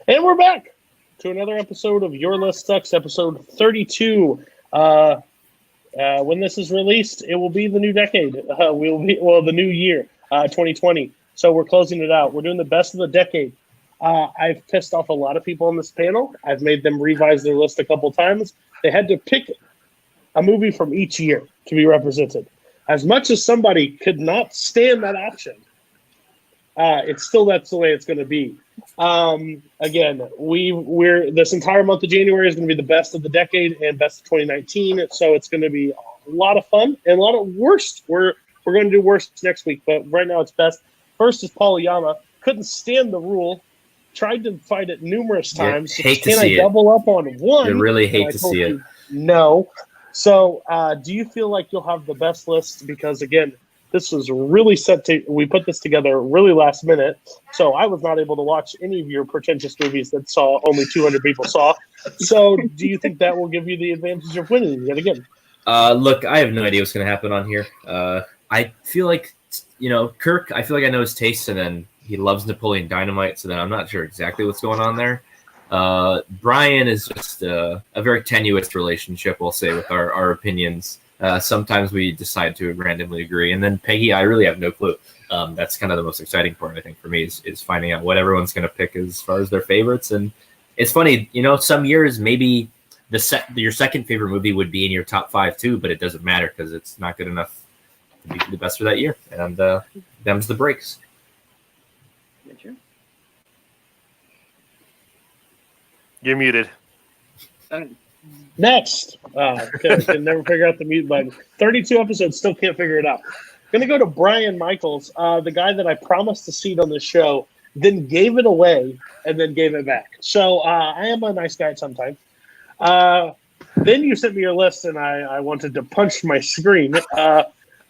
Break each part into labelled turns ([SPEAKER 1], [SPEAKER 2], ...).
[SPEAKER 1] And we're back to another episode of Your List Sucks, episode 32. When this is released, it will be the new decade. The new year, 2020. So we're closing it out. We're doing the best of the decade. I've pissed off a lot of people on this panel. I've made them revise their list a couple times. They had to pick a movie from each year to be represented. As much as somebody could not stand that option, that's the way it's going to be. Again, we're this entire month of January is going to be the best of the decade and best of 2019. So it's going to be a lot of fun and a lot of worst. We're going to do worst next week, but right now it's best. First is Paul Oyama. Couldn't stand the rule. Tried to fight it numerous times. Can I double up on one?
[SPEAKER 2] You really hate to see it.
[SPEAKER 1] No. So, do you feel like you'll have the best list? Because again, this was really we put this together really last minute. So I was not able to watch any of your pretentious movies that only 200 people saw. So do you think that will give you the advantage of winning yet again?
[SPEAKER 2] Look, I have no idea what's going to happen on here. I feel like, Kirk, I feel like I know his tastes, and then he loves Napoleon Dynamite. So then I'm not sure exactly what's going on there. Brian is just a very tenuous relationship, we'll say, with our opinions. Sometimes we decide to randomly agree. And then Peggy, I really have no clue. That's kind of the most exciting part, I think, for me, is finding out what everyone's going to pick as far as their favorites. And it's funny, some years maybe your second favorite movie would be in your top 5 too, but it doesn't matter because it's not good enough to be the best for that year. And them's the breaks.
[SPEAKER 3] You're muted.
[SPEAKER 1] Next. Can never figure out the mute button. 32 episodes, still can't figure it out. Going to go to Brian Michaels, the guy that I promised a seat on the show, then gave it away, and then gave it back. So I am a nice guy sometimes. Then you sent me your list, and I wanted to punch my screen.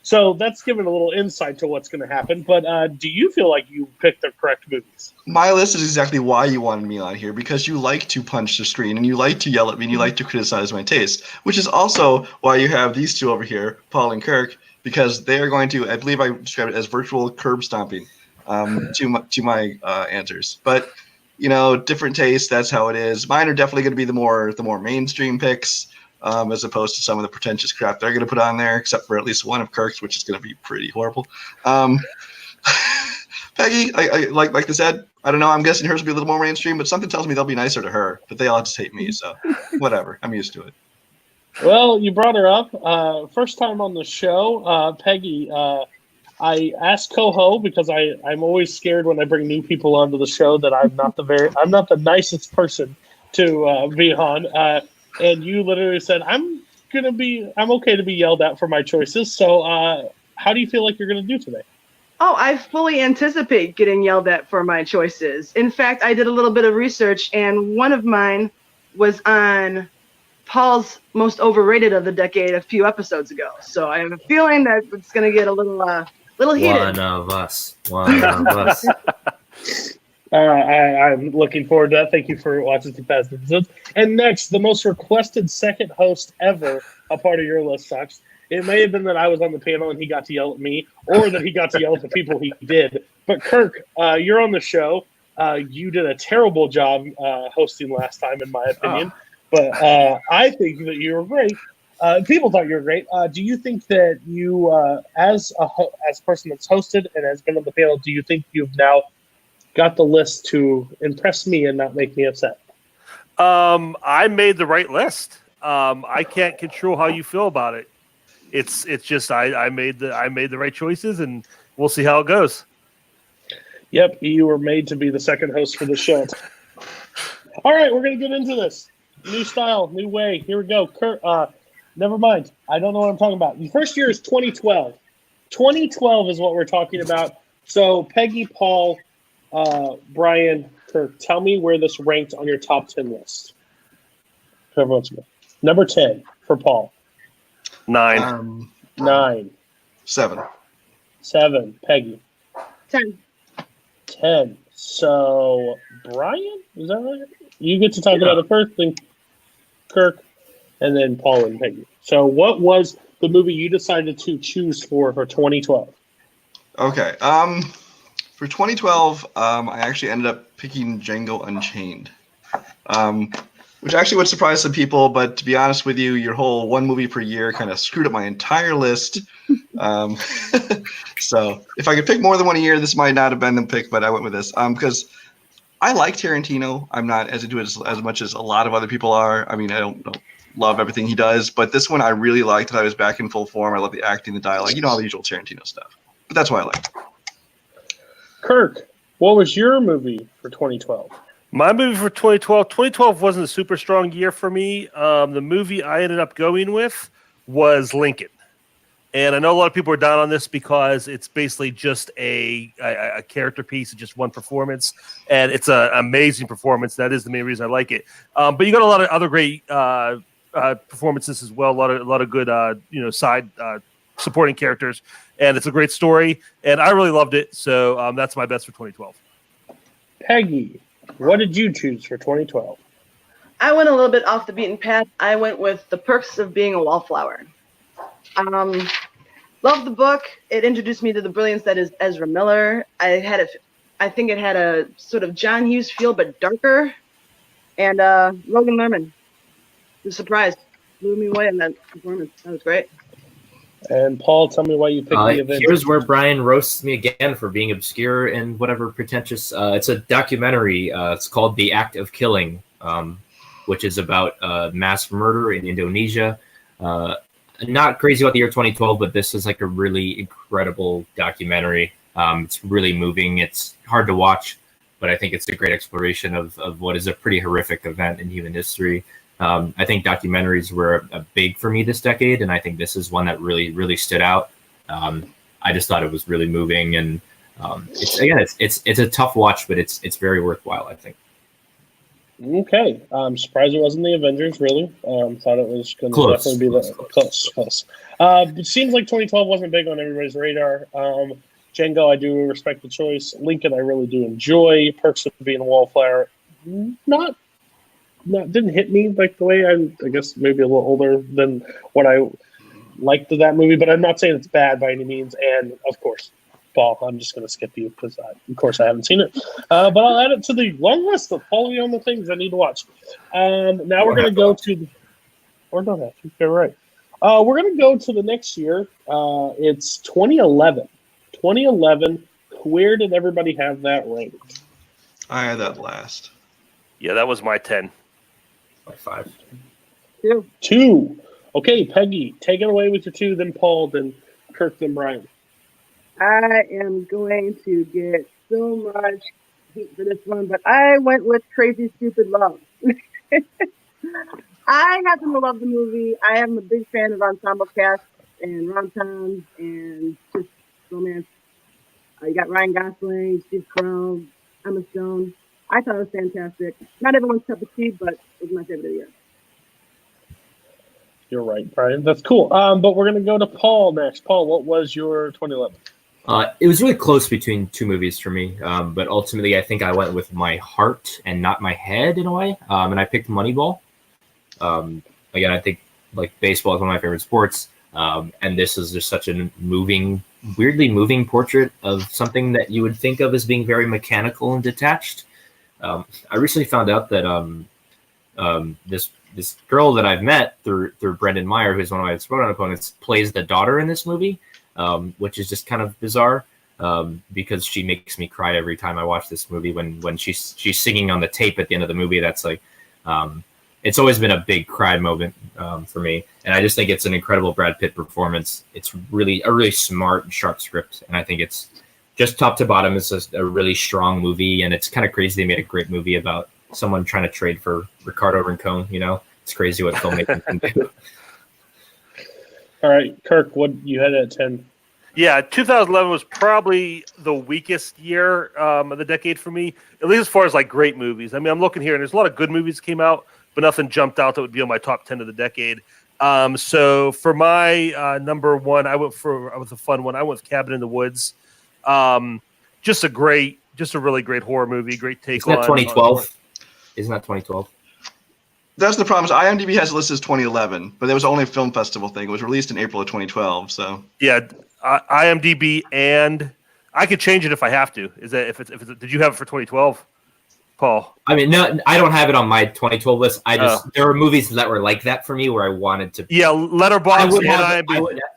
[SPEAKER 1] So that's given a little insight to what's going to happen. But do you feel like you picked the correct movies?
[SPEAKER 4] My list is exactly why you wanted me on here, because you like to punch the screen, and you like to yell at me, and you like to criticize my taste, which is also why you have these two over here, Paul and Kirk, because they are going to, I believe I described it as virtual curb stomping to my answers. But, different tastes, that's how it is. Mine are definitely going to be the more mainstream picks. As opposed to some of the pretentious crap they're going to put on there, except for at least one of Kirk's, which is going to be pretty horrible. Peggy, I like this said, I don't know, I'm guessing hers will be a little more mainstream, but something tells me they'll be nicer to her, but they all just hate me, so whatever. I'm used to it.
[SPEAKER 1] Well, you brought her up. First time on the show, Peggy, I asked Koho, because I'm always scared when I bring new people onto the show that I'm not the nicest person to be on. And you literally said, I'm okay to be yelled at for my choices. So how do you feel like you're going to do today?
[SPEAKER 5] Oh, I fully anticipate getting yelled at for my choices. In fact, I did a little bit of research, and one of mine was on Paul's most overrated of the decade a few episodes ago. So I have a feeling that it's going to get a little heated.
[SPEAKER 2] One of us.
[SPEAKER 1] I'm looking forward to that. Thank you for watching the past episodes. And next, the most requested second host ever, a part of Your List Sucks. It may have been that I was on the panel and he got to yell at me, or that he got to yell at the people he did. But Kirk, you're on the show. You did a terrible job hosting last time, in my opinion. But I think that you were great. People thought you were great. Do you think that you, as a person that's hosted and has been on the panel, do you think you've now got the list to impress me and not make me upset?
[SPEAKER 3] I made the right list. I can't control how you feel about it. It's just I made the right choices, and we'll see how it goes.
[SPEAKER 1] Yep, you were made to be the second host for the show. All right, we're gonna get into this. New style, new way. Here we go. Kurt, never mind. I don't know what I'm talking about. The first year is 2012. 2012 is what we're talking about. So Peggy, Paul, Brian, Kirk, tell me where this ranked on your top 10 list. Whoever wants to go. Number 10 for Paul.
[SPEAKER 3] 9.
[SPEAKER 1] 9.
[SPEAKER 4] 7.
[SPEAKER 1] 7. Peggy.
[SPEAKER 5] 10.
[SPEAKER 1] 10. So, Brian? Is that right? You get to talk about it first, then Kirk, and then Paul and Peggy. So, what was the movie you decided to choose for 2012?
[SPEAKER 4] Okay. For 2012, I actually ended up picking Django Unchained, which actually would surprise some people. But to be honest with you, your whole one movie per year kind of screwed up my entire list. So if I could pick more than one a year, this might not have been the pick, but I went with this because I like Tarantino. I'm not as into it as much as a lot of other people are. I mean, I don't love everything he does, but this one I really liked that I was back in full form. I love the acting, the dialogue, all the usual Tarantino stuff. But that's why I liked it.
[SPEAKER 1] Kirk, what was your movie for 2012?
[SPEAKER 3] My movie for 2012 wasn't a super strong year for me. The movie I ended up going with was Lincoln. And I know a lot of people are down on this because it's basically just a character piece, just one performance, and it's an amazing performance. That is the main reason I like it. But you got a lot of other great performances as well. A lot of good side supporting characters, and it's a great story. And I really loved it. So that's my best for 2012.
[SPEAKER 1] Peggy, what did you choose for 2012?
[SPEAKER 5] I went a little bit off the beaten path. I went with The Perks of Being a Wallflower. Loved the book. It introduced me to the brilliance that is Ezra Miller. I think it had a sort of John Hughes feel, but darker. And Logan Lerman was surprised. Blew me away in that performance. That was great.
[SPEAKER 1] And Paul, tell me why you picked the Avengers.
[SPEAKER 2] Here's where Brian roasts me again for being obscure and whatever pretentious. It's a documentary. It's called The Act of Killing, which is about mass murder in Indonesia. Not crazy about the year 2012, but this is like a really incredible documentary. It's really moving. It's hard to watch, but I think it's a great exploration of what is a pretty horrific event in human history. I think documentaries were a big for me this decade, and I think this is one that really, really stood out. I just thought it was really moving, and it's a tough watch, but it's very worthwhile, I think.
[SPEAKER 1] Okay, I'm surprised it wasn't the Avengers. Really, thought it was going to definitely be close. It seems like 2012 wasn't big on everybody's radar. Django, I do respect the choice. Lincoln, I really do enjoy. Perks of Being a Wallflower, didn't hit me like the way I guess maybe a little older than what I liked of that movie. But I'm not saying it's bad by any means. And of course, Paul, I'm just going to skip you because, of course, I haven't seen it. But I'll add it to the long list of following on the things I need to watch. Now we're going to go to – or don't have to. You're right. We're going to go to the next year. It's 2011. 2011. Where did everybody have that ranked?
[SPEAKER 4] I had that last.
[SPEAKER 3] Yeah, that was my 10.
[SPEAKER 2] My 5.
[SPEAKER 1] 2. Okay, Peggy, take it away with your 2, then Paul, then Kirk, then Brian.
[SPEAKER 5] I am going to get so much heat for this one, but I went with Crazy Stupid Love. I happen to love the movie. I am a big fan of ensemble cast and rom-coms and just romance. You got Ryan Gosling, Steve Carell, Emma Stone. I thought it was fantastic. Not everyone's cup of tea, but it was my favorite of the year.
[SPEAKER 1] You're right, Brian. That's cool. But we're going to go to Paul next. Paul, what was your 2011?
[SPEAKER 2] It was really close between two movies for me, but ultimately I think I went with my heart and not my head in a way, and I picked Moneyball. Again, I think like baseball is one of my favorite sports, and this is just such a weirdly moving portrait of something that you would think of as being very mechanical and detached. I recently found out that this girl that I've met through Brendan Meyer, who's one of my Throwdown opponents, plays the daughter in this movie. Which is just kind of bizarre because she makes me cry every time I watch this movie when she's singing on the tape at the end of the movie. That's like it's always been a big cry moment for me, and I just think it's an incredible Brad Pitt performance. It's really a really smart and sharp script, and I think it's just top to bottom. It's just a really strong movie, and it's kind of crazy they made a great movie about someone trying to trade for Ricardo Rincon. It's crazy what filmmaking can do.
[SPEAKER 1] All right, Kirk, what you had at 10?
[SPEAKER 3] Yeah, 2011 was probably the weakest year of the decade for me, at least as far as like great movies. I mean, I'm looking here, and there's a lot of good movies that came out, but nothing jumped out that would be on my top 10 of the decade. So for my number one, I went with a fun one. I went with Cabin in the Woods. Just a really great horror movie. Great take on.
[SPEAKER 2] Isn't that 2012? Isn't that 2012?
[SPEAKER 4] That's the problem. IMDb has it listed as 2011, but there was only a film festival thing. It was released in April of 2012. So
[SPEAKER 3] yeah, IMDb and I could change it if I have to. Is that if it's did you have it for 2012, Paul?
[SPEAKER 2] I mean, no, I don't have it on my 2012 list. There were movies that were like that for me where I wanted to.
[SPEAKER 3] Yeah, Letterboxd.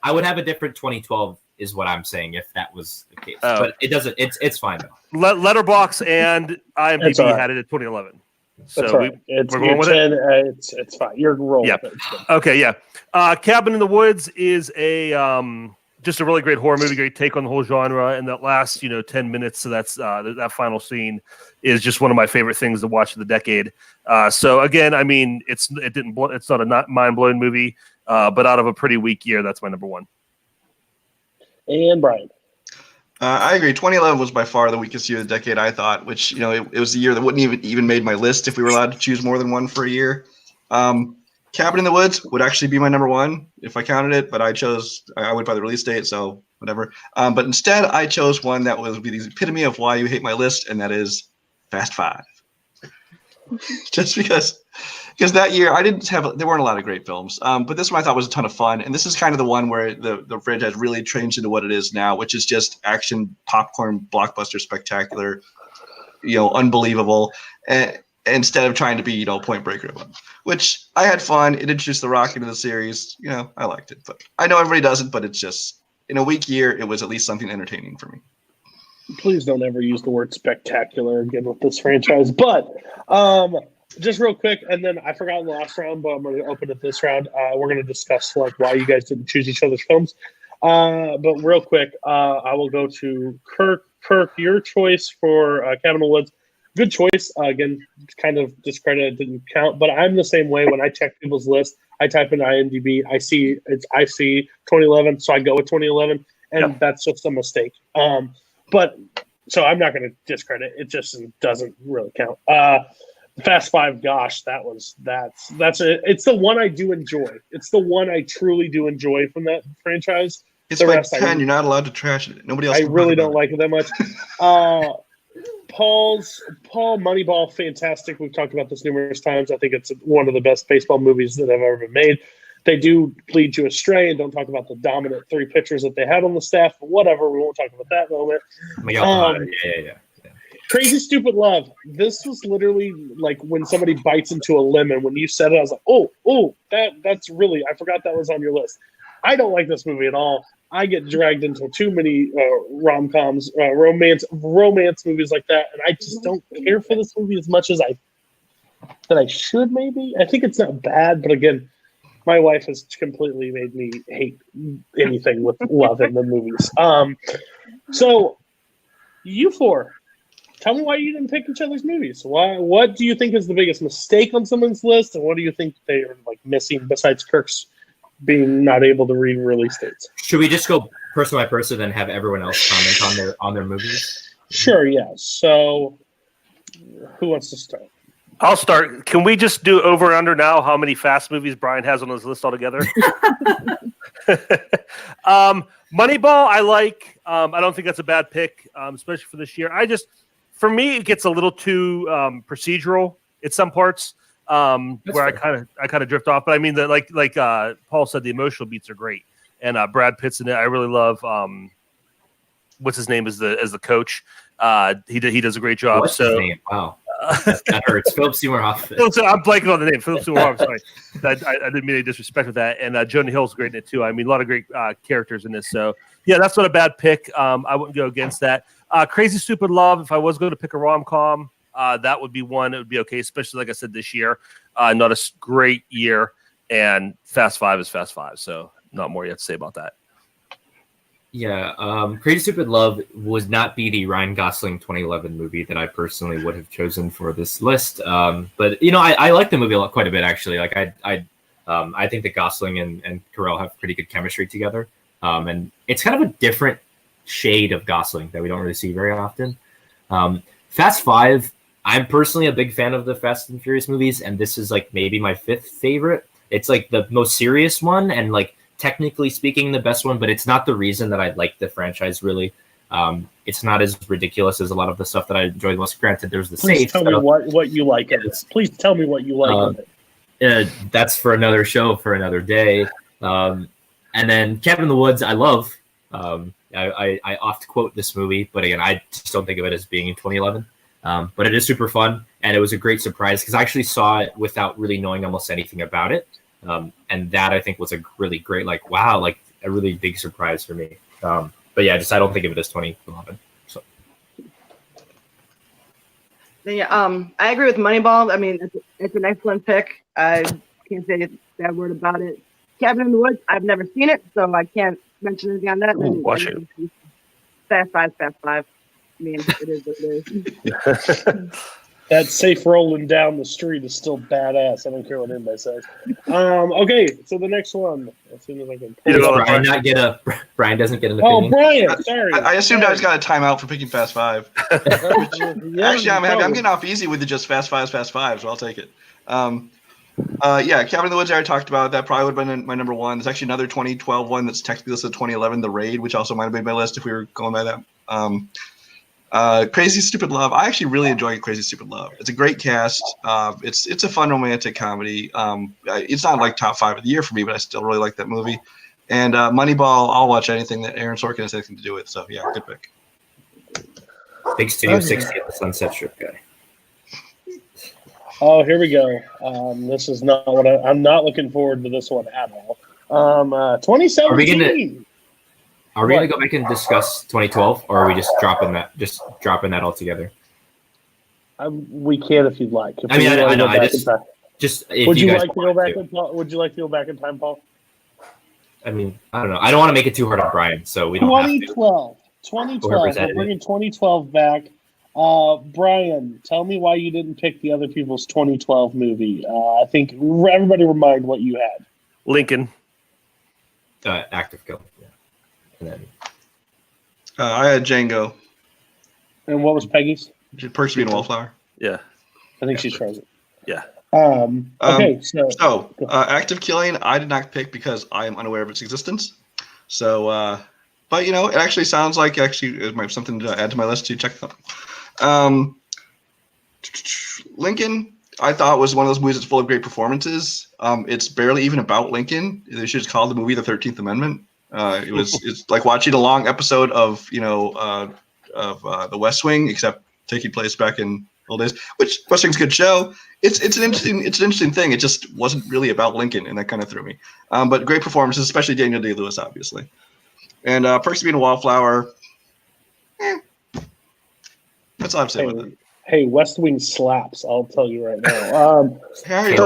[SPEAKER 2] I would have a different 2012 is what I'm saying if that was the case. But it doesn't. It's fine though.
[SPEAKER 3] Letterboxd and IMDb had it at 2011. So
[SPEAKER 1] That's right.
[SPEAKER 3] we're going with it.
[SPEAKER 1] It's fine. You're rolling.
[SPEAKER 3] Yeah.
[SPEAKER 1] With it.
[SPEAKER 3] Okay. Yeah. Cabin in the Woods is just a really great horror movie, great take on the whole genre. And that last 10 minutes, so that's that final scene is just one of my favorite things to watch of the decade. So again, I mean, it's not a mind blowing movie, but out of a pretty weak year, that's my number one.
[SPEAKER 1] And Brian.
[SPEAKER 4] I agree. 2011 was by far the weakest year of the decade, I thought, which, it was the year that wouldn't even made my list if we were allowed to choose more than one for a year. Cabin in the Woods would actually be my number one if I counted it, but I went by the release date, so whatever. But instead, I chose one that would be the epitome of why you hate my list, and that is Fast Five. Just because that year there weren't a lot of great films, but this one I thought was a ton of fun, and this is kind of the one where the franchise really changed into what it is now, which is just action, popcorn, blockbuster, spectacular, unbelievable, instead of trying to be Point Break or one. Which I had fun. It introduced The Rock into the series. I liked it, but I know everybody doesn't. But it's just in a weak year, it was at least something entertaining for me.
[SPEAKER 1] Please don't ever use the word spectacular again with this franchise. But just real quick, and then I forgot in the last round, but I'm going to open it this round. We're going to discuss why you guys didn't choose each other's films. But real quick, I will go to Kirk. Kirk, your choice for Cabin in the Woods. Good choice. Again, kind of discredit, didn't count. But I'm the same way. When I check people's list, I type in IMDb. I see 2011, so I go with 2011, and that's just a mistake. But so I'm not going to discredit. It just doesn't really count. Fast Five, gosh, that's it. It's the one I do enjoy. It's the one I truly do enjoy from that franchise.
[SPEAKER 4] It's like 10. You're not allowed to trash it. Nobody else.
[SPEAKER 1] I really don't like it that much. Paul Moneyball, fantastic. We've talked about this numerous times. I think it's one of the best baseball movies that have ever been made. They do lead you astray and don't talk about the dominant three pitchers that they had on the staff. But whatever, we won't talk about that moment.
[SPEAKER 2] Yeah.
[SPEAKER 1] Crazy Stupid Love. This was literally like when somebody bites into a lemon. When you said it, I was like, that's really, I forgot that was on your list. I don't like this movie at all. I get dragged into too many rom-coms, romance movies like that, and I just don't care for this movie as much as I should. Maybe I think it's not bad, but again, my wife has completely made me hate anything with love in the movies. So you four, tell me why you didn't pick each other's movies. What do you think is the biggest mistake on someone's list, and what do you think they are missing besides Kirk's being not able to read release dates?
[SPEAKER 2] Should we just go person by person and have everyone else comment on their movies?
[SPEAKER 1] Sure, yeah. So who wants to start?
[SPEAKER 3] I'll start. Can we just do over and under now how many Fast movies Brian has on his list altogether? Moneyball, I like. I don't think that's a bad pick, especially for this year. For me, it gets a little too procedural at some parts. Where I kind of drift off, but I mean that like Paul said, the emotional beats are great, and Brad Pitt's in it. I really love what's his name as the coach. He does a great job.
[SPEAKER 2] What's his name? Wow, that hurts. Philip Seymour Hoffman.
[SPEAKER 3] I'm blanking on the name. Philip Seymour Hoffman. Sorry, I didn't mean any disrespect with that. And Jonah Hill's great in it too. I mean, a lot of great characters in this. So yeah, that's not a bad pick. I wouldn't go against that. Crazy Stupid Love. If I was going to pick a rom-com. That would be one. It would be okay, especially like I said this year. Not a great year, and Fast Five is Fast Five, so not more yet to say about that.
[SPEAKER 2] Yeah, Crazy Stupid Love would not be the Ryan Gosling 2011 movie that I personally would have chosen for this list. But I like the movie quite a bit actually. Like I think that Gosling and Carell have pretty good chemistry together, and it's kind of a different shade of Gosling that we don't really see very often. Fast Five. I'm personally a big fan of the Fast and Furious movies, and this is maybe my fifth favorite. It's the most serious one, and technically speaking, the best one. But it's not the reason that I like the franchise really. It's not as ridiculous as a lot of the stuff that I enjoy the most. Granted, there's the
[SPEAKER 1] Please
[SPEAKER 2] safe.
[SPEAKER 1] Tell me what you like in it. Please tell me what you like in it.
[SPEAKER 2] That's for another show for another day. And then Cabin in the Woods, I love. I oft quote this movie, but again, I just don't think of it as being in 2011. But it is super fun, and it was a great surprise because I actually saw it without really knowing almost anything about it. And that I think was a really great, like, wow, like a really big surprise for me. But yeah, just I don't think of it as 2011. So.
[SPEAKER 5] Yeah, I agree with Moneyball. I mean, it's an excellent pick. I can't say a bad word about it. Cabin in the Woods, I've never seen it, so I can't mention anything on that.
[SPEAKER 3] Ooh, watch it.
[SPEAKER 5] Fast Five. I mean, it is what it is.
[SPEAKER 1] That safe rolling down the street is still badass. I don't care what anybody says. Okay, so the next one. As soon as I can.
[SPEAKER 2] Brian doesn't get an
[SPEAKER 1] Oh,
[SPEAKER 2] opinion.
[SPEAKER 1] Brian, sorry.
[SPEAKER 4] I assumed I was got a timeout for picking Fast Five.
[SPEAKER 1] Yeah,
[SPEAKER 4] Actually, I'm
[SPEAKER 1] probably.
[SPEAKER 4] getting off easy with the just Fast Fives, so I'll take it. Yeah, Cabin in the Woods I already talked about. That probably would have been my number one. There's actually another 2012 one that's technically listed 2011, The Raid, which also might have made my list if we were going by that. Crazy Stupid Love. I actually really enjoy Crazy Stupid Love. It's a great cast. It's a fun romantic comedy. It's not like top 5 of the year for me, but I still really like that movie. And Moneyball, I'll watch anything that Aaron Sorkin has anything to do with. So yeah, good pick.
[SPEAKER 2] Big Studio 60 at the Sunset Strip guy.
[SPEAKER 1] Oh, here we go. This is not what I'm not looking forward to this one at all. 2017.
[SPEAKER 2] Are we going to go back and discuss 2012, or are we just dropping that altogether?
[SPEAKER 1] We can if you'd like.
[SPEAKER 2] I mean, I know.
[SPEAKER 1] Would you like to go back in time? Would you like to go back in time, Paul?
[SPEAKER 2] I mean, I don't know. I don't want to make it too hard on Brian, so we don't have to.
[SPEAKER 1] 2012. We're bringing 2012 back. Brian, tell me why you didn't pick the other people's 2012 movie. I think everybody remind what you had.
[SPEAKER 3] Lincoln.
[SPEAKER 2] Active Kill. Yeah. And then
[SPEAKER 4] I had Django.
[SPEAKER 1] And what was Peggy's?
[SPEAKER 4] Perks of Being a Wallflower.
[SPEAKER 3] Yeah.
[SPEAKER 1] I think she tries it.
[SPEAKER 3] Yeah.
[SPEAKER 1] Okay,
[SPEAKER 4] so Active Killing, I did not pick because I am unaware of its existence. So, but you know, it actually sounds like it might be something to add to my list to check out. Lincoln, I thought was one of those movies that's full of great performances. It's barely even about Lincoln. They should just call the movie The 13th Amendment. It's like watching a long episode of The West Wing, except taking place back in old days. Which West Wing's a good show. It's an interesting thing. It just wasn't really about Lincoln, and that kind of threw me. But great performances, especially Daniel Day-Lewis, obviously. And Perks of Being a Wallflower. That's all I'm saying with it.
[SPEAKER 1] Hey, West Wing slaps. I'll tell you right now.
[SPEAKER 4] Harry,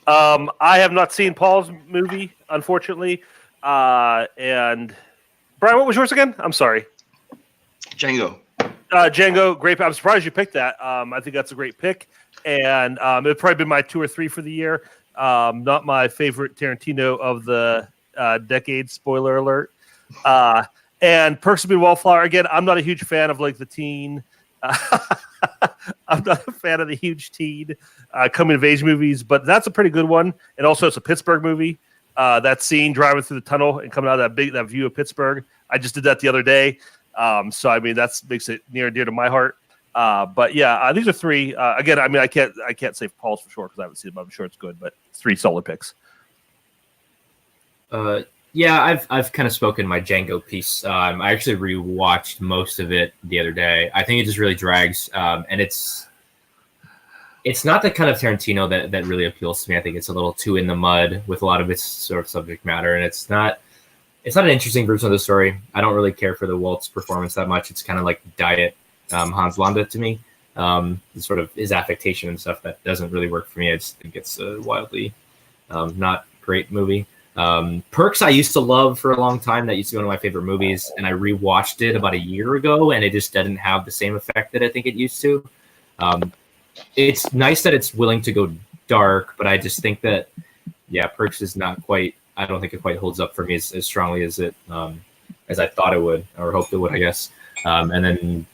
[SPEAKER 3] I have not seen Paul's movie, unfortunately. And Brian, what was yours again? I'm sorry.
[SPEAKER 4] Django.
[SPEAKER 3] Django, great. I'm surprised you picked that. I think that's a great pick. And it'd probably been my 2 or 3 for the year. Not my favorite Tarantino of the decade, spoiler alert. And Perks of Being a Wallflower, again, I'm not a huge fan of like the teen. I'm not a fan of the huge teen coming of age movies, but that's a pretty good one. And also, it's a Pittsburgh movie. That scene driving through the tunnel and coming out of that view of Pittsburgh. I just did that the other day. So I mean, that makes it near and dear to my heart. But yeah, these are 3. Again, I mean, I can't say Paul's for sure because I haven't seen it, but I'm sure it's good. But 3 solid picks.
[SPEAKER 2] Yeah, I've kind of spoken my Django piece. I actually rewatched most of it the other day. I think it just really drags, and it's not the kind of Tarantino that really appeals to me. I think it's a little too in the mud with a lot of its sort of subject matter, and it's not an interesting version of the story. I don't really care for the Waltz performance that much. It's kind of like diet Hans Landa to me. Sort of his affectation and stuff that doesn't really work for me. I just think it's a wildly not great movie. Perks I used to love for a long time. That used to be one of my favorite movies, and I rewatched it about a year ago, and it just doesn't have the same effect that I think it used to. It's nice that it's willing to go dark, but I just think that, yeah, Perks is not quite. I don't think it quite holds up for me as strongly as it as I thought it would or hoped it would, I guess. And then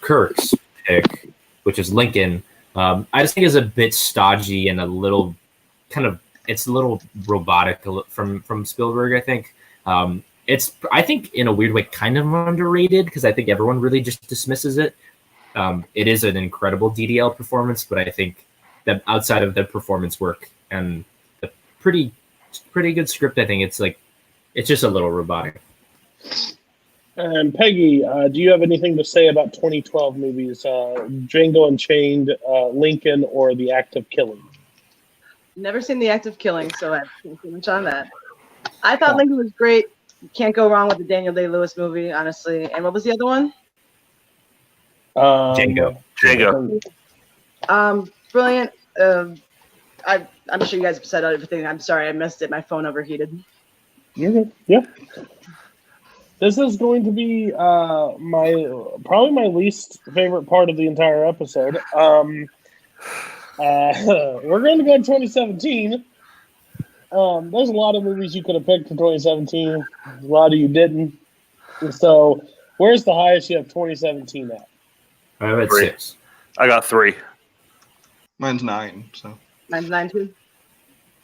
[SPEAKER 2] Kirk's pick, which is Lincoln. I just think is a bit stodgy and a little kind of. It's a little robotic from Spielberg, I think. It's, I think, in a weird way, kind of underrated because I think everyone really just dismisses it. It is an incredible DDL performance, but I think that outside of the performance work and the pretty pretty good script. I think it's just a little robotic.
[SPEAKER 1] And Peggy, do you have anything to say about 2012 movies, Django Unchained, Lincoln, or The Act of Killing?
[SPEAKER 5] Never seen The Act of Killing, so I can't say much on that. I thought Lincoln was great. Can't go wrong with the Daniel Day-Lewis movie, honestly. And what was the other one?
[SPEAKER 2] Django.
[SPEAKER 5] Brilliant. I'm sure you guys have said everything. I'm sorry I missed it. My phone overheated.
[SPEAKER 1] You're good. Yeah. This is going to be probably my least favorite part of the entire episode. We're going to go to 2017. There's a lot of movies you could have picked for 2017. A lot of you didn't. So, where's the highest you have 2017 at?
[SPEAKER 2] I'm at 6.
[SPEAKER 3] I got 3.
[SPEAKER 4] Mine's 9. So
[SPEAKER 5] Mine's 9 too.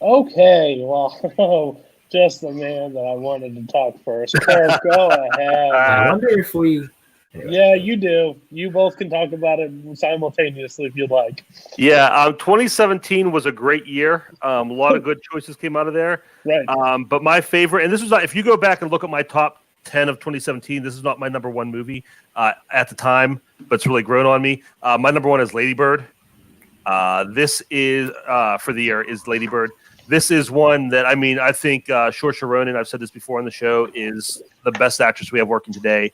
[SPEAKER 1] Okay, well, just the man that I wanted to talk first. Kirk, go ahead.
[SPEAKER 2] I wonder if we. Anyway.
[SPEAKER 1] Yeah, you do. You both can talk about it simultaneously if you'd like.
[SPEAKER 3] Yeah, 2017 was a great year. A lot of good choices came out of there.
[SPEAKER 1] Right.
[SPEAKER 3] But my favorite, and this was if you go back and look at my top 10 of 2017, this is not my number 1 movie at the time, but it's really grown on me. My number 1 is Lady Bird. This is for the year is Lady Bird. This is one that I think Saoirse Ronan, I've said this before on the show, is the best actress we have working today,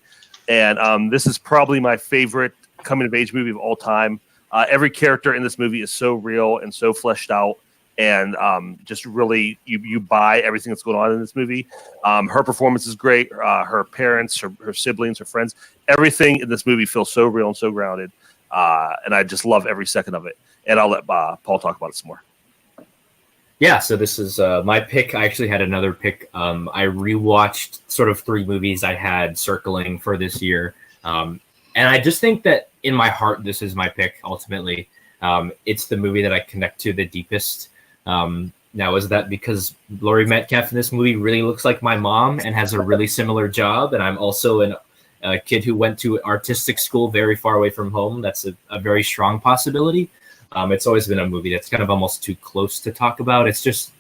[SPEAKER 3] and this is probably my favorite coming of age movie of all time. Every character in this movie is so real and so fleshed out, and just really you buy everything that's going on in this movie. Her performance is great. Her parents, her siblings, her friends, everything in this movie feels so real and so grounded, and I just love every second of it. And I'll let Paul talk about it some more.
[SPEAKER 2] Yeah, so this is my pick. I actually had another pick. I rewatched sort of 3 movies I had circling for this year. And I just think that in my heart, this is my pick, ultimately. It's the movie that I connect to the deepest. Now, is that because Laurie Metcalf in this movie really looks like my mom and has a really similar job? And I'm also a kid who went to artistic school very far away from home. That's a very strong possibility. It's always been a movie that's kind of almost too close to talk about. It's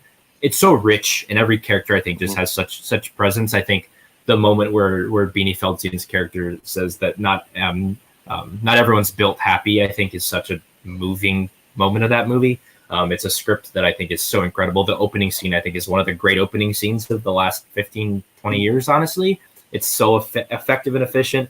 [SPEAKER 2] so rich, and every character I think just has such presence. I think the moment where Beanie Feldstein's character says that not everyone's built happy, I think is such a moving moment of that movie. It's a script that I think is so incredible. The opening scene, I think, is one of the great opening scenes of the last 15, 20 years, honestly. It's so effective and efficient.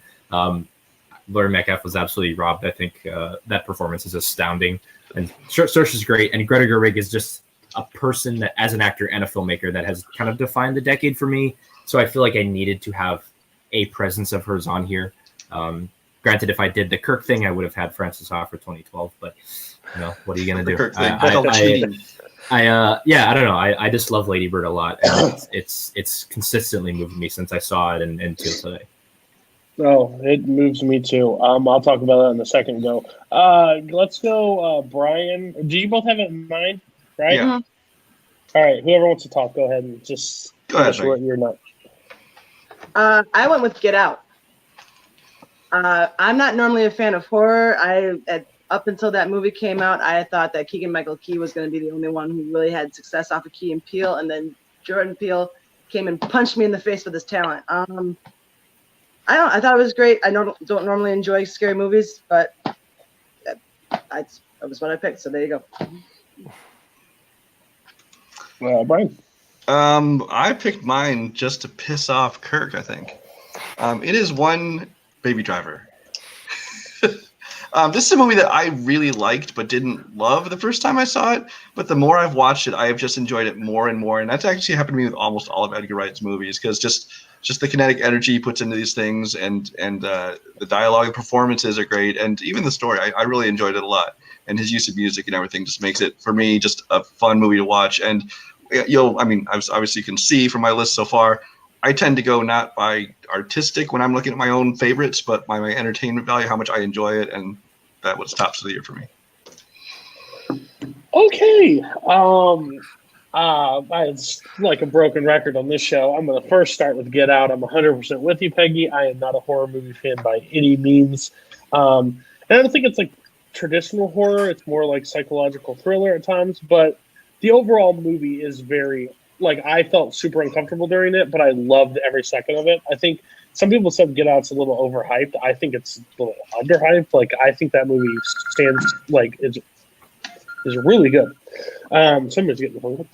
[SPEAKER 2] Laurie Metcalf was absolutely robbed. I think that performance is astounding. And Saoirse's great. And Greta Gerwig is just a person that, as an actor and a filmmaker, that has kind of defined the decade for me. So I feel like I needed to have a presence of hers on here. Granted, if I did the Kirk thing, I would have had Frances Ha for 2012. But, what are you going to do? I don't know. I just love Lady Bird a lot. And it's consistently moved me since I saw it until today.
[SPEAKER 1] Oh, it moves me too. I'll talk about that in a second. Let's go, Brian. Do you both have it in mind? Right?
[SPEAKER 4] Yeah.
[SPEAKER 1] All right. Whoever wants to talk, go ahead and just what you're not.
[SPEAKER 5] I went with Get Out. I'm not normally a fan of horror. Up until that movie came out, I thought that Keegan-Michael Key was going to be the only one who really had success off of Key and Peele, and then Jordan Peele came and punched me in the face with his talent. I thought it was great. I don't normally enjoy scary movies, but that was what I picked. So there you
[SPEAKER 1] go. Brian?
[SPEAKER 4] I picked mine just to piss off Kirk, I think. It is One Baby Driver. This is a movie that I really liked but didn't love the first time I saw it. But the more I've watched it, I have just enjoyed it more and more. And that's actually happened to me with almost all of Edgar Wright's movies, because just the kinetic energy he puts into these things, and the dialogue and performances are great, and even the story. I really enjoyed it a lot, and his use of music and everything just makes it, for me, just a fun movie to watch. And obviously you can see from my list so far, I tend to go not by artistic when I'm looking at my own favorites, but by my entertainment value, how much I enjoy it, and that was tops of the year for me.
[SPEAKER 1] Okay. It's like a broken record on this show. I'm going to first start with Get Out. I'm 100% with you, Peggy. I am not a horror movie fan by any means. And I don't think it's like traditional horror. It's more like psychological thriller at times. But the overall movie is very like I felt super uncomfortable during it, but I loved every second of it. I think some people said Get Out's a little overhyped. I think it's a little underhyped. Like I think that movie stands like is really good. Somebody's getting hungry.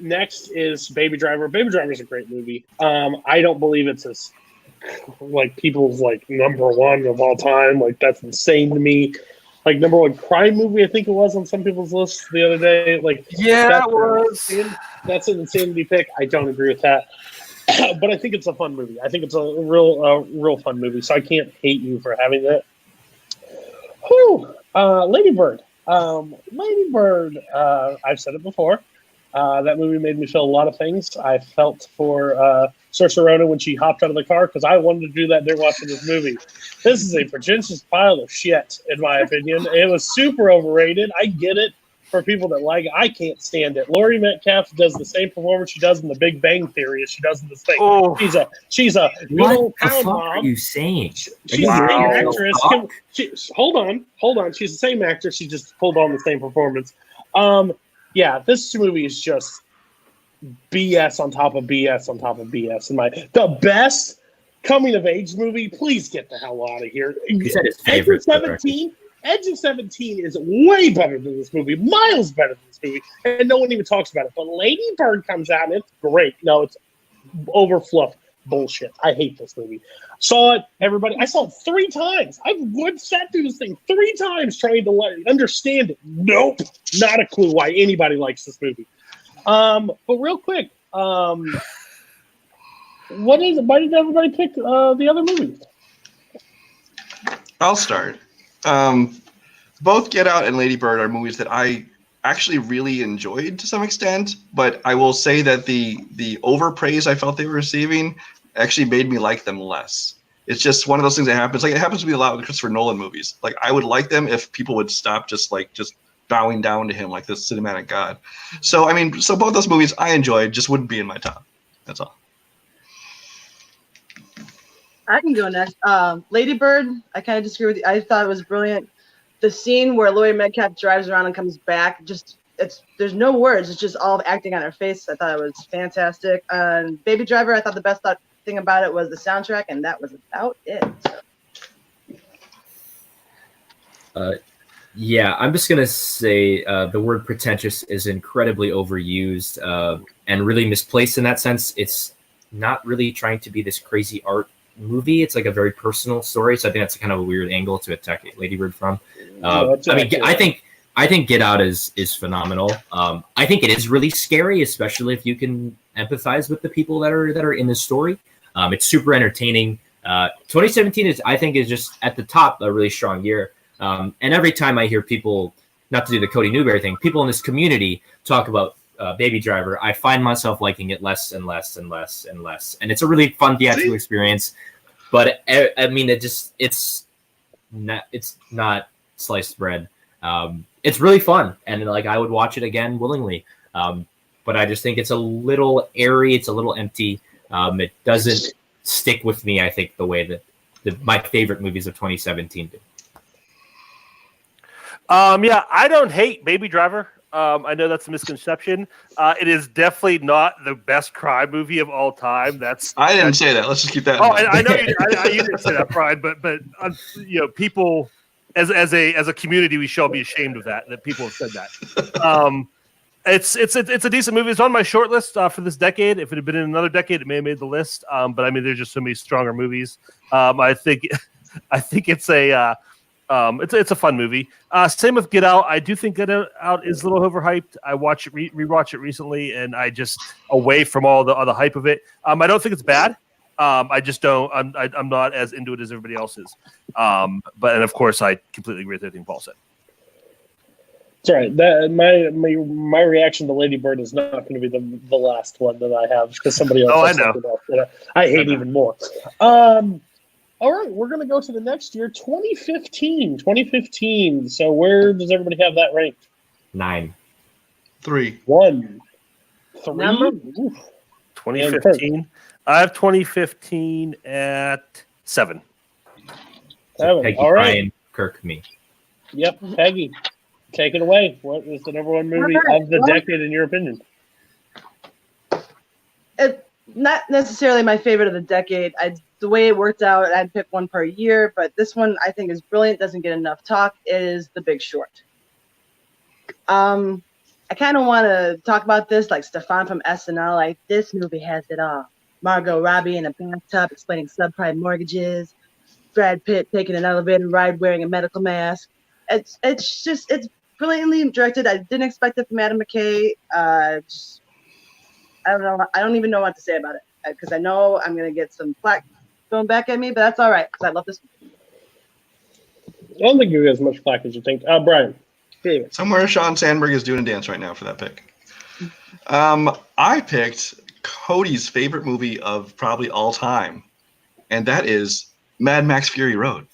[SPEAKER 1] Next is Baby Driver. Baby Driver is a great movie. I don't believe it's as like people's like number one of all time. Like that's insane to me. Like number one crime movie, I think it was on some people's list the other day. Like
[SPEAKER 3] Yeah, it was.
[SPEAKER 1] That's an insanity pick. I don't agree with that, but I think it's a fun movie. I think it's a real fun movie. So I can't hate you for having that. Whew. Lady Bird. Lady Bird. I've said it before. That movie made me feel a lot of things. I felt for Saoirse Ronan when she hopped out of the car because I wanted to do that during watching this movie. This is a pretentious pile of shit, in my opinion. It was super overrated. I get it for people that like it. I can't stand it. Laurie Metcalf does the same performance she does in The Big Bang Theory as she does in this thing.
[SPEAKER 3] Oh.
[SPEAKER 1] She's a good
[SPEAKER 2] What
[SPEAKER 1] old
[SPEAKER 2] the
[SPEAKER 1] pound
[SPEAKER 2] fuck
[SPEAKER 1] mom.
[SPEAKER 2] are you saying?
[SPEAKER 1] She's the same actress. Hold on. She's the same actress. She just pulled on the same performance. Yeah, this movie is just BS on top of BS on top of BS. The best coming of age movie. Please get the hell out of here.
[SPEAKER 2] He said his
[SPEAKER 1] Edge
[SPEAKER 2] favorite.
[SPEAKER 1] of 17. Edge of 17 is way better than this movie, miles better than this movie, and no one even talks about it. But Lady Bird comes out and it's great. No, it's overfluff bullshit. I hate this movie. Saw it, everybody. I saw it 3 times. I've sat through this thing 3 times trying to understand it. Nope, not a clue why anybody likes this movie. But real quick, why did everybody pick the other movies?
[SPEAKER 4] I'll start. Both Get Out and Lady Bird are movies that I actually really enjoyed to some extent, but I will say that the overpraise I felt they were receiving actually made me like them less. It's just one of those things that happens. Like it happens to me a lot with Christopher Nolan movies. Like I would like them if people would stop just bowing down to him like this cinematic god. So both those movies I enjoyed, just wouldn't be in my top. That's all.
[SPEAKER 5] I can go next. Lady Bird, I kind of disagree with you. I thought it was brilliant. The scene where Laurie Metcalf drives around and comes back, there's no words. It's just all acting on her face. I thought it was fantastic. Baby Driver, I thought the best thing about it was the soundtrack, and that was about it.
[SPEAKER 2] Yeah, I'm just gonna say the word pretentious is incredibly overused and really misplaced in that sense. It's not really trying to be this crazy art movie. It's like a very personal story. So I think that's kind of a weird angle to attack Lady Bird from. I think Get Out is phenomenal. I think it is really scary, especially if you can empathize with the people that are in the story. It's super entertaining. 2017 is just at the top a really strong year. And every time I hear people, not to do the Cody Newberry thing, people in this community talk about Baby Driver, I find myself liking it less and less and less and less. And it's a really fun theatrical experience. But it's not sliced bread. It's really fun, and I would watch it again willingly. But I just think it's a little airy. It's a little empty. It doesn't stick with me, I think, the way that my favorite movies of 2017 do.
[SPEAKER 3] Yeah, I don't hate Baby Driver. I know that's a misconception. It is definitely not the best crime movie of all time.
[SPEAKER 4] I didn't say that. Let's just keep that.
[SPEAKER 3] Oh, I know you didn't say that, Brian. But people as a community, we shall be ashamed of that people have said that. It's a decent movie. It's on my short list for this decade. If it had been in another decade, it may have made the list. But there's just so many stronger movies. I think it's a fun movie. Same with Get Out. I do think Get Out is a little overhyped. I rewatched it recently, and I just away from all the hype of it. I don't think it's bad. I just don't. I'm not as into it as everybody else is. And of course, I completely agree with everything Paul said.
[SPEAKER 1] It's all right. My reaction to Lady Bird is not going to be the last one that I have because somebody else.
[SPEAKER 3] I know.
[SPEAKER 1] That I hate even more. All right, we're going to go to the next year, 2015. 2015. So where does everybody have that ranked?
[SPEAKER 2] 9.
[SPEAKER 4] 3.
[SPEAKER 1] 1. 3.
[SPEAKER 5] Number?
[SPEAKER 3] 2015. I have 2015 at 7.
[SPEAKER 1] 7.
[SPEAKER 2] Peggy,
[SPEAKER 1] All right.
[SPEAKER 2] Brian, Kirk, me.
[SPEAKER 1] Yep, Peggy. Take it away. What is the number one movie of the decade in your opinion?
[SPEAKER 5] It's not necessarily my favorite of the decade. The way it worked out, I'd pick one per year, but this one I think is brilliant. Doesn't get enough talk. It is The Big Short. I kind of want to talk about this like Stefan from SNL. Like, this movie has it all. Margot Robbie in a bathtub explaining subprime mortgages. Brad Pitt taking an elevator ride wearing a medical mask. It's brilliantly directed. I didn't expect it from Adam McKay. I don't know. I don't even know what to say about it because I know I'm gonna get some flack thrown back at me, but that's all right because I love this movie.
[SPEAKER 1] I don't think you get as much flack as you think. Brian.
[SPEAKER 4] Somewhere Sean Sandberg is doing a dance right now for that pick. I picked Cody's favorite movie of probably all time, and that is Mad Max Fury Road.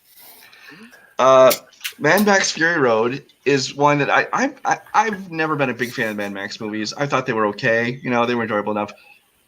[SPEAKER 4] Mad Max Fury Road is one that I've never been a big fan of Mad Max movies. I thought they were okay. They were enjoyable enough.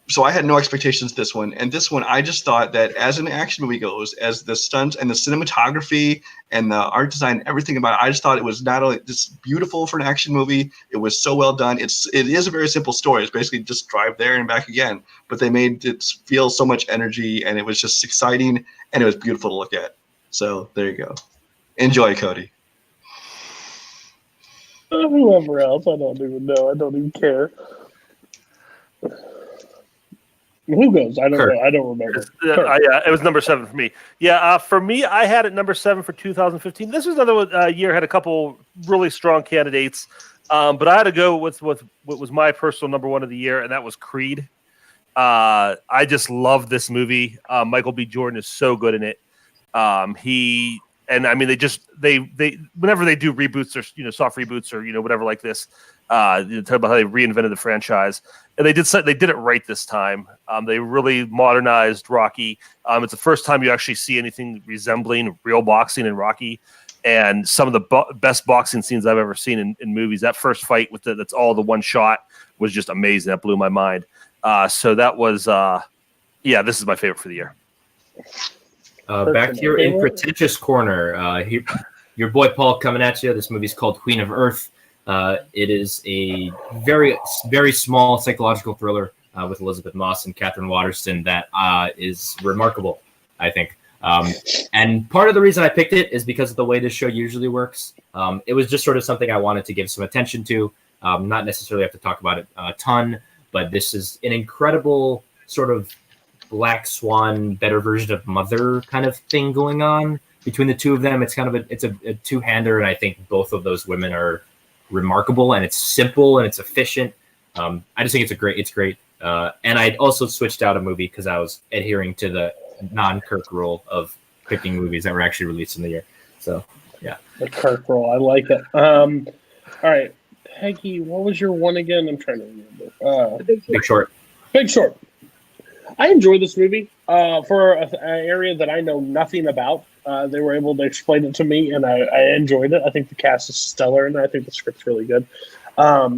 [SPEAKER 4] So I had no expectations this one. And this one, I just thought that as an action movie goes, as the stunts and the cinematography and the art design, everything about it, I just thought it was not only just beautiful for an action movie, it was so well done. It is a very simple story. It's basically just drive there and back again. But they made it feel so much energy, and it was just exciting, and it was beautiful to look at. So there you go. Enjoy, Cody.
[SPEAKER 1] Whoever else, I don't even know. I don't even care. Who goes? I don't know. I don't remember.
[SPEAKER 3] It was number 7 for me. Yeah, for me, I had it number 7 for 2015. This was another year had a couple really strong candidates, but I had to go with what was my personal number 1 of the year, and that was Creed. I just love this movie. Michael B. Jordan is so good in it. They whenever they do reboots or soft reboots or whatever like this, talk about how they reinvented the franchise, and they did it right this time. They really modernized Rocky. It's the first time you actually see anything resembling real boxing in Rocky, and some of the best boxing scenes I've ever seen in movies. That first fight that's all the one shot was just amazing. That blew my mind. So that was this is my favorite for the year.
[SPEAKER 2] Back here in Pretentious Corner, your boy Paul coming at you. This movie's called Queen of Earth. It is a very, very small psychological thriller with Elizabeth Moss and Catherine Waterston that is remarkable, I think. And part of the reason I picked it is because of the way this show usually works. It was just sort of something I wanted to give some attention to, not necessarily have to talk about it a ton, but this is an incredible sort of Black Swan, better version of Mother kind of thing going on between the two of them. It's kind of a two-hander, and I think both of those women are remarkable, and it's simple and it's efficient. I just think it's great. And I also switched out a movie because I was adhering to the non-Kirk rule of picking movies that were actually released in the year. So yeah,
[SPEAKER 1] the Kirk rule, I like it. All right, Peggy, what was your one again? I'm trying to remember.
[SPEAKER 2] Big Short.
[SPEAKER 1] Big Short. I enjoy this movie for an area that I know nothing about. They were able to explain it to me, and I enjoyed it. I think the cast is stellar, and I think the script's really good. I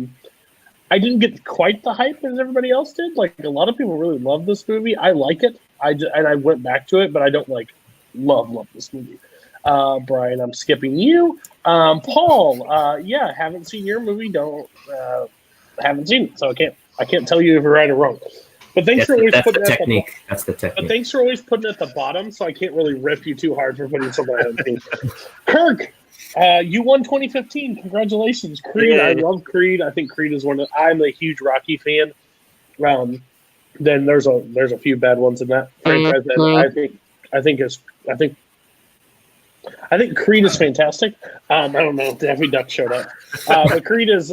[SPEAKER 1] didn't get quite the hype as everybody else did. Like, a lot of people really love this movie. I like it. And I went back to it, but I don't love this movie. Brian, I'm skipping you. Paul, haven't seen your movie. Haven't seen it, so I can't tell you if you're right or wrong. But thanks for always putting it at the technique. That's the technique. But thanks for always putting it at the bottom, so I can't really rip you too hard for putting something ahead of me. Kirk, you won 2015. Congratulations, Creed. I love Creed. I think Creed is I'm a huge Rocky fan. Then there's a few bad ones in that franchise that I think Creed is fantastic. I don't know if Daffy Duck showed up, but Creed is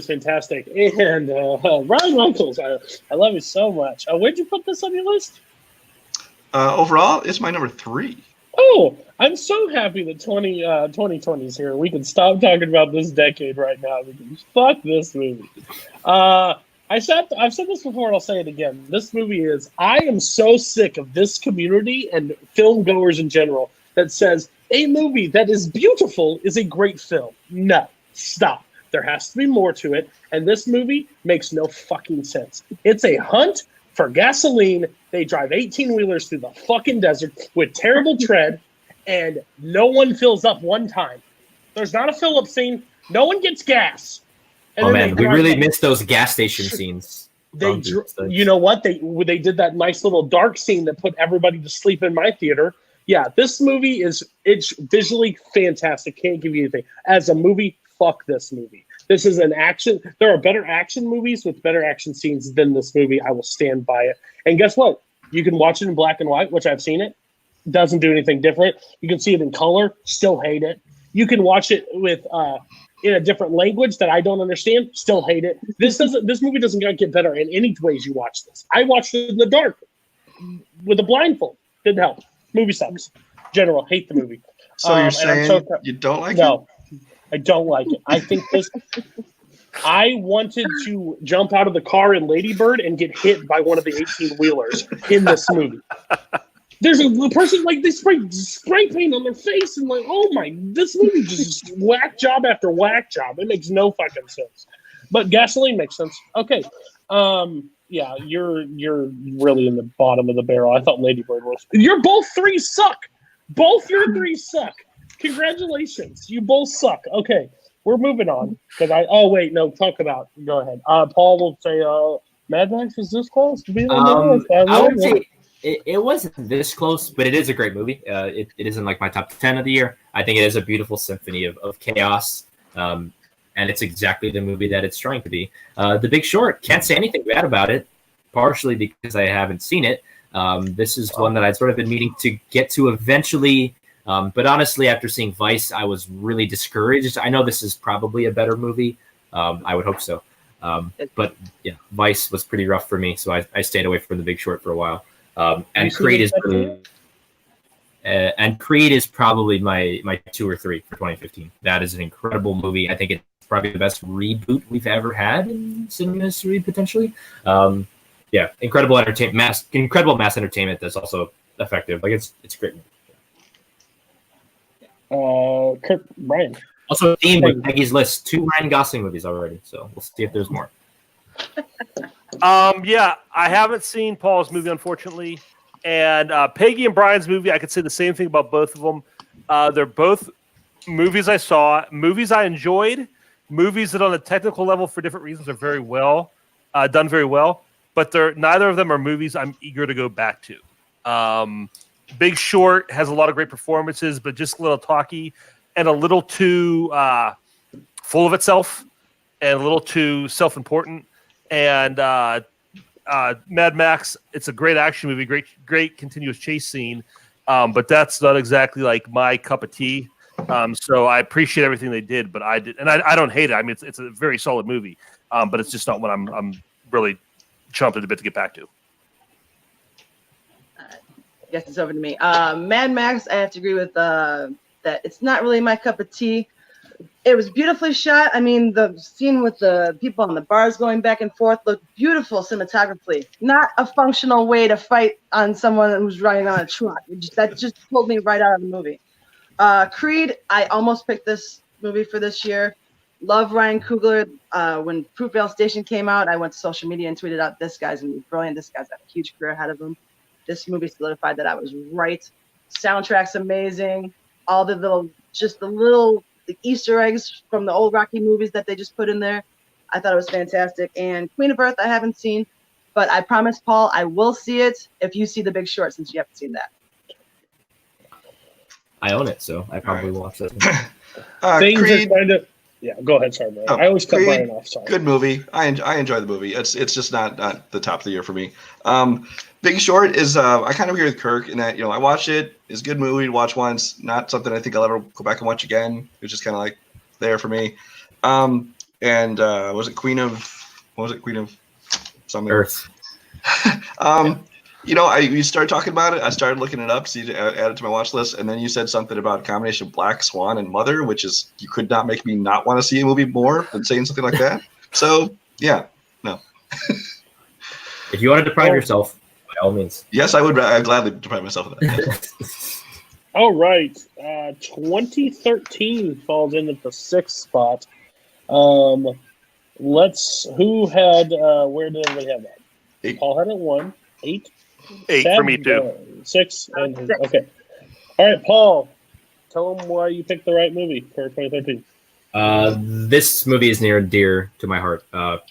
[SPEAKER 1] fantastic. And Ryan Reynolds, I love you so much. Where'd you put this on your list?
[SPEAKER 4] Overall, it's my number 3.
[SPEAKER 1] Oh, I'm so happy that 2020 is here. We can stop talking about this decade right now. We can fuck this movie. I've said this before, and I'll say it again. This movie I am so sick of this community and film goers in general that says a movie that is beautiful is a great film. No, stop. There has to be more to it, and this movie makes no fucking sense. It's a hunt for gasoline. They drive 18-wheelers through the fucking desert with terrible tread, and no one fills up one time. There's not a fill-up scene. No one gets gas.
[SPEAKER 2] And we really missed those gas station scenes.
[SPEAKER 1] You know what? They did that nice little dark scene that put everybody to sleep in my theater. Yeah, this movie it's visually fantastic. Can't give you anything. As a movie, fuck this movie. This is an action. There are better action movies with better action scenes than this movie. I will stand by it. And guess what? You can watch it in black and white, which I've seen it. Doesn't do anything different. You can see it in color. Still hate it. You can watch it with in a different language that I don't understand. Still hate it. This movie doesn't get better in any ways you watch this. I watched it in the dark with a blindfold. Didn't help. Movie sucks. General, hate the movie.
[SPEAKER 4] So you're saying you don't like it?
[SPEAKER 1] No, I don't like it. I think this. I wanted to jump out of the car in Lady Bird and get hit by one of the 18-wheelers in this movie. There's a person like they spray paint on their face and like, oh my, this movie just whack job after whack job. It makes no fucking sense. But Gasoline makes sense. Okay. Yeah, you're really in the bottom of the barrel. I thought Lady Bird was. Both three suck. Both your three suck. Congratulations. You both suck. Okay. We're moving on. Go ahead. Paul will say Mad Max was this close to being
[SPEAKER 2] I would say it wasn't this close, but it is a great movie. It isn't like my top 10 of the year. I think it is a beautiful symphony of chaos. And it's exactly the movie that it's trying to be. The Big Short, can't say anything bad about it, partially because I haven't seen it. This is one that I'd sort of been meaning to get to eventually. But honestly, after seeing Vice, I was really discouraged. I know this is probably a better movie. I would hope so. But yeah, Vice was pretty rough for me, so I stayed away from The Big Short for a while. And Creed is probably my 2 or 3 for 2015. That is an incredible movie. I think it's probably the best reboot we've ever had in cinema history, potentially. Yeah, incredible entertainment, incredible mass entertainment that's also effective. Like it's a great movie.
[SPEAKER 1] Brian.
[SPEAKER 2] Also, theme with Maggie's list, 2 Ryan Gosling movies already. So we'll see if there's more.
[SPEAKER 3] Yeah, I haven't seen Paul's movie, unfortunately. And Peggy and Brian's movie, I could say the same thing about both of them. They're both movies I saw, movies I enjoyed, movies that on a technical level for different reasons are very well done very well. But neither of them are movies I'm eager to go back to. Big Short has a lot of great performances, but just a little talky and a little too full of itself and a little too self-important. And Mad Max, it's a great action movie, great continuous chase scene, but that's not exactly like my cup of tea. So I appreciate everything they did, but I don't hate it. I mean, it's a very solid movie, but it's just not what I'm really chomping at the bit to get back to.
[SPEAKER 5] Yes, it's over to me. Mad Max, I have to agree with that. It's not really my cup of tea. It was beautifully shot. I mean, the scene with the people on the bars going back and forth looked beautiful cinematographically. Not a functional way to fight on someone who's riding on a truck. That just pulled me right out of the movie. Creed, I almost picked this movie for this year. Love Ryan Coogler. When Fruitvale Station came out, I went to social media and tweeted out, this guy's going to be brilliant. This guy's got a huge career ahead of him. This movie solidified that I was right. Soundtrack's amazing. All the Easter eggs from the old Rocky movies that they just put in there. I thought it was fantastic. And Queen of Earth, I haven't seen, but I promise, Paul, I will see it if you see The Big Short, since you haven't seen that.
[SPEAKER 2] I own it, so I probably will watch that.
[SPEAKER 1] Things
[SPEAKER 4] Creed,
[SPEAKER 1] are kind of. Yeah, go ahead, sorry, Brian. I always cut
[SPEAKER 4] Creed,
[SPEAKER 1] Brian off. Sorry.
[SPEAKER 4] Good movie. I enjoy the movie. It's just not the top of the year for me. Big Short is I kind of agree with Kirk in that, I watched it. It's a good movie to watch once. Not something I think I'll ever go back and watch again. It's just kind of like there for me. Was it Queen of something?
[SPEAKER 2] Earth.
[SPEAKER 4] You started talking about it. I started looking it up, add it to my watch list, and then you said something about a combination of Black Swan and Mother, which is you could not make me not want to see a movie more than saying something like that. So yeah, no.
[SPEAKER 2] If you want to deprive yourself, by all means.
[SPEAKER 4] Yes, I'd gladly deprive myself of that.
[SPEAKER 1] All right, 2013 falls in at the 6th spot. Who had? Where did everybody have that?
[SPEAKER 4] 8.
[SPEAKER 1] Paul had it 1, 8.
[SPEAKER 3] 8 for me too.
[SPEAKER 1] 6 and okay. All right, Paul. Tell them why you picked the right movie for 2013.
[SPEAKER 2] This movie is near and dear to my heart.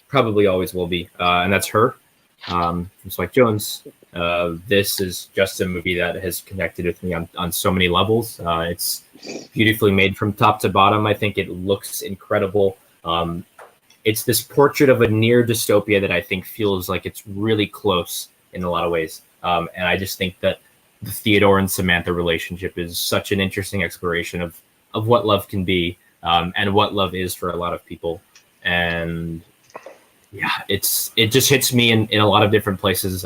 [SPEAKER 2] Probably always will be. And that's Her. From Spike Jones. This is just a movie that has connected with me on so many levels. It's beautifully made from top to bottom. I think it looks incredible. It's this portrait of a near dystopia that I think feels like it's really close in a lot of ways. And I just think that the Theodore and Samantha relationship is such an interesting exploration of what love can be, and what love is for a lot of people. And yeah, it just hits me in a lot of different places.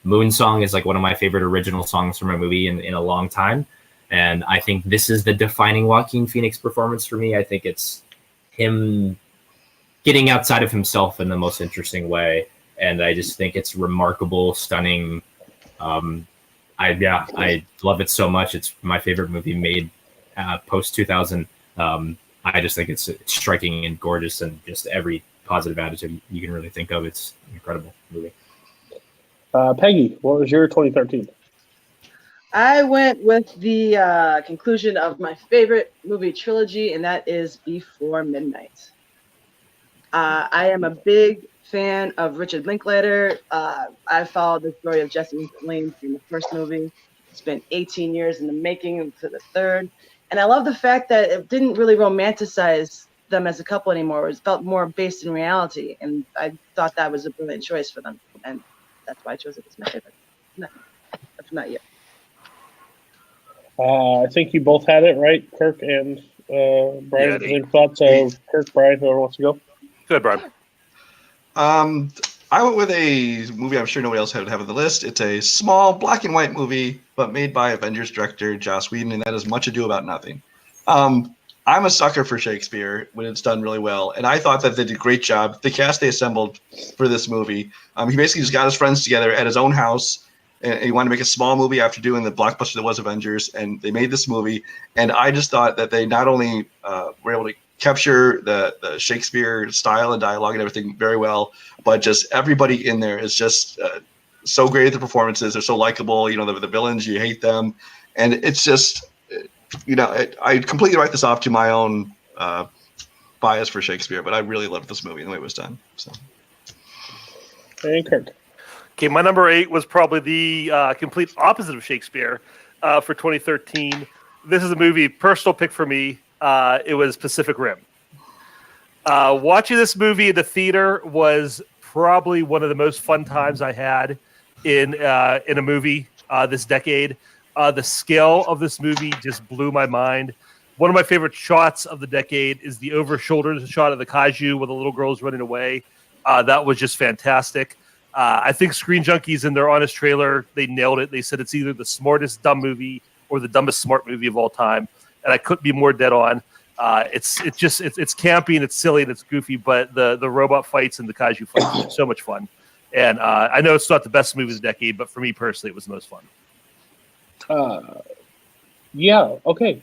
[SPEAKER 2] Moon Song is like one of my favorite original songs from a movie in a long time. And I think this is the defining Joaquin Phoenix performance for me. I think it's him getting outside of himself in the most interesting way. And I just think it's remarkable, stunning. I love it so much. It's my favorite movie made post 2000. I just think it's striking and gorgeous, and just every positive attitude you can really think of. It's an incredible movie.
[SPEAKER 1] Peggy, what was your 2013?
[SPEAKER 5] I went with the conclusion of my favorite movie trilogy, and that is Before Midnight. I am a big fan of Richard Linklater. I followed the story of Jesse Lane from the first movie. It's been 18 years in the making to the third. And I love the fact that it didn't really romanticize them as a couple anymore. It felt more based in reality. And I thought that was a brilliant choice for them. And that's why I chose it as my favorite. No, that's not yet.
[SPEAKER 1] I think you both had it, right? Kirk and Brian.
[SPEAKER 3] Yeah,
[SPEAKER 1] Same thought. So Kirk, Brian, whoever wants to go.
[SPEAKER 3] Good, Brian.
[SPEAKER 4] I went with a movie I'm sure nobody else would have on the list. It's a small black and white movie, but made by Avengers director Joss Whedon, and that is Much Ado About Nothing. I'm a sucker for Shakespeare when it's done really well, and I thought that they did a great job. The cast they assembled for this movie, he basically just got his friends together at his own house, and he wanted to make a small movie after doing the blockbuster that was Avengers, and they made this movie. And I just thought that they not only were able to capture the Shakespeare style and dialogue and everything very well, but just everybody in there is just so great at the performances. They're so likable. You know, the villains, you hate them. And it's just, I completely write this off to my own bias for Shakespeare, but I really loved this movie and the way it was done. So.
[SPEAKER 1] Hey, Kirk.
[SPEAKER 3] Okay, my number 8 was probably the complete opposite of Shakespeare for 2013. This is a movie, personal pick for me. It was Pacific Rim. Watching this movie in the theater was probably one of the most fun times I had in a movie this decade. The scale of this movie just blew my mind. One of my favorite shots of the decade is the over-shoulder shot of the kaiju where the little girl's running away. That was just fantastic. I think Screen Junkies in their honest trailer, they nailed it. They said it's either the smartest dumb movie or the dumbest smart movie of all time. And I couldn't be more dead on. It's campy and it's silly and it's goofy, but the robot fights and the kaiju fights are so much fun. And I know it's not the best movie of the decade, but for me personally, it was the most fun.
[SPEAKER 1] Yeah. Okay.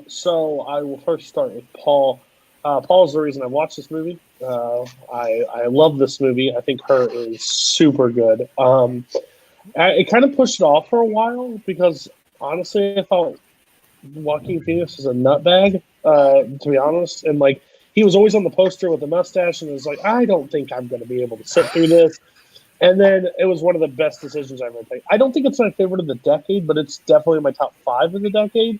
[SPEAKER 1] So I will first start with Paul. Paul's the reason I watched this movie. I love this movie. I think Her is super good. It kind of pushed it off for a while because honestly, I thought Joaquin Phoenix is a nutbag, to be honest. And like, he was always on the poster with a mustache, and it was like, I don't think I'm going to be able to sit through this. And then it was one of the best decisions I've ever taken. I don't think it's my favorite of the decade, but it's definitely my top 5 of the decade.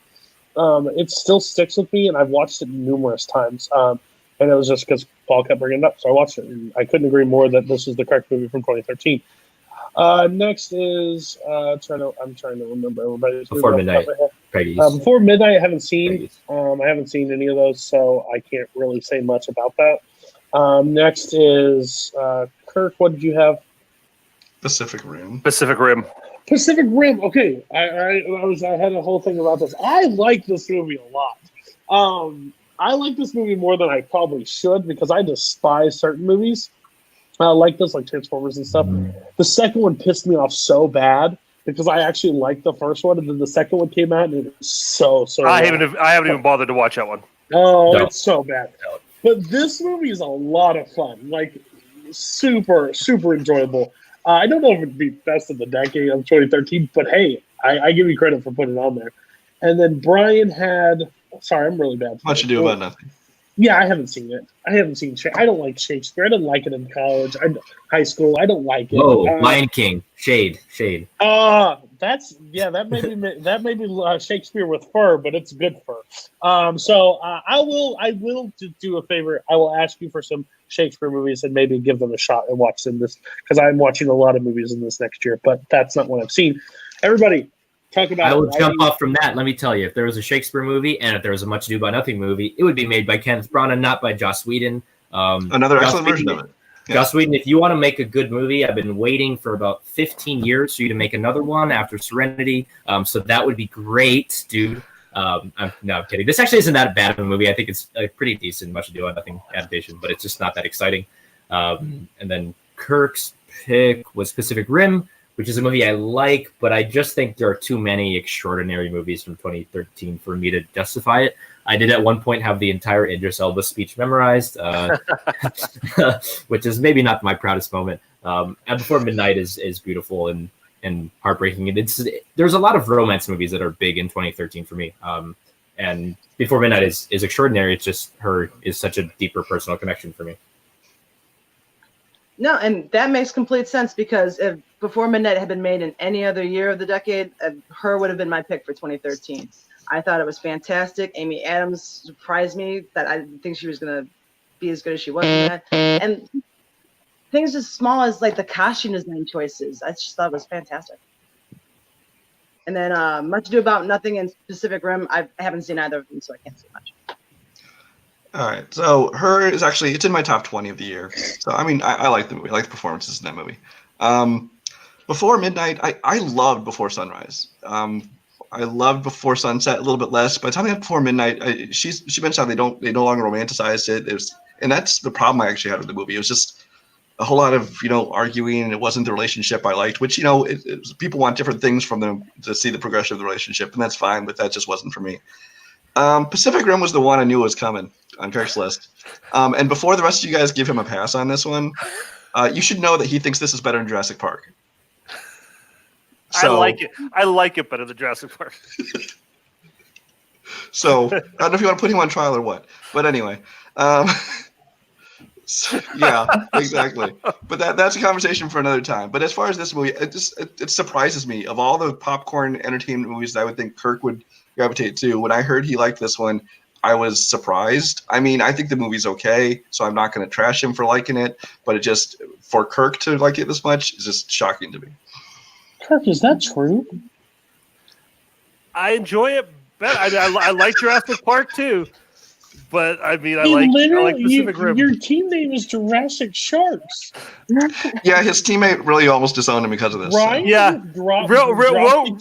[SPEAKER 1] It still sticks with me, and I've watched it numerous times. And it was just because Paul kept bringing it up, so I watched it. And I couldn't agree more that this is the correct movie from 2013. Next is I'm trying to remember everybody's
[SPEAKER 2] Before Midnight.
[SPEAKER 1] Before Midnight, I haven't seen. I haven't seen any of those, so I can't really say much about that. Next is Kirk. What did you have?
[SPEAKER 4] Pacific Rim.
[SPEAKER 3] Pacific Rim.
[SPEAKER 1] Okay, I had a whole thing about this. I like this movie a lot. I like this movie more than I probably should because I despise certain movies. Like this, like Transformers and stuff. The second one pissed me off so bad because I actually liked the first one, and then the second one came out, and it was so.
[SPEAKER 3] I haven't even bothered to watch that one.
[SPEAKER 1] Oh,
[SPEAKER 2] No.
[SPEAKER 1] It's so bad. But this movie is a lot of fun. Like, super, super enjoyable. I don't know if it'd be best of the decade of 2013, but hey, I give you credit for putting it on there. And then Brian had. Sorry, I'm really bad.
[SPEAKER 4] Much Ado About Nothing.
[SPEAKER 1] Yeah, I haven't seen it. I haven't seen. I don't like Shakespeare. I didn't like it in college, high school. I don't like it.
[SPEAKER 2] Whoa, Lion King, shade.
[SPEAKER 1] That may be Shakespeare with fur, but it's good fur. I will do a favor. I will ask you for some Shakespeare movies and maybe give them a shot and watch them this, because I'm watching a lot of movies in this next year, but that's not what I've seen. Everybody, talk about.
[SPEAKER 2] I will jump off from that. Let me tell you, if there was a Shakespeare movie and if there was a Much Ado About Nothing movie, it would be made by Kenneth Branagh, not by Joss Whedon.
[SPEAKER 4] Another excellent version of it. Yeah.
[SPEAKER 2] Joss Whedon, if you want to make a good movie, I've been waiting for about 15 years for you to make another one after Serenity. So that would be great, dude. I'm kidding. This actually isn't that bad of a movie. I think it's a pretty decent Much Ado About Nothing adaptation, but it's just not that exciting. And then Kirk's pick was Pacific Rim, which is a movie I like, but I just think there are too many extraordinary movies from 2013 for me to justify it. I did at one point have the entire Idris Elba speech memorized, which is maybe not my proudest moment. And Before Midnight is beautiful and heartbreaking. And there's a lot of romance movies that are big in 2013 for me. And Before Midnight is extraordinary. It's just her is such a deeper personal connection for me.
[SPEAKER 5] No, and that makes complete sense, because if Before Midnight had been made in any other year of the decade, her would have been my pick for 2013. I thought it was fantastic. Amy Adams surprised me that I didn't think she was going to be as good as she was in that. And things as small as like the costume design choices, I just thought it was fantastic. And then Much Ado About Nothing and Pacific Rim, I haven't seen either of them, so I can't say much.
[SPEAKER 4] All right, so her is actually, it's in my top 20 of the year. So I mean, I like the movie. I like the performances in that movie. Before Midnight, I loved Before Sunrise. I loved Before Sunset a little bit less. By the time I got Before Midnight, she mentioned how they no longer romanticized it. And that's the problem I actually had with the movie. It was just a whole lot of arguing, and it wasn't the relationship I liked. Which people want different things from them to see the progression of the relationship, and that's fine. But that just wasn't for me. Pacific Rim was the one I knew was coming on Kirk's list. And before the rest of you guys give him a pass on this one, you should know that he thinks this is better than Jurassic Park. So,
[SPEAKER 3] I like it better than Jurassic Park.
[SPEAKER 4] So I don't know if you want to put him on trial or what, but anyway, yeah, exactly. But that's a conversation for another time. But as far as this movie, it surprises me. Of all the popcorn entertainment movies that I would think Kirk would gravitate to, when I heard he liked this one, I was surprised. I mean, I think the movie's okay, so I'm not going to trash him for liking it. But it just, for Kirk to like it this much is just shocking to me.
[SPEAKER 1] Kirk, is that true?
[SPEAKER 3] I enjoy it better. I like Jurassic Park too, but I mean, I like Pacific Rim.
[SPEAKER 1] Your team name is Jurassic Sharks.
[SPEAKER 4] Yeah, his teammate really almost disowned him because of this.
[SPEAKER 1] Right?
[SPEAKER 3] Yeah.
[SPEAKER 1] Dropped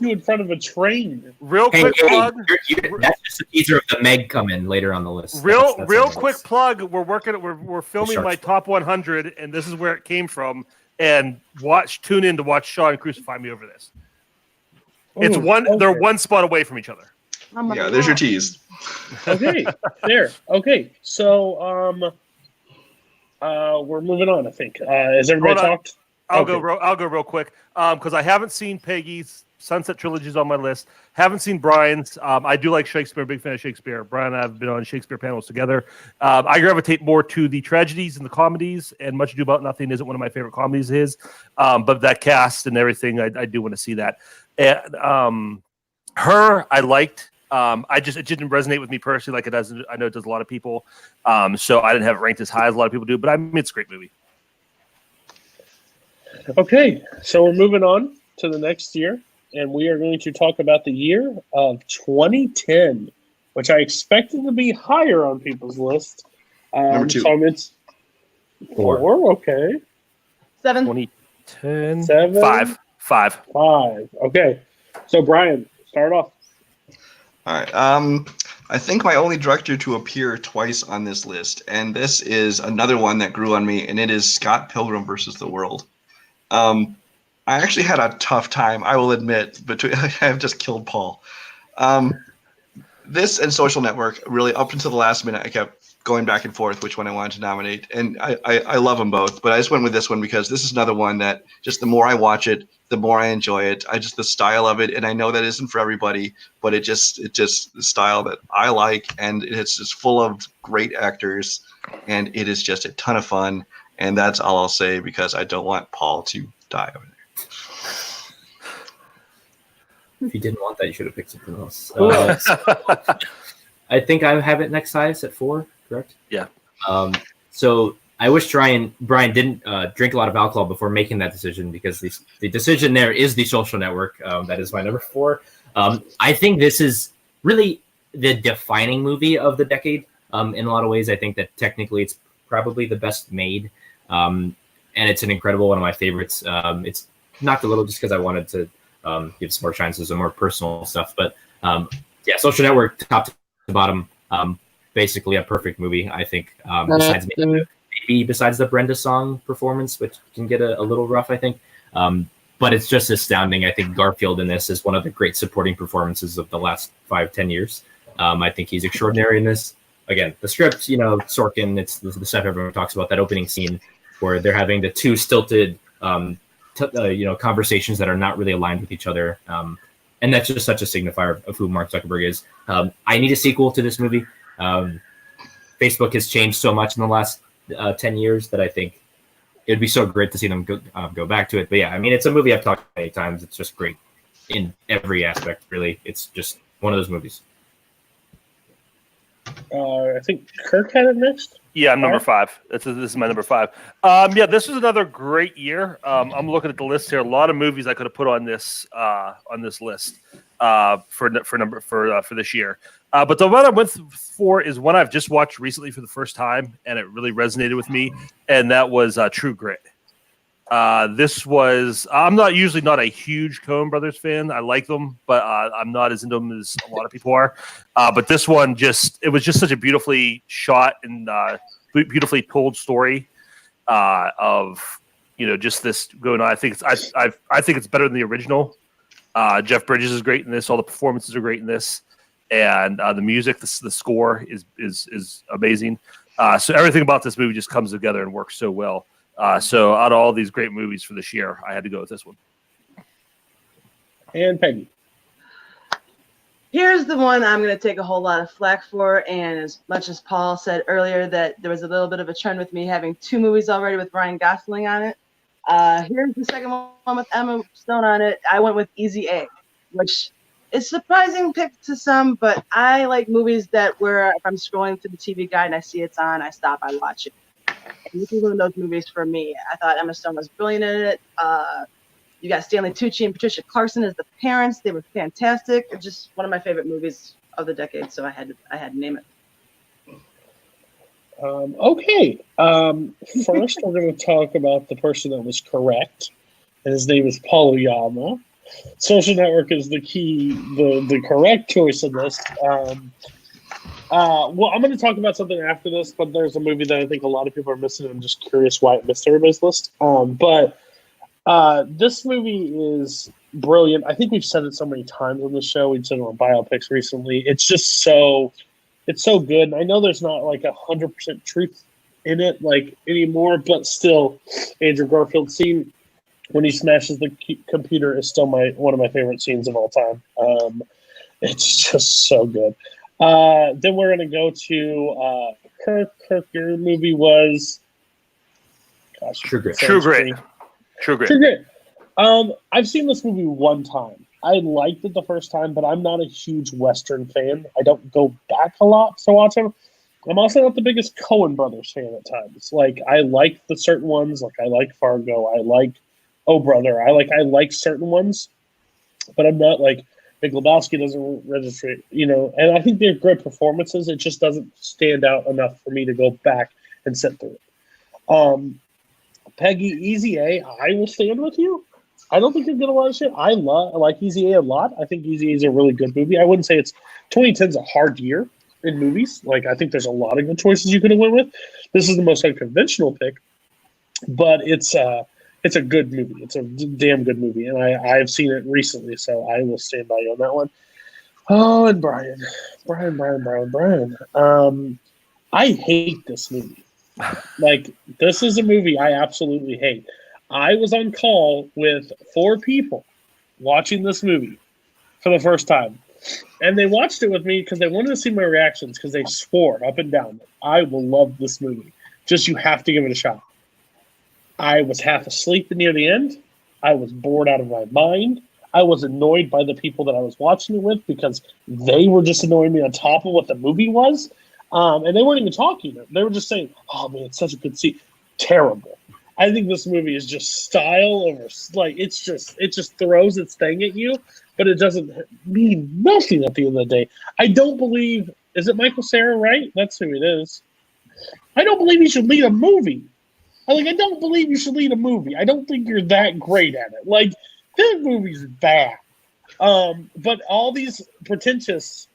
[SPEAKER 1] you in front of a train.
[SPEAKER 3] Real quick plug.
[SPEAKER 2] That's just a teaser of the Meg coming later on the list.
[SPEAKER 3] Real quick plug. We're filming my top 100, and this is where it came from. And tune in to watch Sean crucify me over this. It's they're one spot away from each other.
[SPEAKER 4] Yeah, there's your tease.
[SPEAKER 1] Okay, there. Okay, so we're moving on. I think has everybody talked?
[SPEAKER 3] I'll go real quick because I haven't seen Peggy's Sunset Trilogy's on my list. Haven't seen Brian's. I do like Shakespeare. Big fan of Shakespeare. Brian and I have been on Shakespeare panels together. I gravitate more to the tragedies and the comedies, and Much Ado About Nothing isn't one of my favorite comedies of his. But that cast and everything, I do want to see that. And her, I liked. It didn't resonate with me personally like it does. I know it does a lot of people. So I didn't have it ranked as high as a lot of people do. But I mean, it's a great movie.
[SPEAKER 1] Okay, so we're moving on to the next year. And we are going to talk about the year of 2010, which I expected to be higher on people's list.
[SPEAKER 4] Number 2.
[SPEAKER 1] Comments. 4. Okay.
[SPEAKER 5] 7.
[SPEAKER 3] 2010.
[SPEAKER 1] 7.
[SPEAKER 3] 5.
[SPEAKER 1] Okay. So Brian, start off.
[SPEAKER 4] All right. I think my only director to appear twice on this list, and this is another one that grew on me, and it is Scott Pilgrim versus the World. I actually had a tough time, I will admit, I have just killed Paul. this and Social Network, really up until the last minute, I kept going back and forth which one I wanted to nominate, and I love them both, but I just went with this one because this is another one that just the more I watch it, the more I enjoy it. The style of it, and I know that isn't for everybody, but it just the style that I like, and it's just full of great actors, and it is just a ton of fun, and that's all I'll say because I don't want Paul to die over there.
[SPEAKER 2] If you didn't want that, you should have picked something else. I think I have it next highest at 4, correct?
[SPEAKER 3] Yeah.
[SPEAKER 2] So I wish Brian didn't drink a lot of alcohol before making that decision, because the decision there is The Social Network. That is my number 4. I think this is really the defining movie of the decade. In a lot of ways, I think that technically it's probably the best made. And it's an incredible one of my favorites. It's knocked a little just because I wanted to give some more shine to some more personal stuff. But Social Network, top to bottom, basically a perfect movie, I think. Besides the Brenda song performance, which can get a little rough, I think. But it's just astounding. I think Garfield in this is one of the great supporting performances of the last 5-10 years. I think he's extraordinary in this. Again, the script, Sorkin, it's the stuff everyone talks about, that opening scene where they're having the two stilted conversations that are not really aligned with each other. And that's just such a signifier of who Mark Zuckerberg is. I need a sequel to this movie. Facebook has changed so much in the last 10 years that I think it would be so great to see them go back to it. But yeah, I mean, it's a movie I've talked about many times. It's just great in every aspect, really. It's just one of those movies.
[SPEAKER 1] I think Kirk had it next.
[SPEAKER 3] Yeah, I'm number 5. This is my number 5. This was another great year. I'm looking at the list here. A lot of movies I could have put on this list for this year. But the one I went for is one I've just watched recently for the first time, and it really resonated with me, and that was True Grit. This was I'm usually not a huge Coen Brothers fan. I like them, but I'm not as into them as a lot of people are. But this one it was just such a beautifully shot and beautifully told story of just this going on. I think it's better than the original. Jeff Bridges is great in this. All the performances are great in this, and the music, the score is amazing. So everything about this movie just comes together and works so well. So out of all these great movies for this year, I had to go with this one.
[SPEAKER 1] And Peggy.
[SPEAKER 5] Here's the one I'm going to take a whole lot of flack for, and as much as Paul said earlier that there was a little bit of a trend with me having 2 movies already with Ryan Gosling on it, here's the second one with Emma Stone on it. I went with Easy A, which is a surprising pick to some, but I like movies where if I'm scrolling through the TV guide and I see it's on, I stop, I watch it. And this is one of those movies for me. I thought Emma Stone was brilliant in it. You got Stanley Tucci and Patricia Clarkson as the parents. They were fantastic. It's just one of my favorite movies of the decade, so I had to name it.
[SPEAKER 1] Okay. First, we're going to talk about the person that was correct, and his name is Paul Oyama. Social Network is the correct choice in this. Well, I'm going to talk about something after this, but there's a movie that I think a lot of people are missing. I'm just curious why it missed everybody's list. But this movie is brilliant. I think we've said it so many times on the show. We've said it on biopics recently. It's just it's so good. And I know there's not like 100% truth in it anymore, but still, Andrew Garfield's scene when he smashes the computer is still one of my favorite scenes of all time. It's just so good. Then we're going to go to Kirk. Kirk, your movie was
[SPEAKER 2] True Grit.
[SPEAKER 3] True Grit.
[SPEAKER 1] I've seen this movie one time. I liked it the first time, but I'm not a huge Western fan. I don't go back a lot to watch them. I'm also not the biggest Coen Brothers fan at times. I like the certain ones. I like Fargo. I like Oh Brother. I like certain ones, but I'm not Big Lebowski doesn't register, and I think they're great performances. It just doesn't stand out enough for me to go back and sit through it. Peggy, Easy A, I will stand with you. I don't think you're going to watch it. I like Easy A lot. I think Easy A is a really good movie. I wouldn't say 2010's a hard year in movies. I think there's a lot of good choices you could have went with. This is the most unconventional pick, but it's a good movie. It's a damn good movie, and I've seen it recently, so I will stand by you on that one. Oh, and Brian. I hate this movie. Like, this is a movie I absolutely hate. I was on call with 4 people watching this movie for the first time. And they watched it with me because they wanted to see my reactions because they swore up and down that I will love this movie. Just you have to give it a shot. I was half asleep near the end. I was bored out of my mind. I was annoyed by the people that I was watching it with because they were just annoying me on top of what the movie was. And they weren't even talking. They were just saying, oh, man, it's such a good scene. Terrible. I think this movie is just style over, like, it just throws its thing at you, but it doesn't mean nothing at the end of the day. I don't believe, is it Michael Cera, right? That's who it is. I don't believe he should lead a movie. I don't believe you should lead a movie. I don't think you're that great at it. Like, this movie's bad. But all these pretentious,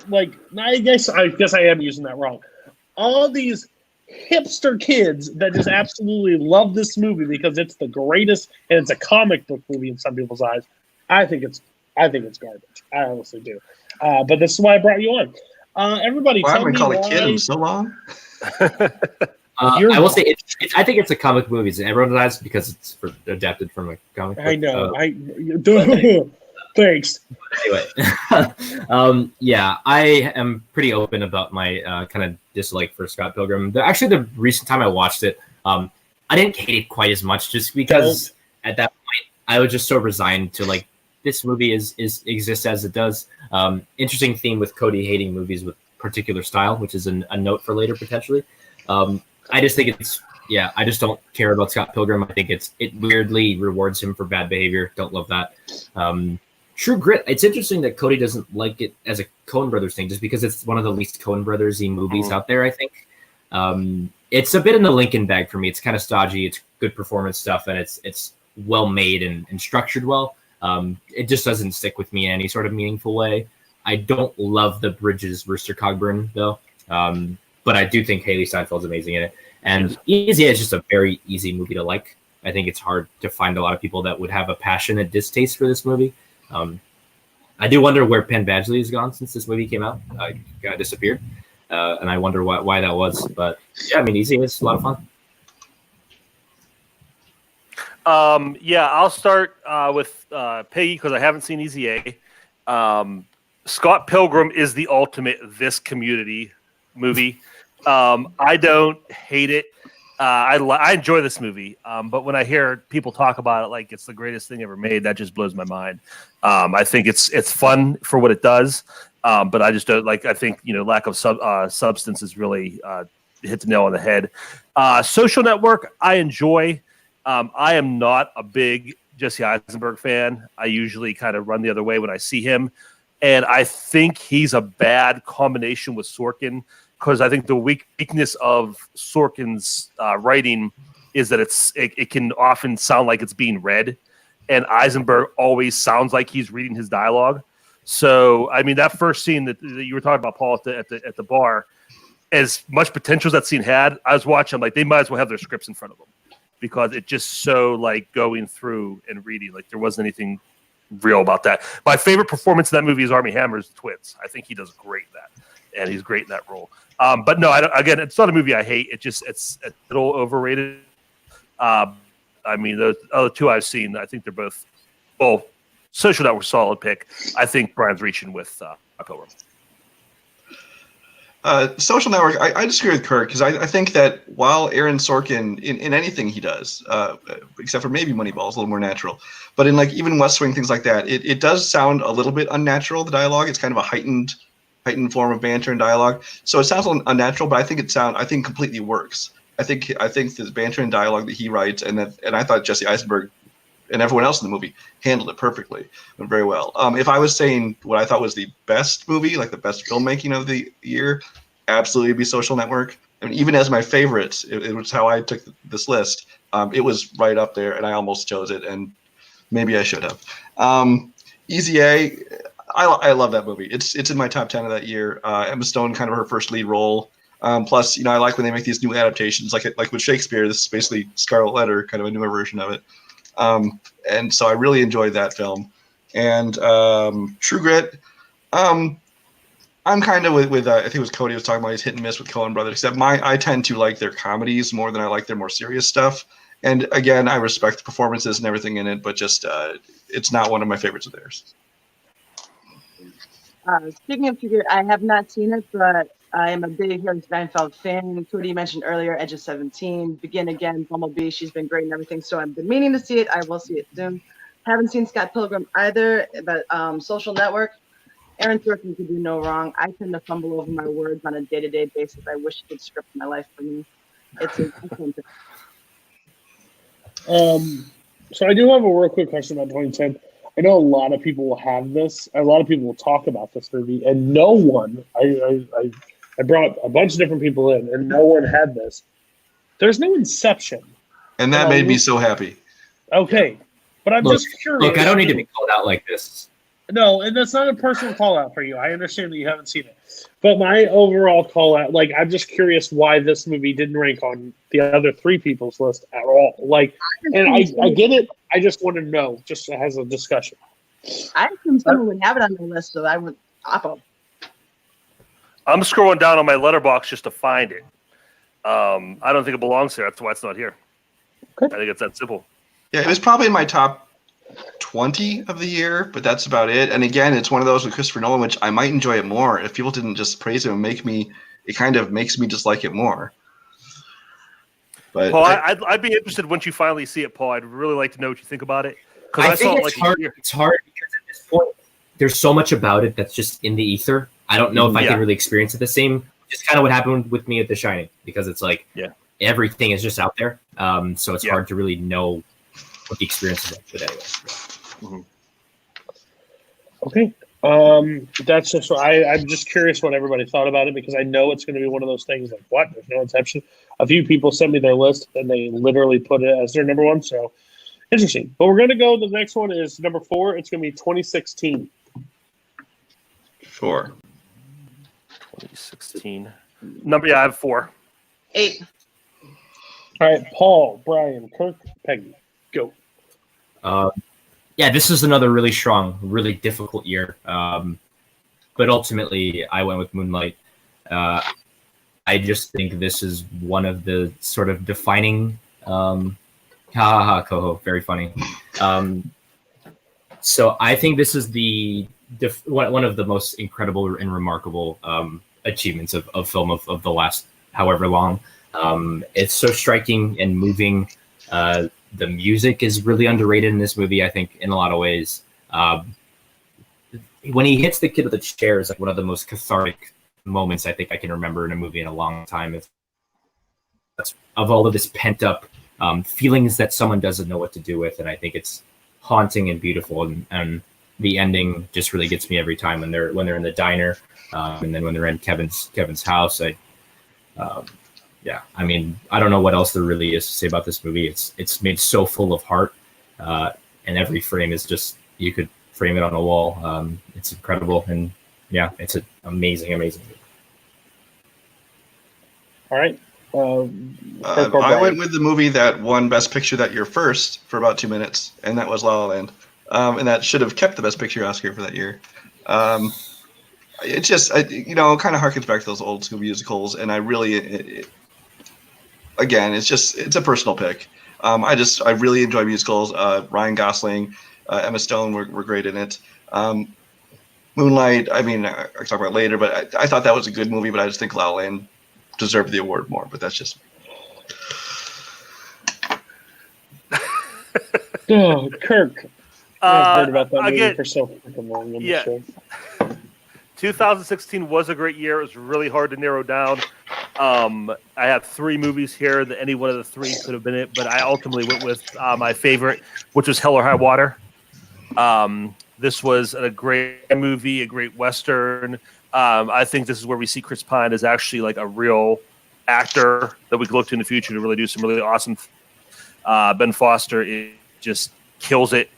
[SPEAKER 1] like, I guess I am using that wrong. All these hipster kids that just absolutely love this movie because it's the greatest and it's a comic book movie in some people's eyes. I think it's garbage. I honestly do. But this is why I brought you on. Everybody,
[SPEAKER 4] Well,
[SPEAKER 1] tell
[SPEAKER 4] I've been
[SPEAKER 1] me
[SPEAKER 4] called
[SPEAKER 1] why.
[SPEAKER 4] a kid in so long.
[SPEAKER 2] I will say, I think it's a comic movie in everyone's eyes because it's adapted from a comic book.
[SPEAKER 1] I know. Thanks.
[SPEAKER 2] Anyway, yeah, I am pretty open about my kind of dislike for Scott Pilgrim. Actually, the recent time I watched it, I didn't hate it quite as much just because at that point I was just so resigned to, like, this movie exists as it does. Interesting theme with Cody hating movies with particular style, which is a note for later potentially. I just think I just don't care about Scott Pilgrim. I think it weirdly rewards him for bad behavior. Don't love that. True Grit. It's interesting that Cody doesn't like it as a Coen Brothers thing, just because it's one of the least Coen Brothers-y movies out there, I think. It's a bit in the Lincoln bag for me. It's kind of stodgy. It's good performance stuff, and it's well made and structured well. It just doesn't stick with me in any sort of meaningful way. I don't love the Bridges Rooster Cogburn, though. But I do think Haley Steinfeld's amazing in it. And Easy is just a very easy movie to like. I think it's hard to find a lot of people that would have a passionate distaste for this movie. I do wonder where Penn Badgley has gone since this movie came out. Kind of disappeared. And I wonder why that was. But yeah, I mean, Easy is a lot of fun.
[SPEAKER 3] Yeah, I'll start with Peggy because I haven't seen Easy A. Scott Pilgrim is the ultimate this community movie. I don't hate it. I enjoy this movie, but when I hear people talk about it like it's the greatest thing ever made, that just blows my mind. I think it's fun for what it does, but I just don't like. I think lack of substance is really hit the nail on the head. Social Network, I enjoy. I am not a big Jesse Eisenberg fan. I usually kind of run the other way when I see him, and I think he's a bad combination with Sorkin. Because I think the weakness of Sorkin's writing is that it can often sound like it's being read, and Eisenberg always sounds like he's reading his dialogue. So, I mean, that first scene that you were talking about, Paul, at the bar, as much potential as that scene had, I was watching, like, they might as well have their scripts in front of them because it just so, like, going through and reading, like, there wasn't anything real about that. My favorite performance in that movie is Armie Hammer's Twins. I think he does great in that, and he's great in that role. But no, again, it's not a movie I hate. It's a little overrated. I mean, the other two I've seen, I think they're both, well, Social Network, solid pick. I think Brian's reaching with Pilgrim.
[SPEAKER 4] Social Network, I disagree with Kirk because I think that while Aaron Sorkin, in anything he does, except for maybe Moneyball, is a little more natural, but in, like, even West Wing, things like that, it does sound a little bit unnatural, the dialogue. It's kind of a heightened form of banter and dialogue. So it sounds unnatural, but I think completely works. I think the banter and dialogue that he writes and I thought Jesse Eisenberg and everyone else in the movie handled it perfectly, went very well. If I was saying what I thought was the best movie, like the best filmmaking of the year, absolutely it'd be Social Network. I mean, even as my favorites, it was how I took this list. It was right up there, and I almost chose it, and maybe I should have. Easy A, I love that movie. It's in my top 10 of that year. Emma Stone, kind of her first lead role. Plus, I like when they make these new adaptations, like with Shakespeare. This is basically Scarlet Letter, kind of a newer version of it. And so I really enjoyed that film. And True Grit. I'm kind of with I think it was Cody was talking about he's hit and miss with Coen Brothers. Except I tend to like their comedies more than I like their more serious stuff. And again, I respect the performances and everything in it, but just it's not one of my favorites of theirs.
[SPEAKER 5] Speaking of True Grit, I have not seen it, but I am a big Harry Steinfeld fan. Cody mentioned earlier, Edge of 17, Begin Again, Bumblebee. She's been great and everything, so I've been meaning to see it. I will see it soon. Haven't seen Scott Pilgrim either, but Social Network. Aaron Sorkin could do no wrong. I tend to fumble over my words on a day-to-day basis. I wish he could script my life for me. It's a
[SPEAKER 1] So I do have a real quick question about 2010. I know a lot of people will have this. A lot of people will talk about this movie, and no one. I brought a bunch of different people in, and no one had this. There's no Inception,
[SPEAKER 4] and that made me so happy.
[SPEAKER 1] Okay, but I'm just curious.
[SPEAKER 2] Look, I don't need to be called out like this.
[SPEAKER 1] No, and that's not a personal call out for you. I understand that you haven't seen it. But my overall call out, like, I'm just curious why this movie didn't rank on the other three people's list at all. Like, and I get it. I just want to know, just as a discussion.
[SPEAKER 5] I assume someone would have it on their list, so I would pop up.
[SPEAKER 3] I'm scrolling down on my letterbox just to find it. I don't think it belongs there. That's why it's not here.
[SPEAKER 1] Okay.
[SPEAKER 3] I think it's that simple.
[SPEAKER 4] Yeah, it was probably in my top 20 of the year, but that's about it. And again, it's one of those with Christopher Nolan, which I might enjoy it more if people didn't just praise him and it kind of makes me dislike it more. But
[SPEAKER 3] Paul, I'd be interested once you finally see it, Paul. I'd really like to know what you think about it.
[SPEAKER 2] I think it's hard. It's hard because at this point, there's so much about it that's just in the ether. I don't know if I can really experience it the same. Just kind of what happened with me at The Shining, because it's like everything is just out there. So it's hard to really know what the experience is like. But anyway.
[SPEAKER 1] Okay. That's just I'm just curious what everybody thought about it, because I know it's going to be one of those things like, what? There's no Inception. A few people sent me their list and they literally put it as their number one. So interesting. But we're going to go. The next one is number 4. It's going to be 2016.
[SPEAKER 4] 4.
[SPEAKER 3] 2016. I have 4.
[SPEAKER 5] 8.
[SPEAKER 1] All right, Paul, Brian, Kirk, Peggy, go.
[SPEAKER 2] Yeah, this is another really strong, really difficult year. But ultimately, I went with Moonlight. I just think this is one of the sort of defining. Koho, very funny. So I think this is one of the most incredible and remarkable achievements of film of the last however long. It's so striking and moving. The music is really underrated in this movie, I think, in a lot of ways. When he hits the kid with the chair is like one of the most cathartic moments I think I can remember in a movie in a long time. That's of all of this pent up feelings that someone doesn't know what to do with, and I think it's haunting and beautiful. And the ending just really gets me every time when they're in the diner, and then when they're in Kevin's house. I mean, I don't know what else there really is to say about this movie. It's made so full of heart, and every frame is just, you could frame it on a wall. It's incredible, and it's an amazing movie.
[SPEAKER 1] All right.
[SPEAKER 4] I went with the movie that won Best Picture that year first for about 2 minutes, and that was La La Land. And that should have kept the Best Picture Oscar for that year. It just, kind of harkens back to those old school musicals, and I really, again, it's a personal pick. I really enjoy musicals. Ryan Gosling, Emma Stone were great in it. Moonlight, I mean, I'll talk about it later, but I thought that was a good movie, but I just think La La Land deserved the award more, but that's just
[SPEAKER 1] Oh, Kirk. I've heard about that movie
[SPEAKER 3] again,
[SPEAKER 1] for so freaking long.
[SPEAKER 3] Yeah. 2016 was a great year. It was really hard to narrow down. I have 3 movies here that any one of the 3 could have been it, but I ultimately went with my favorite, which was Hell or High Water. This was a great movie, a great Western. I think this is where we see Chris Pine as actually like a real actor that we could look to in the future to really do some really awesome. Ben Foster just kills it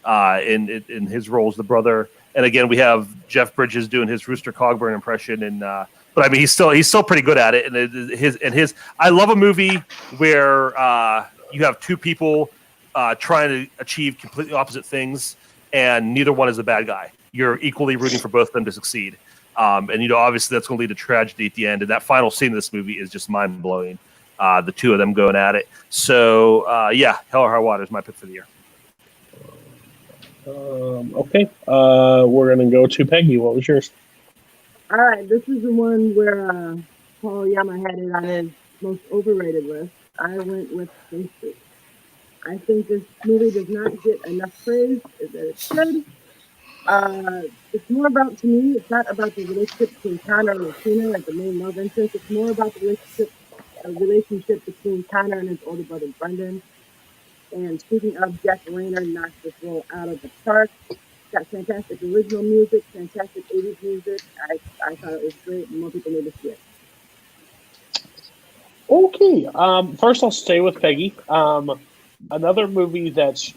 [SPEAKER 3] in his role as the brother. And again, we have Jeff Bridges doing his Rooster Cogburn impression, and but I mean he's still pretty good at it. And his I love a movie where you have 2 people trying to achieve completely opposite things, and neither one is a bad guy. You're equally rooting for both of them to succeed. And obviously that's going to lead to tragedy at the end. And that final scene of this movie is just mind blowing. The two of them going at it. So Hell or High Water is my pick for the year.
[SPEAKER 1] Okay. We're gonna go to Peggy. What was yours?
[SPEAKER 5] All right, this is the one where Paul Yama had it on his most overrated list. I went with Sing Street. I think this movie does not get enough praise that it should. It's more about, to me, it's not about the relationship between Connor and Latina, like the main love interest. It's more about the relationship between Connor and his older brother Brendan. And speaking of, Jack Rayner knocked this role out of the park. Got fantastic original music, fantastic 80s music. I thought it was great, and more people need to see it.
[SPEAKER 1] Okay. First, I'll stay with Peggy. Another movie that's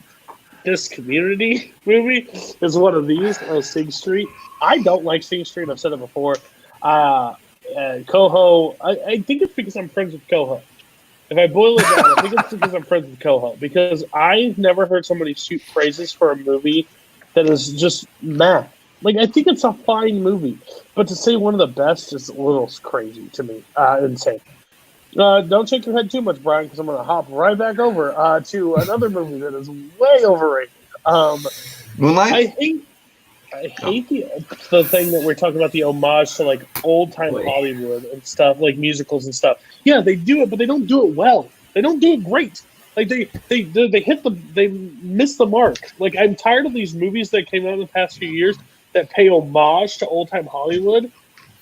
[SPEAKER 1] this Community movie is one of these, Sing Street. I don't like Sing Street. I've said it before. Koho, I think it's because I'm friends with Koho. If I boil it down, I think it's because I'm friends with Koho. Because I've never heard somebody shoot praises for a movie that is just meh. Like, I think it's a fine movie. But to say one of the best is a little crazy to me. Insane. Don't shake your head too much, Brian, because I'm going to hop right back over to another movie that is way overrated.
[SPEAKER 4] Moonlight?
[SPEAKER 1] I hate the thing that we're talking about, the homage to like old time Hollywood and stuff, like musicals and stuff. Yeah, they do it, but they don't do it well. They don't do it great. Like they miss the mark. Like, I'm tired of these movies that came out in the past few years that pay homage to old time Hollywood,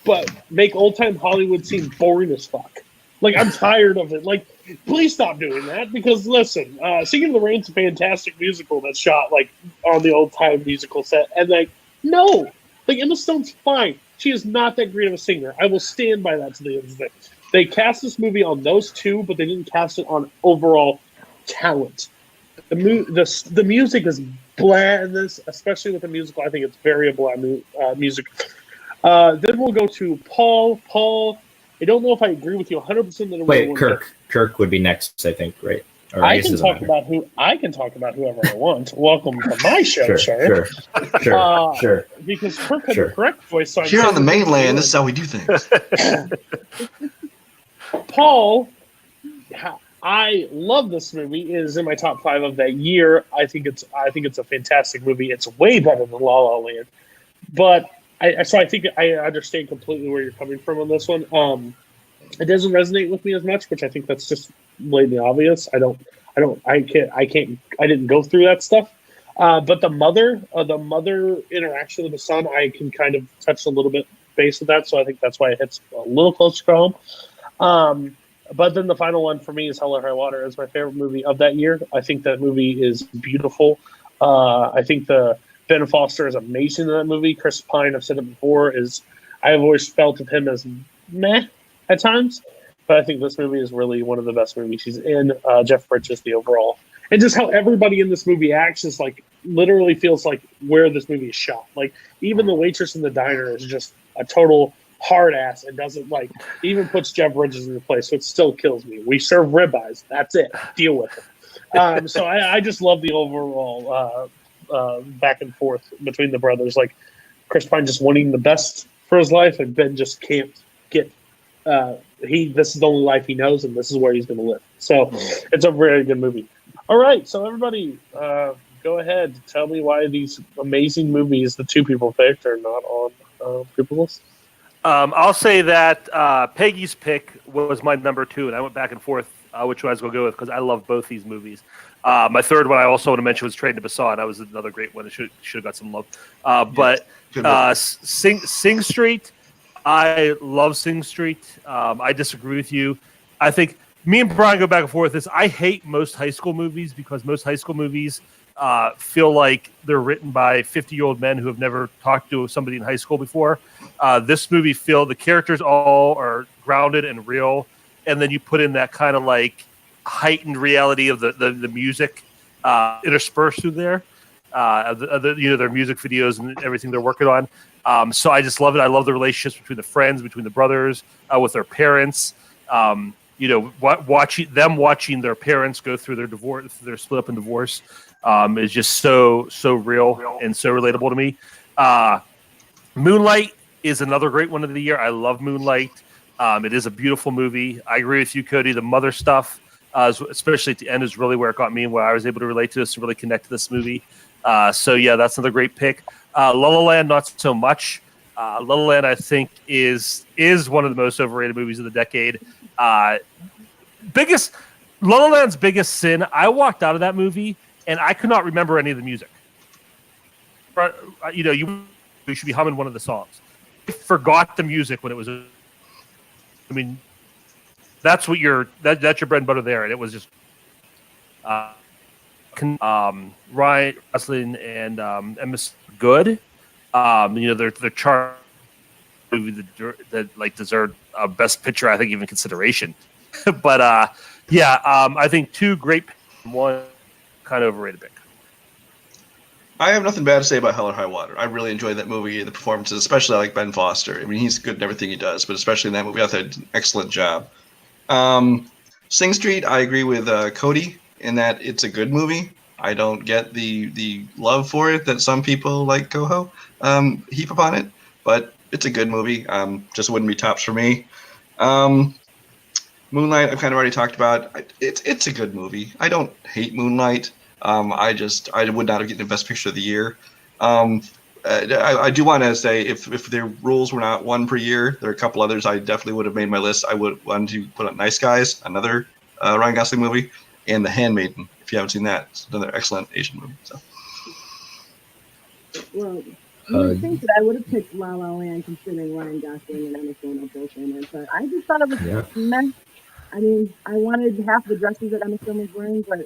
[SPEAKER 1] but make old time Hollywood seem boring as fuck. Like, I'm tired of it. Like, please stop doing that, because listen, Singing in the Rain's a fantastic musical that's shot like on the old time musical set, and like, no, like, Emma Stone's fine. She is not that great of a singer. I will stand by that to the end of the day. They cast this movie on those two, but they didn't cast it on overall talent. The music is bland, this, especially with the musical. I think it's very bland music. Then we'll go to Paul. Paul, I don't know if I agree with you 100% that.
[SPEAKER 2] Wait, Kirk. Kirk would be next, I think, right? Or
[SPEAKER 1] I can talk about whoever I want. Welcome to my show, sir.
[SPEAKER 2] Sure.
[SPEAKER 1] Because Kirk had the correct voice. So
[SPEAKER 4] here on the mainland, this is how we do things.
[SPEAKER 1] Paul, I love this movie. It is in my top 5 of that year. I think it's a fantastic movie. It's way better than La La Land. But I think I understand completely where you're coming from on this one. It doesn't resonate with me as much, which I think that's just blatantly obvious. I didn't go through that stuff. But the mother interaction with the son, I can kind of touch a little bit base with that. So I think that's why it hits a little close to home. But then the final one for me is Hell or High Water. It's my favorite movie of that year. I think that movie is beautiful. I think Ben Foster is amazing in that movie. Chris Pine, I've said it before, I've always felt of him as meh at times, but I think this movie is really one of the best movies he's in. Jeff Bridges, the overall, and just how everybody in this movie acts is like literally feels like where this movie is shot. Like, even the waitress in the diner is just a total hard ass and doesn't even puts Jeff Bridges in the place, so it still kills me. We serve ribeyes. That's it. Deal with it. So I just love the overall back and forth between the brothers. Like, Chris Pine just wanting the best for his life, and Ben just can't get. This is the only life he knows, and this is where he's going to live. So it's a very good movie. All right, so everybody, go ahead. Tell me why these amazing movies the two people picked are not on people's list.
[SPEAKER 3] I'll say that Peggy's pick was my number 2, and I went back and forth which one I was going to go with because I love both these movies. My third one I also want to mention was Train to Busan. That was another great one. It should have got some love. But Sing Street, I love Sing Street. I disagree with you. I think me and Brian go back and forth with this. I hate most high school movies because most high school movies feel like they're written by 50-year-old men who have never talked to somebody in high school before. This movie the characters all are grounded and real, and then you put in that kind of like heightened reality of the music interspersed through there, their music videos and everything they're working on. So I just love it. I love the relationships between the friends, between the brothers, with their parents. watching their parents go through their divorce, their split up and divorce, is just so real and so relatable to me. Moonlight is another great one of the year. I love Moonlight. It is a beautiful movie. I agree with you, Cody. The mother stuff, especially at the end, is really where it got me and where I was able to relate to this and really connect to this movie. So yeah, that's another great pick. La La Land, not so much. La La Land, I think, is one of the most overrated movies of the decade. La La Land's biggest sin, I walked out of that movie and I could not remember any of the music. You should be humming one of the songs. I forgot the music when it was. I mean, that's what that's your bread and butter there, and it was just Ryan Gosling and Emma Good. They're chart movie that like deserved best picture, I think, even consideration. But I think two great, one kind of overrated pick.
[SPEAKER 4] I have nothing bad to say about Hell or High Water. I really enjoyed that movie, the performances, especially I like Ben Foster. I mean, he's good in everything he does, but especially in that movie, I thought he did an excellent job. Sing Street, I agree with Cody in that it's a good movie. I don't get the love for it that some people like Koho heap upon it, but it's a good movie. Just wouldn't be tops for me. Moonlight, I've kind of already talked about. It's a good movie. I don't hate Moonlight. I would not have gotten the Best Picture of the Year. I do want to say if the rules were not one per year, there are a couple others I definitely would have made my list. I would want to put up Nice Guys, another Ryan Gosling movie, and The Handmaiden. If you haven't seen that, it's another excellent Asian movie. So.
[SPEAKER 6] Well, you would think that I would have picked La La Land considering Ryan Gosling and Emma Stone are both in it, but I just thought it was meh. I mean, I wanted half the dresses that Emma Stone was wearing, but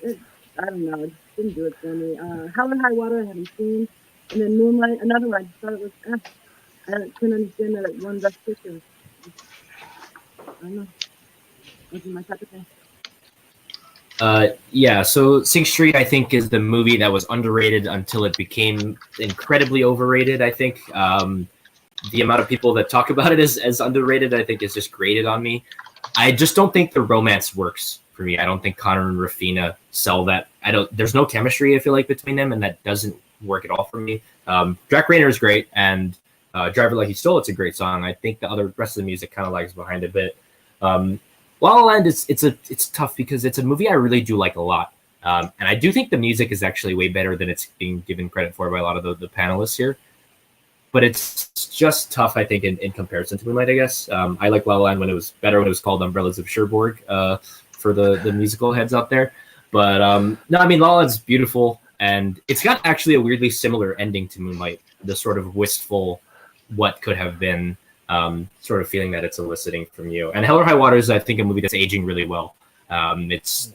[SPEAKER 6] I don't know. It didn't do it for me. Hell and High Water I haven't seen. And then Moonlight, another one. I just thought it was, I couldn't understand that it won Best Picture. I don't know. Wasn't my type of thing.
[SPEAKER 2] So Sing Street, I think, is the movie that was underrated until it became incredibly overrated, I think. The amount of people that talk about it as underrated, I think, is just grated on me. I just don't think the romance works for me. I don't think Connor and Rafina sell that. There's no chemistry, I feel like, between them, and that doesn't work at all for me. Jack Rayner is great, and Driver Like He Stole It's a great song. I think the rest of the music kind of lags behind a bit. La La Land it's tough because it's a movie I really do like a lot. And I do think the music is actually way better than it's being given credit for by a lot of the panelists here. But it's just tough, I think, in comparison to Moonlight, I guess. I like La La Land when it was better, when it was called Umbrellas of Cherbourg, for the musical heads out there. But no, I mean, La La Land's beautiful, and it's got actually a weirdly similar ending to Moonlight, the sort of wistful, what could have been sort of feeling that it's eliciting from you. And Hell or High Water is, I think, a movie that's aging really well. It's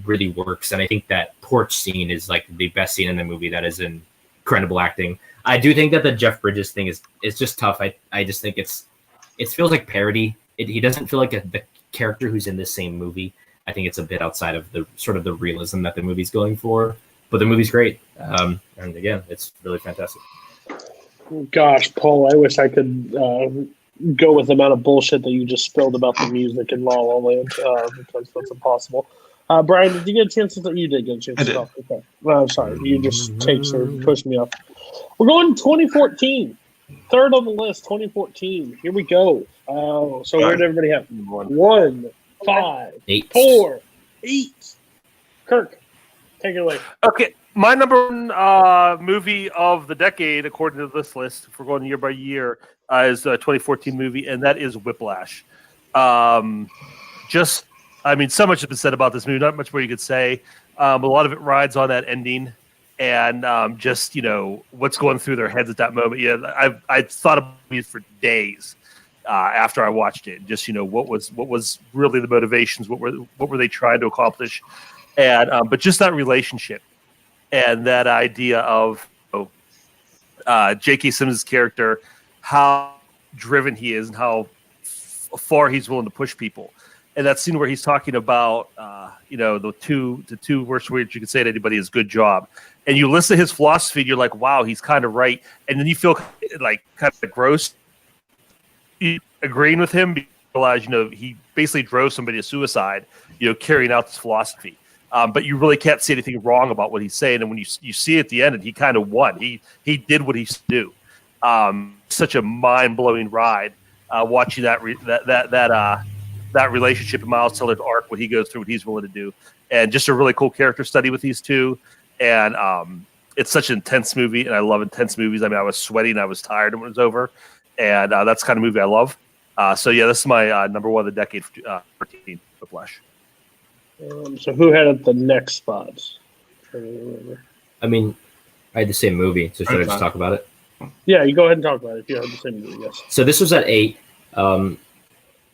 [SPEAKER 2] really works, and I think that porch scene is like the best scene in the movie. That is incredible acting. I do think that the Jeff Bridges thing is just tough. I just think it feels like parody. He doesn't feel like the character who's in the same movie. I think it's a bit outside of the sort of the realism that the movie's going for. But the movie's great, and again, it's really fantastic.
[SPEAKER 1] Gosh, Paul, I wish I could go with the amount of bullshit that you just spilled about the music in La La Land, because that's impossible. Brian, did you get a chance to? You did get a chance to talk. Okay. Well, I'm sorry. You just pushed me off. We're going 2014. Third on the list, 2014. Here we go. So where did everybody have? 1, 5,
[SPEAKER 2] 8.
[SPEAKER 1] 4, 8. Kirk, take it away.
[SPEAKER 3] Okay, my number one movie of the decade, according to this list, if we're going year by year, is a 2014 movie, and that is Whiplash. I mean, so much has been said about this movie, not much more you could say. A lot of it rides on that ending, and just, what's going through their heads at that moment. Yeah, I thought about it for days after I watched it. Just, what was really the motivations? What were they trying to accomplish? And but just that relationship and that idea of J.K. Simmons' character, how driven he is and how far he's willing to push people. And that scene where he's talking about, the two worst words you could say to anybody is "good job," and you listen to his philosophy, and you're like, "Wow, he's kind of right." And then you feel like kind of gross agreeing with him, realize, he basically drove somebody to suicide, carrying out this philosophy. But you really can't see anything wrong about what he's saying. And when you see at the end, and he kind of won. He did what he should do. Such a mind-blowing ride watching that relationship in Miles Teller's arc, what he goes through, what he's willing to do, and just a really cool character study with these two. And it's such an intense movie, and I love intense movies. I mean, I was sweating, I was tired when it was over, and that's the kind of movie I love. So yeah, this is my number one of the decade for Teen Whiplash.
[SPEAKER 1] So who had it the next spots?
[SPEAKER 2] I mean, I had the same movie, so should I just talk about it?
[SPEAKER 1] Yeah, you go ahead and talk about it if you have the same movie, yes.
[SPEAKER 2] So this was at 8. I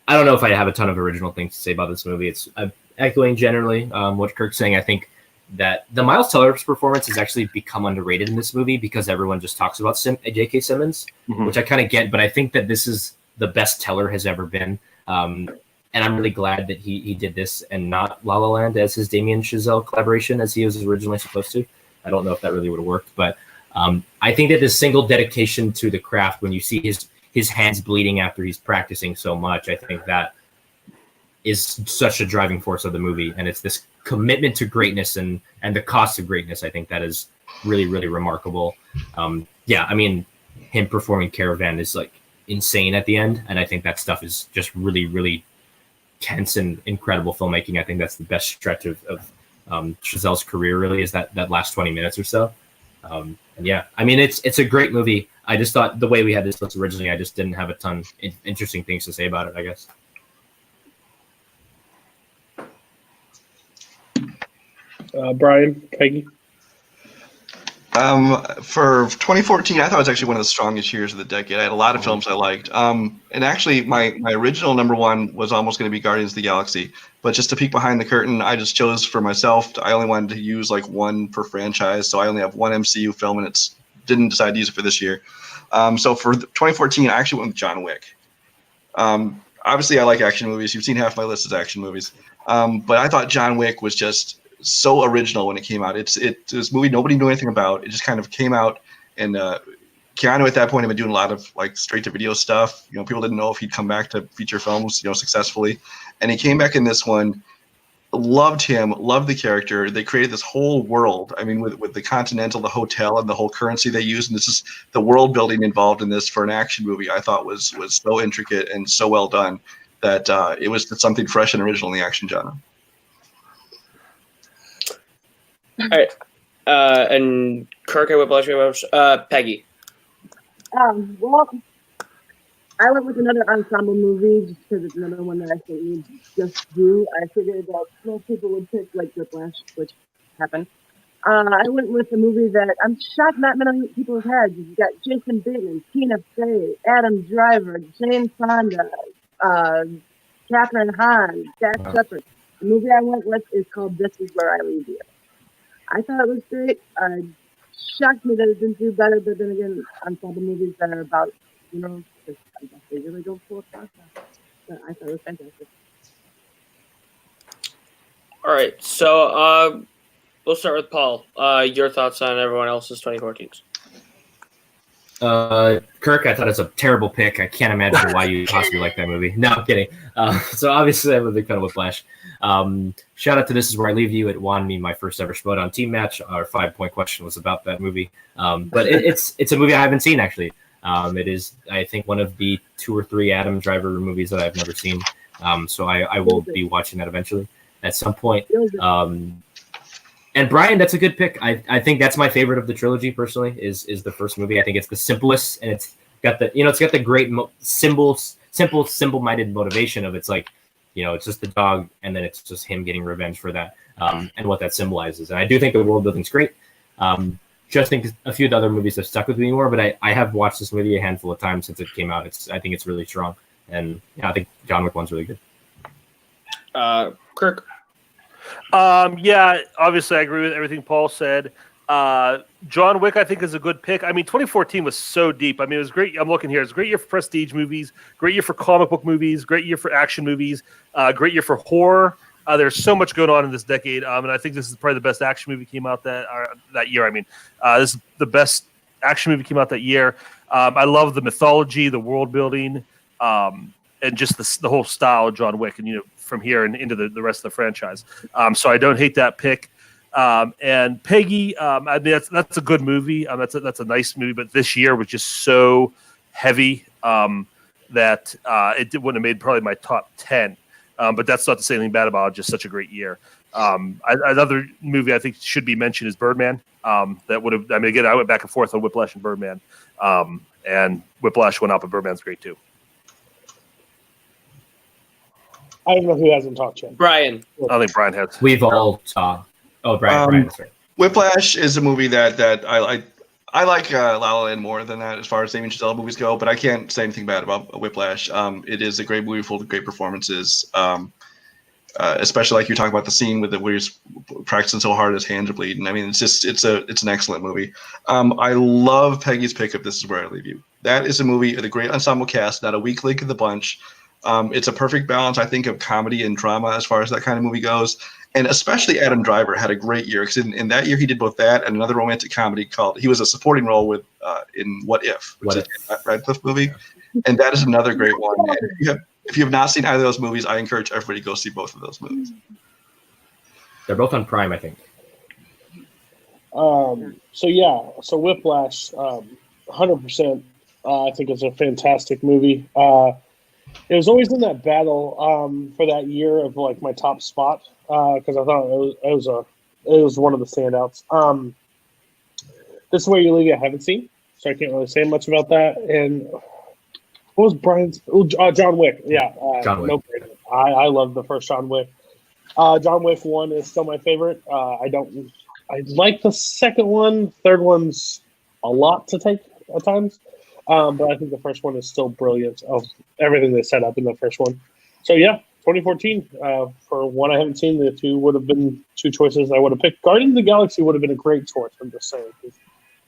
[SPEAKER 2] don't know if I have a ton of original things to say about this movie. I'm echoing generally what Kirk's saying. I think that the Miles Teller's performance has actually become underrated in this movie because everyone just talks about J.K. Simmons, which I kind of get, but I think that this is the best Teller has ever been. And I'm really glad that he did this and not La La Land as his Damien Chazelle collaboration as he was originally supposed to. I don't know if that really would have worked, but I think that this single dedication to the craft, when you see his hands bleeding after he's practicing so much, I think that is such a driving force of the movie. And it's this commitment to greatness and the cost of greatness. I think that is really, really remarkable. Yeah, I mean, him performing Caravan is like insane at the end. And I think that stuff is just really, really tense and incredible filmmaking. I think that's the best stretch of Chazelle's career, really, is that last 20 minutes or so. And yeah, I mean, it's a great movie. I just thought the way we had this list originally, I just didn't have a ton of interesting things to say about it, I guess.
[SPEAKER 1] Brian, Peggy?
[SPEAKER 4] For 2014, I thought it was actually one of the strongest years of the decade. I had a lot of films I liked. And actually, my original number one was almost going to be Guardians of the Galaxy. But just to peek behind the curtain, I just chose for myself. I only wanted to use like one per franchise, so I only have one MCU film, and didn't decide to use it for this year. So for 2014, I actually went with John Wick. Obviously, I like action movies. You've seen half my list is action movies. But I thought John Wick was just so original when it came out. It's this movie nobody knew anything about. It just kind of came out, and Keanu at that point had been doing a lot of like straight to video stuff. People didn't know if he'd come back to feature films, successfully, and he came back in this one. Loved him, loved the character. They created this whole world. I mean, with the Continental, the hotel, and the whole currency they used, and this is the world building involved in this for an action movie. I thought was so intricate and so well done that it was something fresh and original in the action genre.
[SPEAKER 7] All right, and Kirk, I Whiplash, Peggy.
[SPEAKER 6] Well, I went with another ensemble movie just because it's another one that I think needs just do. I figured that most people would pick like Whiplash, which happened. I went with a movie that I'm shocked not many people have had. You've got Jason Bateman, Tina Fey, Adam Driver, Jane Fonda, Catherine Hahn, Jack Shepard. The movie I went with is called This Is Where I Leave You. I thought it was great. Shocked me that it didn't do better, but then again, ensemble movies that are about, just, I guess they really don't pull across that. But I thought it was fantastic.
[SPEAKER 7] All right, so we'll start with Paul. Your thoughts on everyone else's 2014s?
[SPEAKER 2] Kirk, I thought it's a terrible pick. I can't imagine why you possibly like that movie. No, I'm kidding. So obviously I'm a big fan of Whiplash. Shout out to This Is Where I Leave You. It won me my first ever Schmodown team match. Our 5-point question was about that movie. But it's a movie I haven't seen, actually. It is, I think, one of the 2 or 3 Adam Driver movies that I've never seen. So I will be watching that eventually at some point. And Brian, that's a good pick. I think that's my favorite of the trilogy, personally, is the first movie. I think it's the simplest, and it's got the great simple-minded motivation of it's like, it's just the dog, and then it's just him getting revenge for that, and what that symbolizes. And I do think the world building's great. Just think a few of the other movies have stuck with me more, but I have watched this movie a handful of times since it came out. I think it's really strong, and I think John Wick 1's really good.
[SPEAKER 7] Kirk.
[SPEAKER 3] Yeah, obviously I agree with everything Paul said. John Wick, I think, is a good pick. I mean, 2014 was so deep. I mean, it was great. I'm looking here. It's a great year for prestige movies, great year for comic book movies, great year for action movies, great year for horror. There's so much going on in this decade, and I think this is probably the best action movie came out that year. I mean, this is the best action movie came out that year. I love the mythology, the world building, and just the whole style of John Wick, and from here and into the rest of the franchise. So I don't hate that pick. And Peggy, I mean that's a good movie. That's a nice movie, but this year was just so heavy that it wouldn't have made probably my top 10. But that's not to say anything bad about it. Just such a great year. Another movie I think should be mentioned is Birdman. That would have. I mean, again, I went back and forth on Whiplash and Birdman, and Whiplash went up, but Birdman's great too.
[SPEAKER 1] I don't know who hasn't talked yet.
[SPEAKER 7] Brian.
[SPEAKER 3] I think Brian has.
[SPEAKER 2] We've all talked. Oh, Brian, sorry.
[SPEAKER 4] Whiplash is a movie that I like. I like La La Land more than that as far as Damien Chazelle movies go, but I can't say anything bad about Whiplash. It is a great movie full of great performances, especially like you're talking about the scene with where he's practicing so hard his hands are bleeding. I mean, it's an excellent movie. I love Peggy's pick of This Is Where I Leave You. That is a movie with a great ensemble cast, not a weak link in the bunch. It's a perfect balance, I think, of comedy and drama as far as that kind of movie goes. And especially Adam Driver had a great year because in that year he did both that and another romantic comedy he was a supporting role with in What If, which is a Radcliffe movie, and that is another great one. And if you have not seen either of those movies, I encourage everybody to go see both of those movies.
[SPEAKER 2] They're both on Prime, I think.
[SPEAKER 1] So Whiplash, 100%. I think it's a fantastic movie. It was always in that battle for that year of like my top spot because I thought it was one of the standouts. This Is Where You Leave You I haven't seen, so I can't really say much about that. And what was Brian's? John Wick. Yeah,
[SPEAKER 2] John Wick.
[SPEAKER 1] No brainer. I love the first John Wick. John Wick 1 is still my favorite. I like the second one. Third one's a lot to take at times. But I think the first one is still brilliant of everything they set up in the first one. So, yeah, 2014, for one I haven't seen, the two would have been two choices I would have picked. Guardians of the Galaxy would have been a great choice, I'm just saying.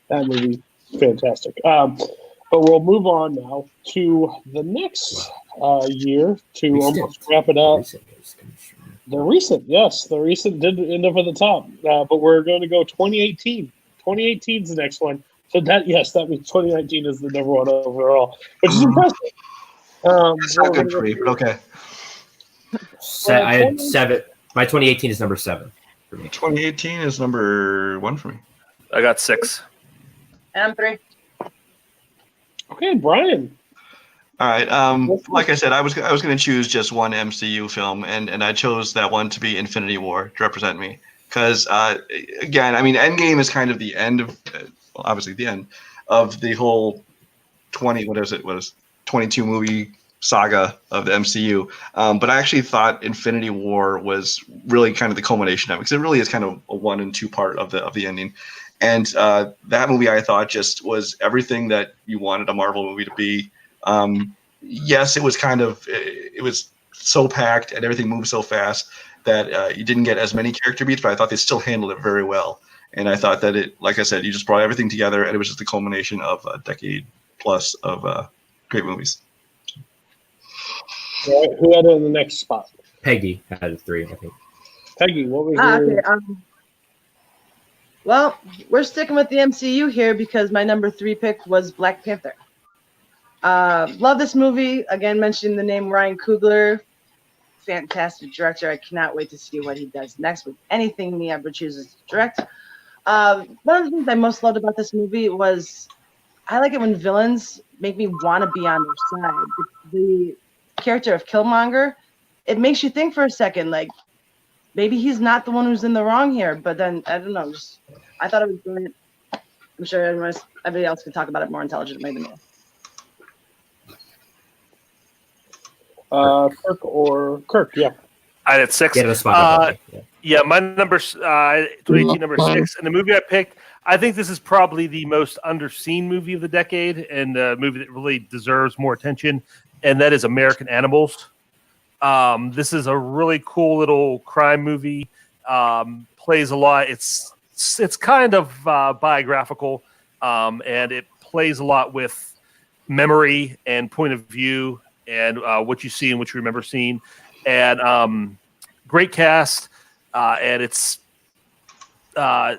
[SPEAKER 1] That movie fantastic. But we'll move on now to the next year to almost wrap it up. The recent did end up at the top. But we're going to go 2018. 2018 is the next one. So that means 2019 is the number one overall, which is impressive.
[SPEAKER 4] It's not good for me, but okay.
[SPEAKER 2] I had 7. My 2018 is number 7 for me.
[SPEAKER 4] 2018 is number 1 for me.
[SPEAKER 3] I got 6.
[SPEAKER 5] And 3.
[SPEAKER 1] Okay, Brian.
[SPEAKER 4] All right. Like I said, I was going to choose just one MCU film, and I chose that one to be Infinity War to represent me. Because, again, I mean, Endgame is kind of the end of, obviously the end of the whole 22 movie saga of the MCU. But I actually thought Infinity War was really kind of the culmination of it, because it really is kind of a 1 and 2 part of the ending. And that movie, I thought, just was everything that you wanted a Marvel movie to be. Yes, it was so packed and everything moved so fast that you didn't get as many character beats, but I thought they still handled it very well. And I thought that it, like I said, you just brought everything together, and it was just the culmination of a decade plus of great movies.
[SPEAKER 1] All right, who had it in the next spot?
[SPEAKER 2] Peggy had 3, I think.
[SPEAKER 1] Peggy, what was your...
[SPEAKER 5] Okay, well, we're sticking with the MCU here because my number 3 pick was Black Panther. Love this movie. Again, mentioning the name Ryan Coogler. Fantastic director. I cannot wait to see what he does next with anything he ever chooses to direct. One of the things I most loved about this movie was I like it when villains make me want to be on their side. The character of Killmonger, it makes you think for a second, like, maybe he's not the one who's in the wrong here. But then, I don't know, I thought it was brilliant. I'm sure everybody else could talk about it more intelligently than me.
[SPEAKER 1] Kirk, yeah.
[SPEAKER 3] I had 6.
[SPEAKER 2] Get a spot.
[SPEAKER 3] Yeah, my number 2018 number 6, and the movie I picked. I think this is probably the most underseen movie of the decade, and a movie that really deserves more attention, and that is American Animals. This is a really cool little crime movie. Plays a lot. It's kind of biographical, and it plays a lot with memory and point of view and what you see and what you remember seeing. And great cast, and it's a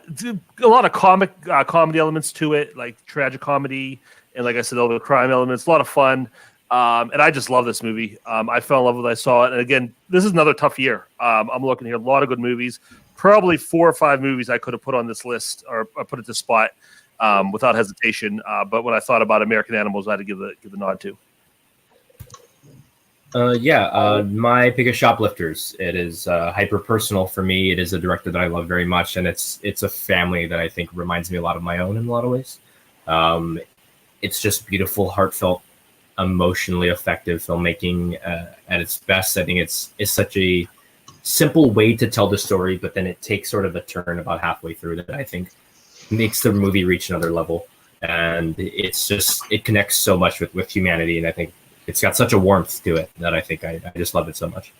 [SPEAKER 3] lot of comedy elements to it, like tragic comedy, and like I said, all the crime elements. A lot of fun. And I just love this movie. I fell in love with it. I saw it. And again, this is another tough year. I'm looking here, a lot of good movies. Probably 4 or 5 movies I could have put on this list or put at this spot without hesitation. But when I thought about American Animals, I had to give the nod to.
[SPEAKER 2] My pick is Shoplifters. It is hyper personal for me. It is a director that I love very much, and it's a family that I think reminds me a lot of my own in a lot of ways. It's just beautiful, heartfelt, emotionally effective filmmaking at its best. I think it's such a simple way to tell the story, but then it takes sort of a turn about halfway through that I think makes the movie reach another level. And it connects so much with humanity, and I think it's got such a warmth to it that I think I just love it so much.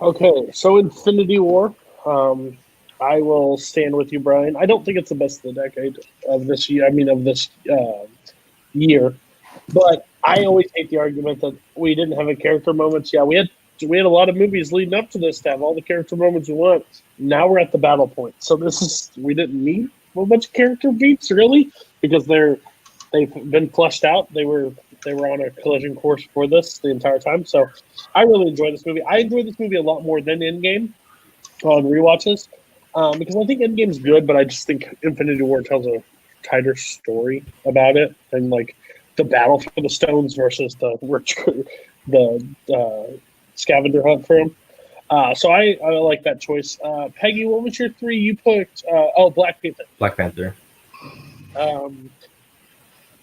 [SPEAKER 1] Okay, so Infinity War. I will stand with you, Brian. I don't think it's the best of the decade of this year. Of this year, but I always hate the argument that we didn't have a character moments. Yeah, we had a lot of movies leading up to this to have all the character moments we want. Now we're at the battle point. So we didn't need a bunch of character beats really because they've been fleshed out. They were on a collision course for this the entire time. So I really enjoy this movie. I enjoy this movie a lot more than Endgame on rewatches because I think Endgame's good, but I just think Infinity War tells a tighter story about it and like the battle for the stones versus the scavenger hunt for him. So I like that choice. Peggy, what was your 3 you picked? Black Panther.
[SPEAKER 2] Black Panther.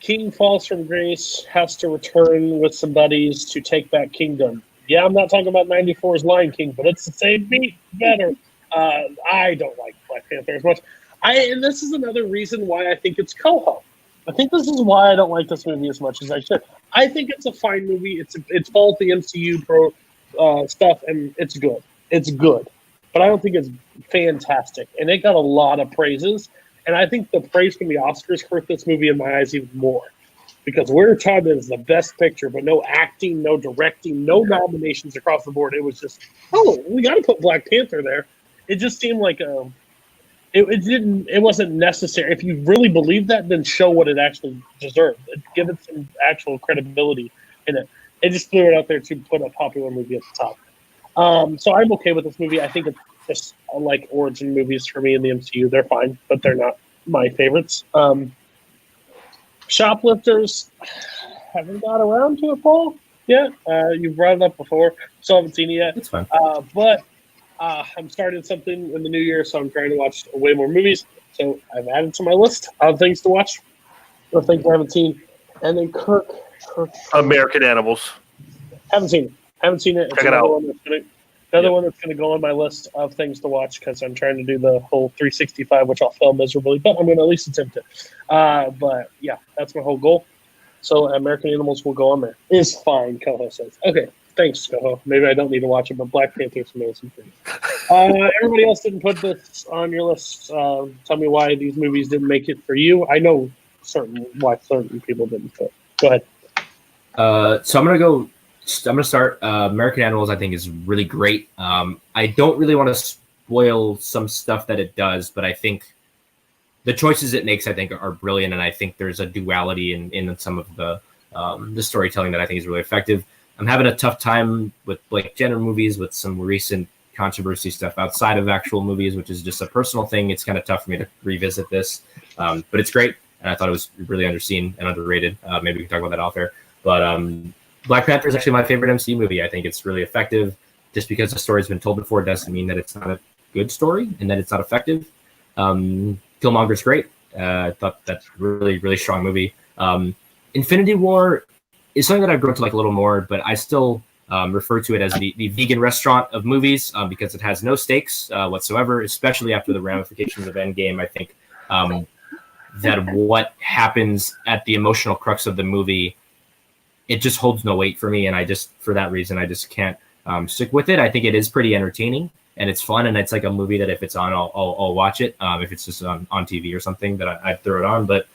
[SPEAKER 1] King falls from grace, has to return with some buddies to take back kingdom. Yeah, I'm not talking about 94's Lion King, but it's the same beat, better. I don't like Black Panther as much. And this is another reason why I think it's Koho. I think this is why I don't like this movie as much as I should. I think it's a fine movie. It's all the MCU stuff, and it's good. It's good. But I don't think it's fantastic. And it got a lot of praises. And I think the praise from the Oscars hurt this movie in my eyes even more. Because We're Child is the best picture, but no acting, no directing, no nominations across the board. It was just, we got to put Black Panther there. It just seemed like it wasn't necessary. If you really believe that, then show what it actually deserved. Give it some actual credibility in it. It just threw it out there to put a popular movie at the top. So I'm okay with this movie. I think it's just like origin movies for me in the MCU. They're fine, but they're not my favorites. Shoplifters, haven't got around to it, Paul, yet. You brought it up before, so I haven't seen it yet.
[SPEAKER 2] It's fine.
[SPEAKER 1] But I'm starting something in the new year, so I'm trying to watch way more movies. So I've added to my list of things to watch, or things I haven't seen. And then Kirk.
[SPEAKER 3] American Animals.
[SPEAKER 1] Haven't seen it.
[SPEAKER 3] Check it out.
[SPEAKER 1] Another one that's going to go on my list of things to watch because I'm trying to do the whole 365, which I'll fail miserably, but I'm going to at least attempt it. But yeah, that's my whole goal. So American Animals will go on there. Is fine, Koho says. Okay, thanks, Koho. Maybe I don't need to watch it, but Black Panther's amazing for me. Everybody else didn't put this on your list. Tell me why these movies didn't make it for you. I know why certain people didn't. But go ahead.
[SPEAKER 2] So I'm gonna start. American Animals, I think, is really great. I don't really want to spoil some stuff that it does, but I think the choices it makes, I think, are brilliant, and I think there's a duality in some of the storytelling that I think is really effective. I'm having a tough time with like genre movies with some recent controversy stuff outside of actual movies, which is just a personal thing. It's kind of tough for me to revisit this, but it's great, and I thought it was really underseen and underrated. Maybe we can talk about that off air. But Black Panther is actually my favorite MCU movie. I think it's really effective. Just because the story's been told before doesn't mean that it's not a good story and that it's not effective. Killmonger's great. I thought that's a really, really strong movie. Infinity War is something that I've grown to like a little more, but I still refer to it as the vegan restaurant of movies because it has no stakes whatsoever, especially after the ramifications of Endgame. I think that what happens at the emotional crux of the movie, it just holds no weight for me, and for that reason, I just can't stick with it. I think it is pretty entertaining, and it's fun, and it's like a movie that if it's on, I'll watch it. If it's just on TV or something, that I'd throw it on. But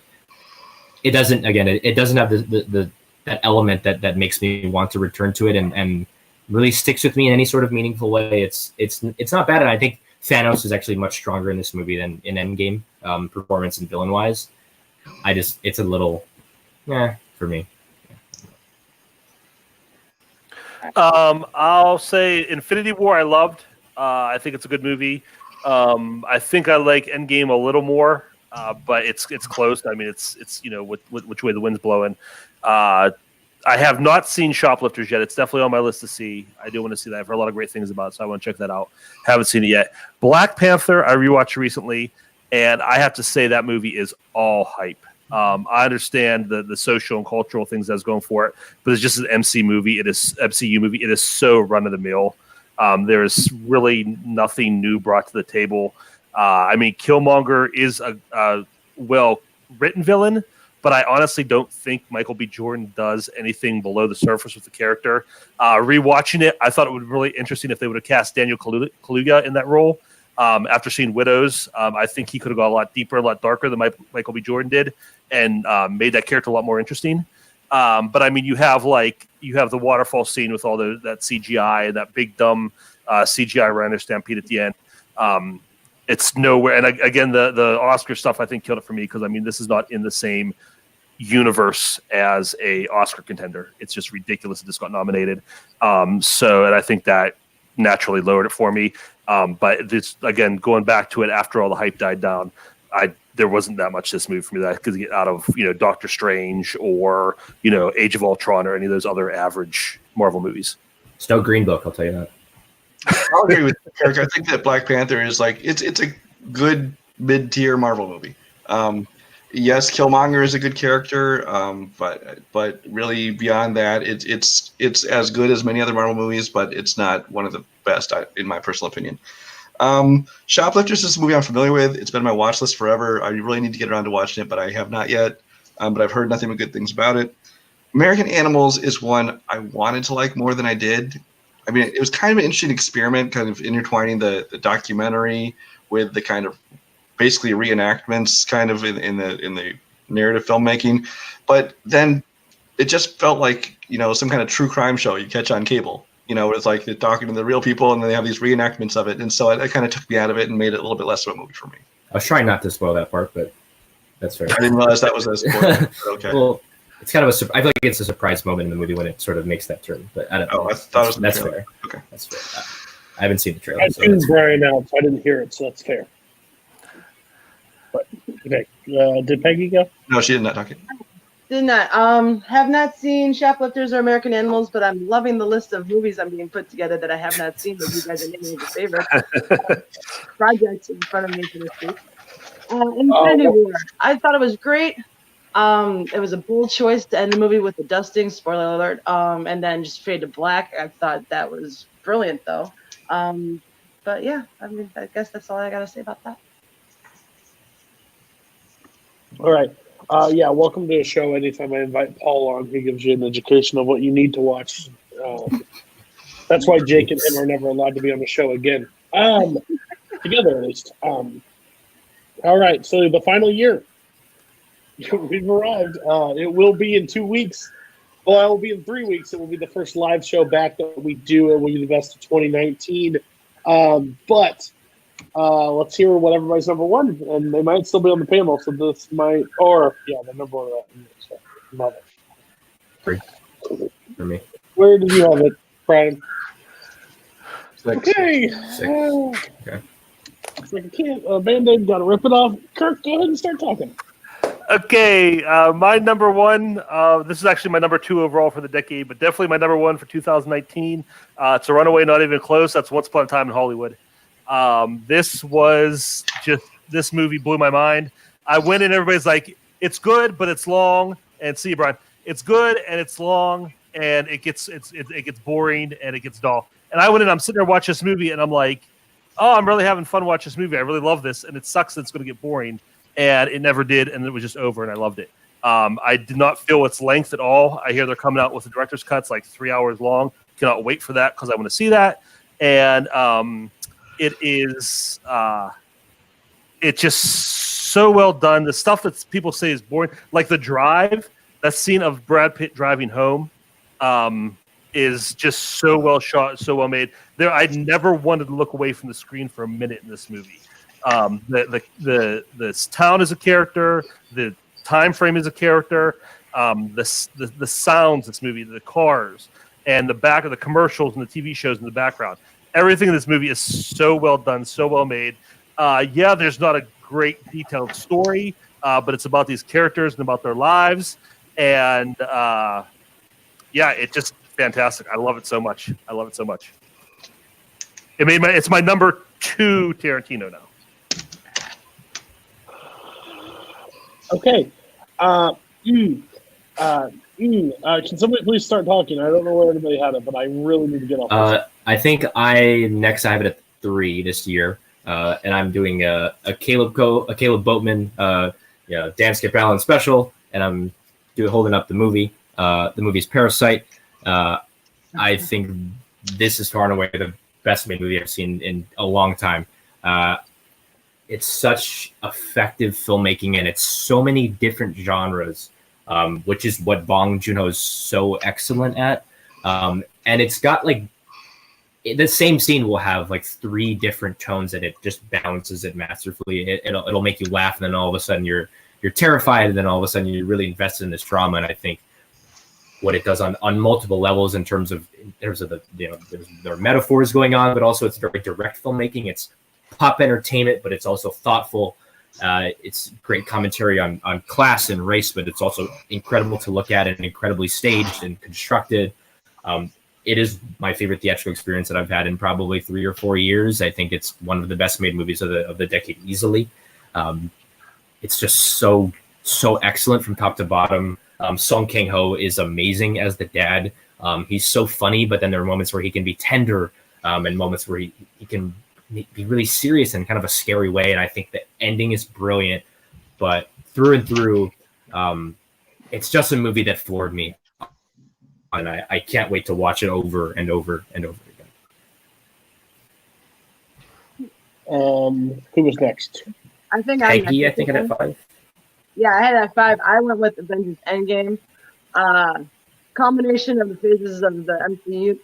[SPEAKER 2] it doesn't. Again, it doesn't have that element that makes me want to return to it and really sticks with me in any sort of meaningful way. It's not bad, and I think Thanos is actually much stronger in this movie than in Endgame, performance and villain wise. It's a little, for me.
[SPEAKER 3] I'll say Infinity War. I loved. I think it's a good movie. I think I like Endgame a little more, but it's close. I mean, it's which way the wind's blowing. I have not seen Shoplifters yet. It's definitely on my list to see. I do want to see that. I've heard a lot of great things about it, so I want to check that out. Haven't seen it yet. Black Panther, I rewatched recently, and I have to say that movie is all hype. I understand the social and cultural things that's going for it, but it's just an MCU movie. It is so run of the mill. There's really nothing new brought to the table. I mean, Killmonger is a well-written villain, but I honestly don't think Michael B. Jordan does anything below the surface with the character. Rewatching it, I thought it would be really interesting if they would have cast Daniel Kaluuya in that role. After seeing Widows, I think he could have gone a lot deeper, a lot darker than Michael B. Jordan did, and made that character a lot more interesting. But I mean, you have the waterfall scene with all that CGI and that big dumb CGI Rhino stampede at the end. It's nowhere. And again, the Oscar stuff I think killed it for me because I mean, this is not in the same universe as a Oscar contender. It's just ridiculous that this got nominated. And I think that naturally lowered it for me. But this again, going back to it after all the hype died down, there wasn't that much this movie for me that I could get out of Doctor Strange or Age of Ultron or any of those other average Marvel movies.
[SPEAKER 2] It's no Green Book, I'll tell you that.
[SPEAKER 4] I'll agree with Eric. I think that Black Panther is it's a good mid-tier Marvel movie. Yes, Killmonger is a good character, but really beyond that, it's as good as many other Marvel movies, but it's not one of the best, in my personal opinion. Shoplifters is a movie I'm familiar with. It's been on my watch list forever. I really need to get around to watching it, but I have not yet. But I've heard nothing but good things about it. American Animals is one I wanted to like more than I did. I mean, it was kind of an interesting experiment, kind of intertwining the documentary with the kind of basically reenactments kind of in the narrative filmmaking. But then it just felt like, some kind of true crime show you catch on cable. It's like they're talking to the real people and then they have these reenactments of it. And so it kind of took me out of it and made it a little bit less of a movie for me.
[SPEAKER 2] I was trying not to spoil that part, but that's fair.
[SPEAKER 4] I didn't realize that was a spoiler. Okay.
[SPEAKER 2] Well, it's kind of I feel like it's a surprise moment in the movie when it sort of makes that turn, but I don't know.
[SPEAKER 4] I thought it was
[SPEAKER 2] that's
[SPEAKER 4] fair.
[SPEAKER 2] Okay. That's fair. I haven't seen the trailer.
[SPEAKER 1] I've seen Brian out, so I didn't hear it, so that's fair. But okay, did Peggy go?
[SPEAKER 4] No, she did not talk.
[SPEAKER 5] Did not. Have not seen Shoplifters or American Animals, but I'm loving the list of movies I'm being put together that I have not seen. That you guys are naming the favorite projects in front of me for this week. Infinity War. I thought it was great. It was a bold choice to end the movie with the dusting. Spoiler alert. And then just fade to black. I thought that was brilliant, though. But yeah, I mean, I guess that's all I got to say about that.
[SPEAKER 1] All right. Yeah, welcome to the show. Anytime I invite Paul on, he gives you an education of what you need to watch. That's why Jake and him are never allowed to be on the show again. Together, at least. All right, so the final year. We've arrived. It will be in 2 weeks. Well, it will be in 3 weeks. It will be the first live show back that we do. It will be the best of 2019. But let's hear what everybody's number one. And they might still be on the panel. So this might, the number one. So, love it.
[SPEAKER 2] 3 for me.
[SPEAKER 1] Where did you have it, Brian?
[SPEAKER 4] 6.
[SPEAKER 1] Okay.
[SPEAKER 2] 6. Okay.
[SPEAKER 1] It's like I can't. Band-Aid, got to rip it off. Kirk, go ahead and start talking.
[SPEAKER 3] Okay, my number one, this is actually my number 2 overall for the decade, but definitely my number 1 for 2019. It's a runaway, not even close. That's Once Upon a Time in Hollywood. This movie blew my mind. I went in, everybody's like, it's good, but it's long. And see you, Brian. It's good and it's long, and it gets boring and it gets dull. And I went in, I'm sitting there watching this movie, and I'm like, oh, I'm really having fun watching this movie. I really love this, and it sucks that it's going to get boring. And it never did, and it was just over, and I loved it. I did not feel its length at all. I hear they're coming out with the director's cuts, like 3 hours long. Cannot wait for that because I want to see that. And it is it's just so well done. The stuff that people say is boring, like the drive, that scene of Brad Pitt driving home, is just so well shot, so well made. I never wanted to look away from the screen for a minute in this movie. This town is a character. The time frame is a character. The sounds, this movie, the cars, and the back of the commercials and the TV shows in the background. Everything in this movie is so well done, so well made. Yeah, there's not a great detailed story, but it's about these characters and about their lives. And yeah, it's just fantastic. I love it so much. It's my number 2 Tarantino now.
[SPEAKER 1] Okay. Can somebody please start talking? I don't know where anybody had it, but I really need to get off this.
[SPEAKER 2] I think I have it at 3 this year, and I'm doing a Kaleb Boatman, Dan Skip Allen special, and I'm holding up the movie. The movie's Parasite. I think this is far and away the best made movie I've seen in a long time. It's such effective filmmaking, and it's so many different genres, which is what Bong Joon-ho is so excellent at. And it's got like the same scene will have like 3 different tones, and it just balances it masterfully. It'll make you laugh, and then all of a sudden you're terrified, and then all of a sudden you're really invested in this drama. And I think what it does on multiple levels in terms of the there are metaphors going on, but also it's very direct filmmaking. It's pop entertainment, but it's also thoughtful. It's great commentary on class and race, but it's also incredible to look at and incredibly staged and constructed. It is my favorite theatrical experience that I've had in probably 3 or 4 years. I think it's one of the best made movies of the decade easily. It's just so excellent from top to bottom. Song Kang-ho is amazing as the dad. He's so funny, but then there are moments where he can be tender, and moments where he can be really serious in kind of a scary way. And I think the ending is brilliant, but through and through, it's just a movie that floored me. And I can't wait to watch it over and over and over again.
[SPEAKER 1] Who was next?
[SPEAKER 6] I think
[SPEAKER 2] Peggy, I think I had 5.
[SPEAKER 6] Yeah, I had at 5. I went with Avengers Endgame. Combination of the phases of the MCU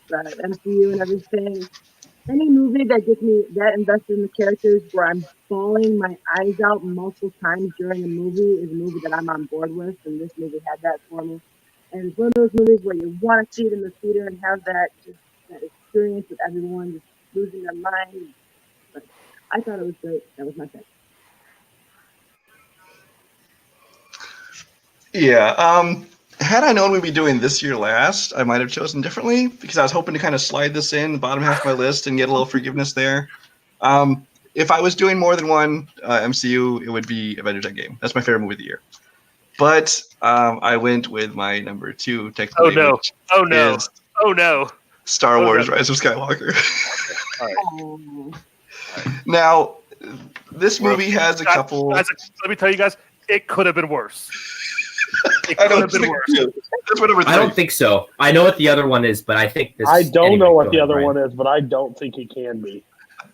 [SPEAKER 6] and everything. Any movie that gets me that invested in the characters where I'm bawling my eyes out multiple times during a movie is a movie that I'm on board with, and this movie had that for me. And it's one of those movies where you want to see it in the theater and have that experience with everyone just losing their mind. But I thought it was great. That was my pick.
[SPEAKER 4] Yeah. Had I known we'd be doing this year last, I might have chosen differently because I was hoping to kind of slide this in the bottom half of my list and get a little forgiveness there. If I was doing more than one MCU, it would be Avengers Endgame. That's my favorite movie of the year. But I went with my number 2 technically.
[SPEAKER 3] Oh no!
[SPEAKER 4] Star Wars: Rise of Skywalker.
[SPEAKER 3] All right.
[SPEAKER 4] Now, this movie has a couple.
[SPEAKER 3] Let me tell you guys, it could have been worse.
[SPEAKER 4] I don't think so. That's what
[SPEAKER 2] I don't think so. I know what the other one is, but I think this.
[SPEAKER 1] I don't know what the other
[SPEAKER 2] Brian.
[SPEAKER 1] one is, but I don't think it can be.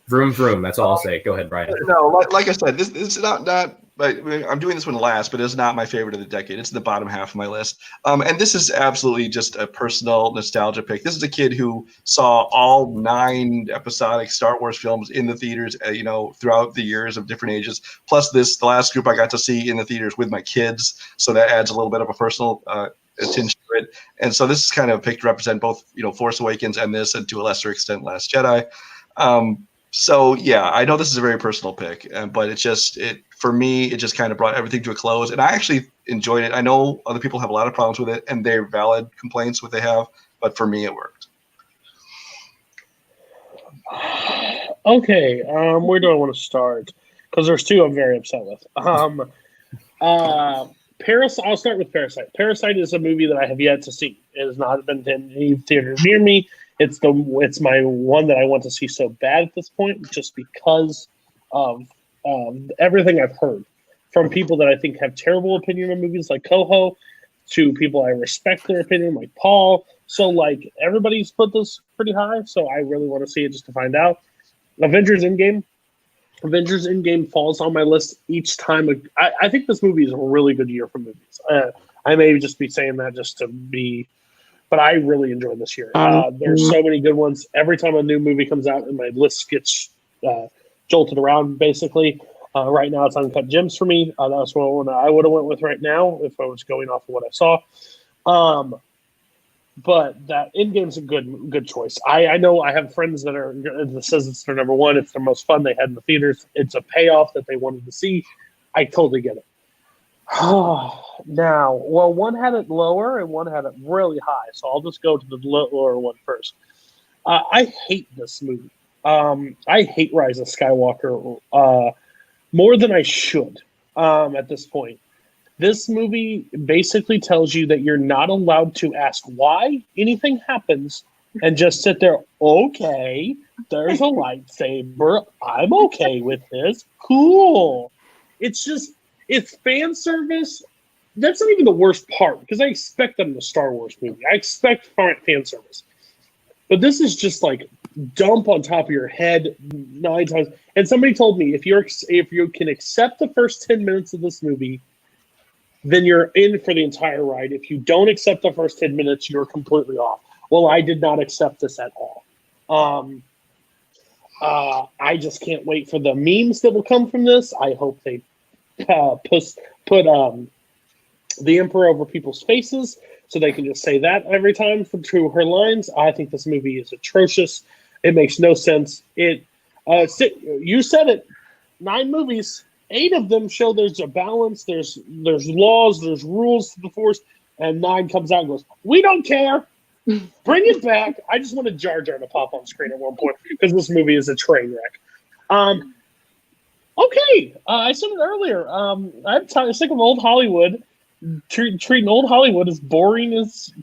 [SPEAKER 2] Vroom vroom. That's all I'll say. Go ahead, Brian.
[SPEAKER 4] No, like I said, this is not. I'm doing this one last, but it's not my favorite of the decade. It's the bottom half of my list. And this is absolutely just a personal nostalgia pick. This is a kid who saw all 9 episodic Star Wars films in the theaters, throughout the years of different ages. Plus the last group I got to see in the theaters with my kids. So that adds a little bit of a personal tinge to it. And so this is kind of a pick to represent both, Force Awakens and this, and to a lesser extent, Last Jedi. So yeah, I know this is a very personal pick, but for me, it just kind of brought everything to a close, and I actually enjoyed it. I know other people have a lot of problems with it, and they're valid complaints what they have, but for me, it worked.
[SPEAKER 1] Okay, where do I want to start? Because there's 2 I'm very upset with. I'll start with Parasite. Parasite is a movie that I have yet to see. It has not been in any theater near me. It's my one that I want to see so bad at this point, just because of everything I've heard from people that I think have terrible opinion on movies like Koho, to people I respect their opinion like Paul. So like everybody's put this pretty high, so I really want to see it just to find out. Avengers Endgame falls on my list each time. I think this movie is a really good year for movies. I may just be saying that just to be. But I really enjoyed this year. There's so many good ones. Every time a new movie comes out and my list gets jolted around, basically. Right now it's Uncut Gems for me. That's one I would have went with right now if I was going off of what I saw. but that Endgame's a good choice. I know I have friends that says it's their number one. It's their most fun they had in the theaters. It's a payoff that they wanted to see. I totally get it. Now, well, one had it lower and one had it really high, so I'll just go to the lower one first. I hate this movie. I hate Rise of Skywalker more than I should at this point. This movie basically tells you that you're not allowed to ask why anything happens and just sit there, okay, there's a lightsaber. I'm okay with this. Cool. It's fan service. That's not even the worst part because I expect them in a Star Wars movie. I expect fan service. But this is just like dump on top of your head 9 times. And somebody told me if you can accept the first 10 minutes of this movie, then you're in for the entire ride. If you don't accept the first 10 minutes, you're completely off. Well, I did not accept this at all. I just can't wait for the memes that will come from this. I hope they put the Emperor over people's faces so they can just say that every time through her lines. I think this movie is atrocious. It makes no sense. You said it. 9 movies. 8 of them show there's a balance, there's laws, there's rules to the Force, and 9 comes out and goes, we don't care. Bring it back. I just want a Jar Jar to pop on screen at one point because this movie is a train wreck. Okay, I said it earlier. I'm sick of old Hollywood, treating old Hollywood as boring as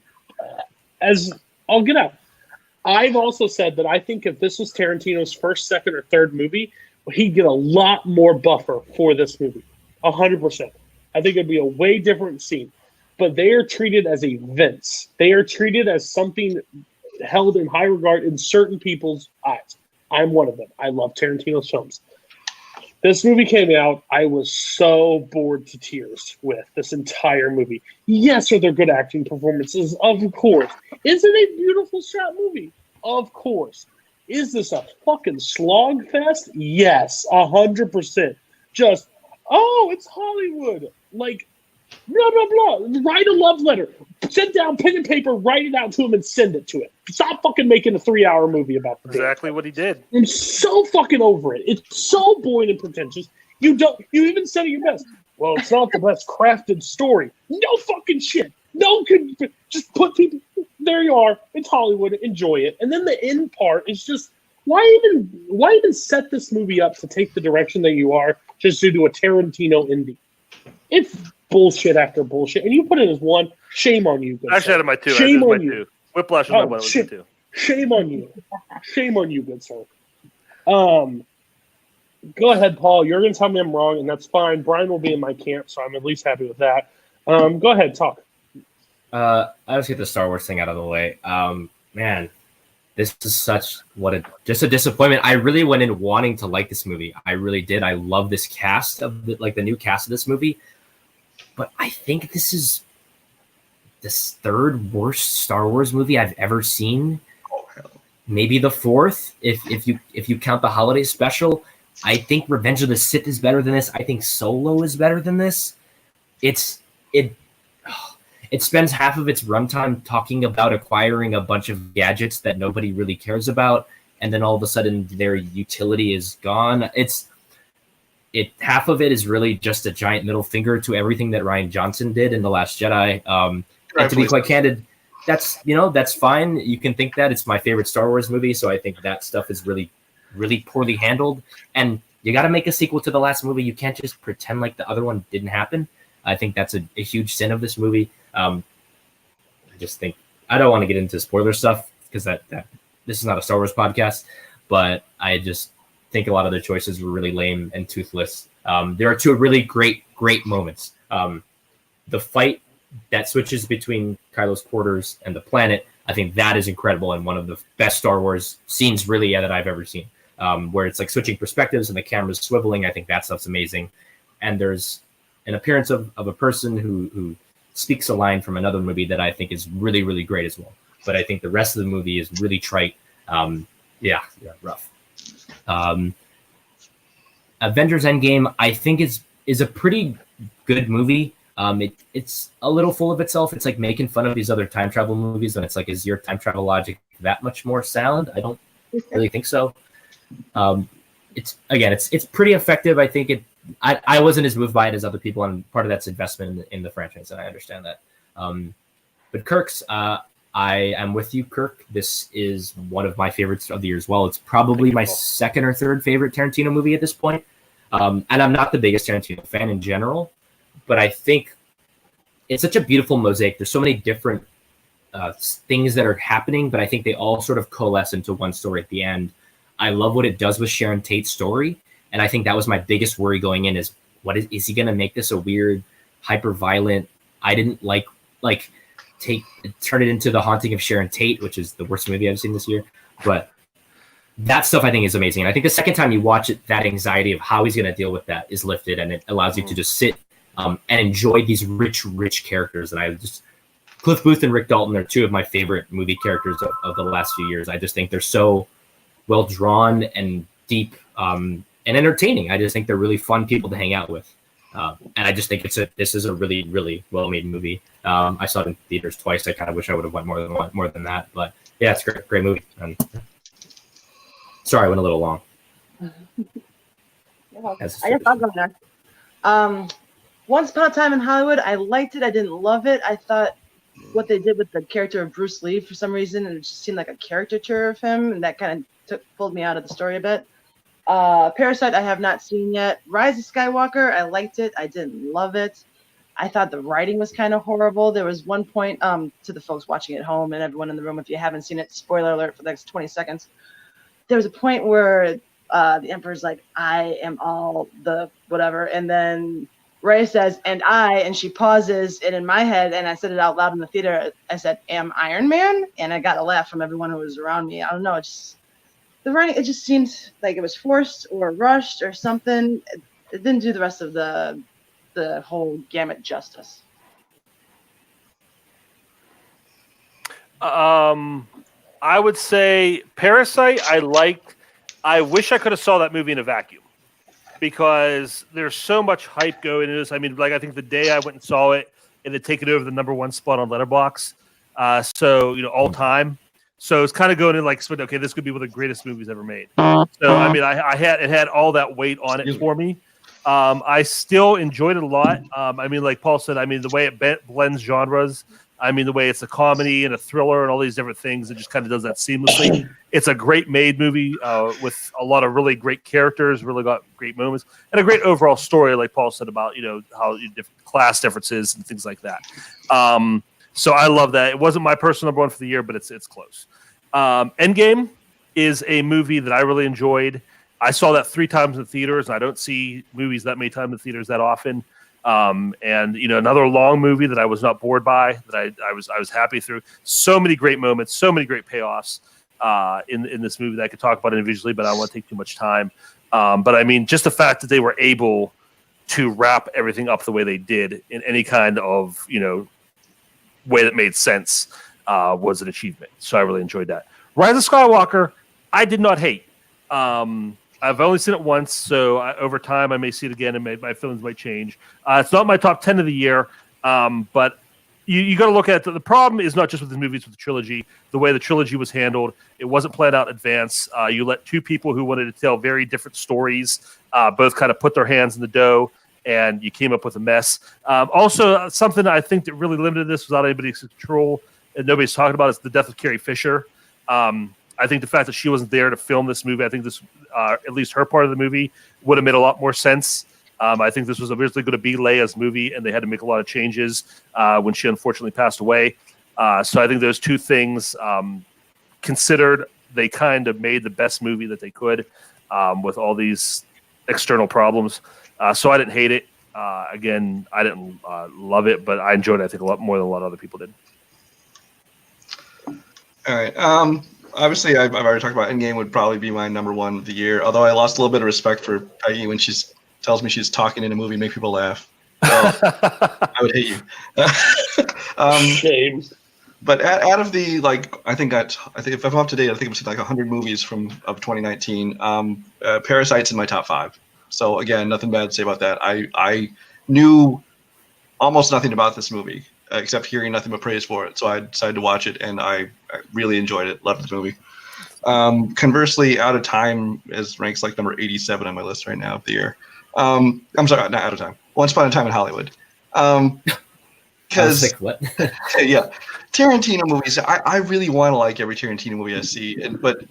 [SPEAKER 1] I'll get out. I've also said that I think if this was Tarantino's first, second, or third movie, he'd get a lot more buffer for this movie. 100%. I think it'd be a way different scene. But they are treated as events. They are treated as something held in high regard in certain people's eyes. I'm one of them. I love Tarantino's films. This movie came out. I was so bored to tears with this entire movie. Yes, are there good acting performances? Of course. Is it a beautiful shot movie? Of course. Is this a fucking slog fest? Yes, 100%. Just, it's Hollywood. Like, blah, blah, blah. Write a love letter. Sit down, pen and paper, write it out to him and send it to it. Stop fucking making a 3-hour movie about the
[SPEAKER 3] exactly what he did.
[SPEAKER 1] I'm so fucking over it. It's so boring and pretentious. You even said it your best. Well, it's not the best crafted story. No fucking shit. Just put people, there you are. It's Hollywood. Enjoy it. And then the end part is just, why even set this movie up to take the direction that you are just due to a Tarantino indie? It's bullshit after bullshit. And you put it as one. Shame on you.
[SPEAKER 3] I said it my 2.
[SPEAKER 1] Shame on you.
[SPEAKER 3] Whiplash was my 1 and 2.
[SPEAKER 1] Shame on you. Shame on you, good sir. Go ahead, Paul. You're going to tell me I'm wrong, and that's fine. Brian will be in my camp, so I'm at least happy with that. Go ahead, talk.
[SPEAKER 2] I'll just get the Star Wars thing out of the way. Man, this is just a disappointment. I really went in wanting to like this movie. I really did. I love this cast the new cast of this movie. But I think this is the 3rd worst Star Wars movie I've ever seen.
[SPEAKER 4] Oh, hell.
[SPEAKER 2] Maybe the 4th, if you count the holiday special. I think Revenge of the Sith is better than this. I think Solo is better than this. It spends half of its runtime talking about acquiring a bunch of gadgets that nobody really cares about, and then all of a sudden their utility is gone. Half of it is really just a giant middle finger to everything that Rian Johnson did in The Last Jedi. And to be quite candid, that's fine. You can think that. It's my favorite Star Wars movie, so I think that stuff is really, really poorly handled. And you got to make a sequel to the last movie. You can't just pretend like the other one didn't happen. I think that's a huge sin of this movie. I just think I don't want to get into spoiler stuff because that this is not a Star Wars podcast, but I just think a lot of the choices were really lame and toothless. There are 2 really great moments. The fight that switches between Kylo's quarters and the planet, I think that is incredible and one of the best Star Wars scenes really that I've ever seen. Where it's like switching perspectives and the camera's swiveling. I think that stuff's amazing. And there's an appearance of a person who speaks a line from another movie that I think is really, really great as well. But I think the rest of the movie is really trite. Rough. Avengers Endgame, I think is a pretty good movie. It's a little full of itself. It's like making fun of these other time travel movies, and it's like, is your time travel logic that much more sound? I don't really think so. It's pretty effective. I think I wasn't as moved by it as other people, and part of that's investment in the franchise, and I understand that. But Kirk's, I am with you, Kirk. This is one of my favorites of the year as well. It's probably my second or third favorite Tarantino movie at this point. And I'm not the biggest Tarantino fan in general, but I think it's such a beautiful mosaic. There's so many different things that are happening, but I think they all sort of coalesce into one story at the end. I love what it does with Sharon Tate's story, and I think that was my biggest worry going in: is is he going to make this a weird, hyper violent? I didn't turn it into The Haunting of Sharon Tate, which is the worst movie I've seen this year. But that stuff I think is amazing, and I think the second time you watch it, that anxiety of how he's going to deal with that is lifted, and it allows you to just sit and enjoy these rich characters. And Cliff Booth and Rick Dalton are two of my favorite movie characters of the last few years. I just think they're so well drawn and deep and entertaining. I just think they're really fun people to hang out with. And I just think this is a really, really well made movie. I saw it in theaters twice. I kind of wish I would have went more than that, but yeah, it's a great movie. And sorry, I went a little long.
[SPEAKER 6] I guess I'll go next. Once Upon a Time in Hollywood, I liked it. I didn't love it. I thought what they did with the character of Bruce Lee for some reason, it just seemed like a caricature of him, and that kind of pulled me out of the story a bit. Parasite I have not seen yet. Rise of Skywalker, I liked it. I didn't love it. I thought the writing was kind of horrible. There was one point, to the folks watching at home and everyone in the room, if you haven't seen it, spoiler alert for the next 20 seconds. There was a point where the Emperor's like, I am all the whatever, and then Rey says, and she pauses, and in my head, and I said it out loud in the theater, I said, am Iron Man? And I got a laugh from everyone who was around me. I don't know, the writing, it just seemed like it was forced or rushed or something. It didn't do the rest of the whole gamut justice.
[SPEAKER 3] I would say Parasite I liked. I wish I could have saw that movie in a vacuum, because there's so much hype going into this. I mean, I think the day I went and saw it, it had taken over the #1 spot on Letterboxd. So, all time. So it's kind of going in okay, this could be one of the greatest movies ever made. So, I mean, it had all that weight on it for me. I still enjoyed it a lot. I mean, like Paul said, I mean, the way it blends genres, I mean, the way it's a comedy and a thriller and all these different things, it just kind of does that seamlessly. It's a great made movie with a lot of really great characters, really got great moments, and a great overall story, like Paul said about, how different class differences and things like that. So I love that. It wasn't my personal #1 for the year, but it's close. Endgame is a movie that I really enjoyed. I saw that 3 times in theaters, and I don't see movies that many times in theaters that often. And another long movie that I was not bored by, that I was happy through. So many great moments, so many great payoffs in this movie that I could talk about individually, but I don't want to take too much time. But I mean, just the fact that they were able to wrap everything up the way they did in any kind of way that made sense was an achievement. So I really enjoyed that. Rise of Skywalker, I did not hate. I've only seen it once, so over time I may see it again, and my feelings might change. It's not my top 10 of the year, but you got to look at it. The problem is not just with the movies, with the trilogy, the way the trilogy was handled. It wasn't planned out in advance. You let 2 people who wanted to tell very different stories both kind of put their hands in the dough, and you came up with a mess. Also, something I think that really limited this without anybody's control, and nobody's talking about, is the death of Carrie Fisher. I think the fact that she wasn't there to film this movie, I think this, at least her part of the movie, would have made a lot more sense. I think this was originally going to be Leia's movie, and they had to make a lot of changes when she unfortunately passed away. So I think those 2 things considered, they kind of made the best movie that they could with all these external problems. So I didn't hate it. Again, I didn't love it, but I enjoyed it, I think, a lot more than a lot of other people did.
[SPEAKER 4] All right. Obviously, I've already talked about Endgame would probably be my number 1 of the year, although I lost a little bit of respect for Peggy when she tells me she's talking in a movie, make people laugh. So, I would hate you.
[SPEAKER 1] Shame.
[SPEAKER 4] But out of the, I think if I'm up to date, I think it was 100 movies of 2019. Parasite's in my top 5. So again, nothing bad to say about that. I knew almost nothing about this movie except hearing nothing but praise for it. So I decided to watch it, and I really enjoyed it. Loved this movie. Conversely, Out of Time ranks like number 87 on my list right now of the year. I'm sorry, not Out of Time. Once Upon a Time in Hollywood. Because
[SPEAKER 2] what?
[SPEAKER 4] yeah, Tarantino movies. I really want to like every Tarantino movie I see, but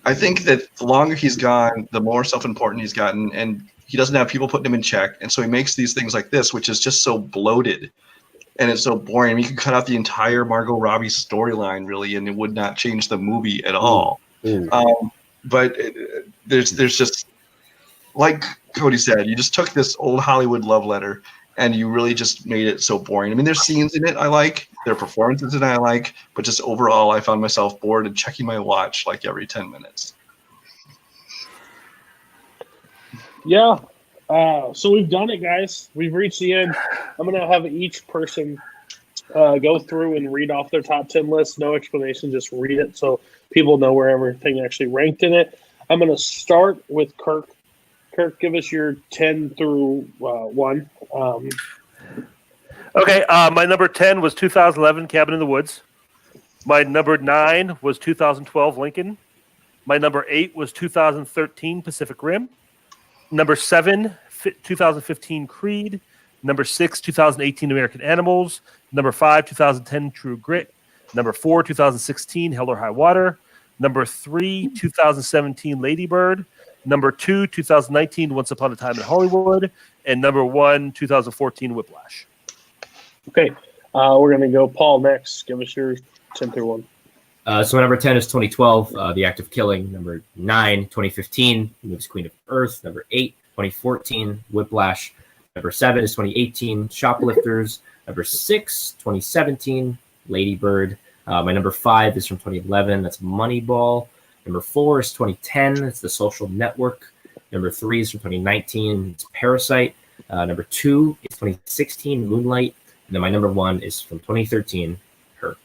[SPEAKER 4] I think that the longer he's gone, the more self-important he's gotten, and he doesn't have people putting him in check, and so he makes these things like this, which is just so bloated, and it's so boring. I mean, you could cut out the entire Margot Robbie storyline, really, and it would not change the movie at all. But there's just, like Cody said, you just took this old Hollywood love letter and you really just made it so boring. I mean, there's scenes in it I like, there are performances in it I like, but just overall, I found myself bored and checking my watch like every 10 minutes.
[SPEAKER 1] Yeah. So we've done it, guys. We've reached the end. I'm going to have each person go through and read off their top 10 list. No explanation, just read it so people know where everything actually ranked in it. I'm going to start with Kirk. Kirk, give us your 10 through 1.
[SPEAKER 3] Okay, my number 10 was 2011 Cabin in the Woods. My number 9 was 2012 Lincoln. My number 8 was 2013 Pacific Rim. Number 7, 2015 Creed. Number 6, 2018 American Animals. Number 5, 2010 True Grit. Number 4, 2016 Hell or High Water. Number 3, 2017 Lady Bird. Number 2, 2019 Once Upon a Time in Hollywood. And number 1, 2014 Whiplash.
[SPEAKER 1] Okay, we're going to go Paul next. Give us your 10 through 1.
[SPEAKER 2] So my number 10 is 2012, The Act of Killing. Number 9, 2015, Movies Queen of Earth. Number 8, 2014, Whiplash. Number 7 is 2018, Shoplifters. Number 6, 2017, Lady Bird. My number 5 is from 2011. That's Moneyball. Number 4 is 2010. It's The Social Network. Number 3 is from 2019. It's Parasite. Number 2 is 2016, Moonlight. And then my number 1 is from 2013, Her.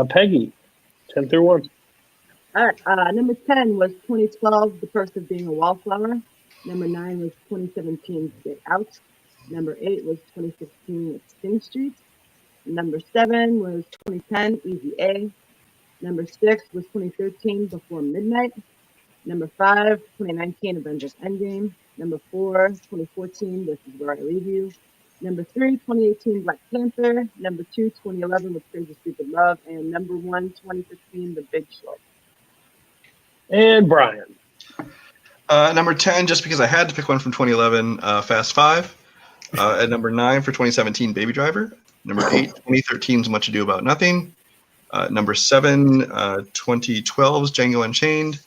[SPEAKER 1] Peggy, 10 through 1.
[SPEAKER 6] All right. Number 10 was 2012, The Perks of Being a Wallflower. Number 9 was 2017, Get Out. Number 8 was 2016, Sing Street. Number 7 was 2010, Easy A. Number 6 was 2013, Before Midnight. Number 5, 2019, Avengers Endgame. Number 4, 2014, This Is Where I Leave You. Number 3, 2018, Black Panther. Number 2, 2011, With Crazy Stupid Love. And number 1, 2015, The Big Short.
[SPEAKER 1] And Brian.
[SPEAKER 4] Number 10, just because I had to pick one from 2011, Fast 5. At number 9 for 2017, Baby Driver. Number 8, 2013's Much Ado About Nothing. Number 7, 2012's Django Unchained.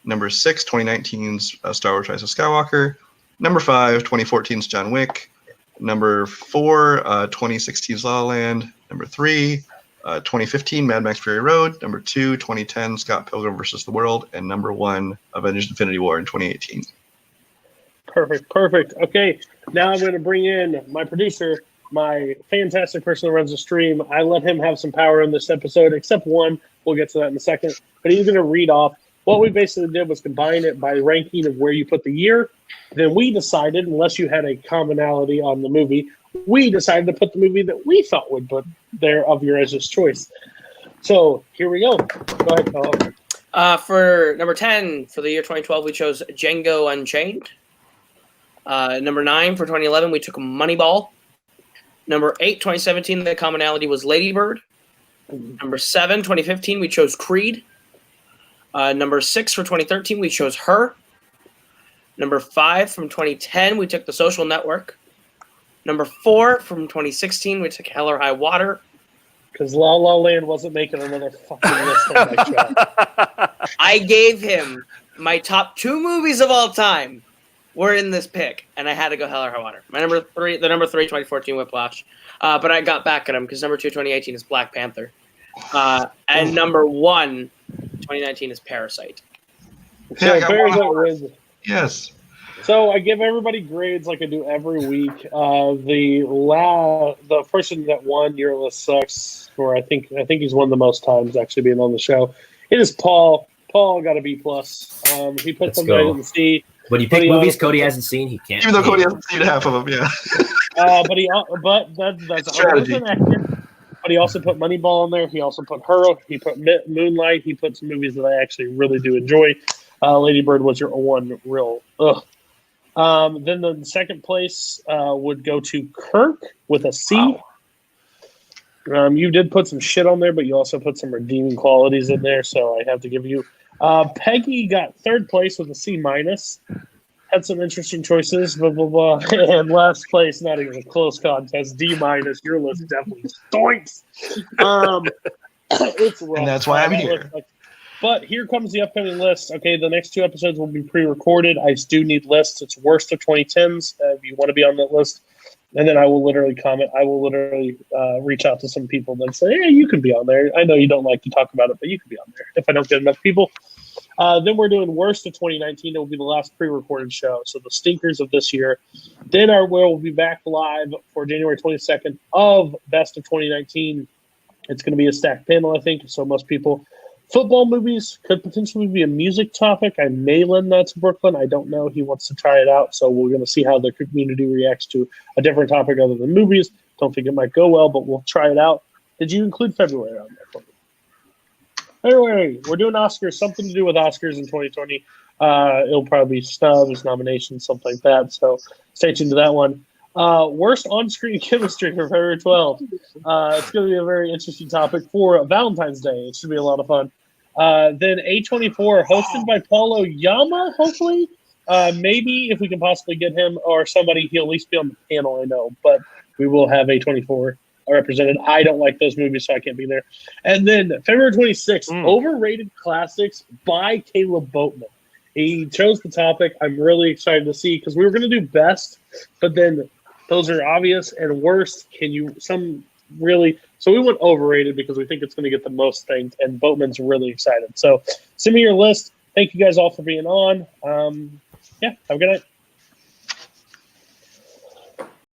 [SPEAKER 4] Number 6, 2019's Star Wars Rise of Skywalker. Number 5, 2014's John Wick. Number 4, 2016's La La Land. Number 3, 2015 Mad Max Fury Road. Number 2, 2010 Scott Pilgrim vs. the World. And number 1, Avengers Infinity War in 2018.
[SPEAKER 1] Perfect. Okay, now I'm going to bring in my producer, my fantastic person who runs the stream. I let him have some power in this episode, except one. We'll get to that in a second. But he's going to read off. What we basically did was combine it by ranking of where you put the year. Then we decided, unless you had a commonality on the movie, we decided to put the movie that we thought would put there of your guys' choice. So here we go. Go ahead, Colin.
[SPEAKER 7] For number 10, for the year 2012, we chose Django Unchained. Number 9, for 2011, we took Moneyball. Number 8, 2017, the commonality was Lady Bird. Number 7, 2015, we chose Creed. Number 6, for 2013, we chose Her. Number 5, from 2010, we took The Social Network. Number 4, from 2016, we took Hell or High Water.
[SPEAKER 1] Because La La Land wasn't making another fucking list on my show.
[SPEAKER 7] I gave him my top 2 movies of all time were in this pick, and I had to go Hell or High Water. My number 3, 2014 Whiplash. But I got back at him because number 2, 2018 is Black Panther. And number 1, 2019 is Parasite.
[SPEAKER 1] So Parasite wins.
[SPEAKER 4] Yes.
[SPEAKER 1] So I give everybody grades like I do every week. The person that won Your List Sucks for I think he's won the most times actually being on the show. It is Paul. Paul got a B+. He put something I didn't see.
[SPEAKER 2] When you pick movies Cody hasn't seen, he can't.
[SPEAKER 4] Even though Cody hasn't seen half of them, yeah.
[SPEAKER 1] That's
[SPEAKER 4] Strategy.
[SPEAKER 1] 100% accurate. But he also put Moneyball on there. He also put Her. He put Moonlight. He put some movies that I actually really do enjoy. Lady Bird was your one real ugh. Then the second place would go to Kirk with a C. Wow. You did put some shit on there, but you also put some redeeming qualities in there, so I have to give you. Peggy got third place with a C minus. Had some interesting choices, blah blah blah. And last place, not even a close contest, D minus. Your list definitely stinks. It's rough.
[SPEAKER 4] And that's why I'm here.
[SPEAKER 1] But here comes the upcoming list. Okay, the next 2 episodes will be pre-recorded. I do need lists. It's worst of 2010s. If you want to be on that list, and then I will literally comment. I will literally reach out to some people and say, "Hey, you can be on there." I know you don't like to talk about it, but you can be on there if I don't get enough people. Then we're doing worst of 2019. It will be the last pre-recorded show, so the stinkers of this year. Then we'll be back live for January 22nd of best of 2019. It's going to be a stacked panel, I think, so most people. Football movies could potentially be a music topic. I may lend that to Brooklyn. I don't know. He wants to try it out, so we're going to see how the community reacts to a different topic other than movies. Don't think it might go well, but we'll try it out. Did you include February on there for me? February, we're doing Oscars, something to do with Oscars in 2020. It'll probably be snubs, nominations, something like that, so stay tuned to that one. Worst on-screen chemistry for February 12th. It's going to be a very interesting topic for Valentine's Day. It should be a lot of fun. Then A24, hosted by Paulo Yama, hopefully. Maybe if we can possibly get him or somebody, he'll at least be on the panel, I know. But we will have A24 represented. I don't like those movies, so I can't be there. And then February 26th, Overrated Classics by Kaleb Boatman. He chose the topic. I'm really excited to see because we were going to do best, but then those are obvious and worst. So we went overrated because we think it's going to get the most things, and Boatman's really excited. So send me your list. Thank you guys all for being on. Have a good night.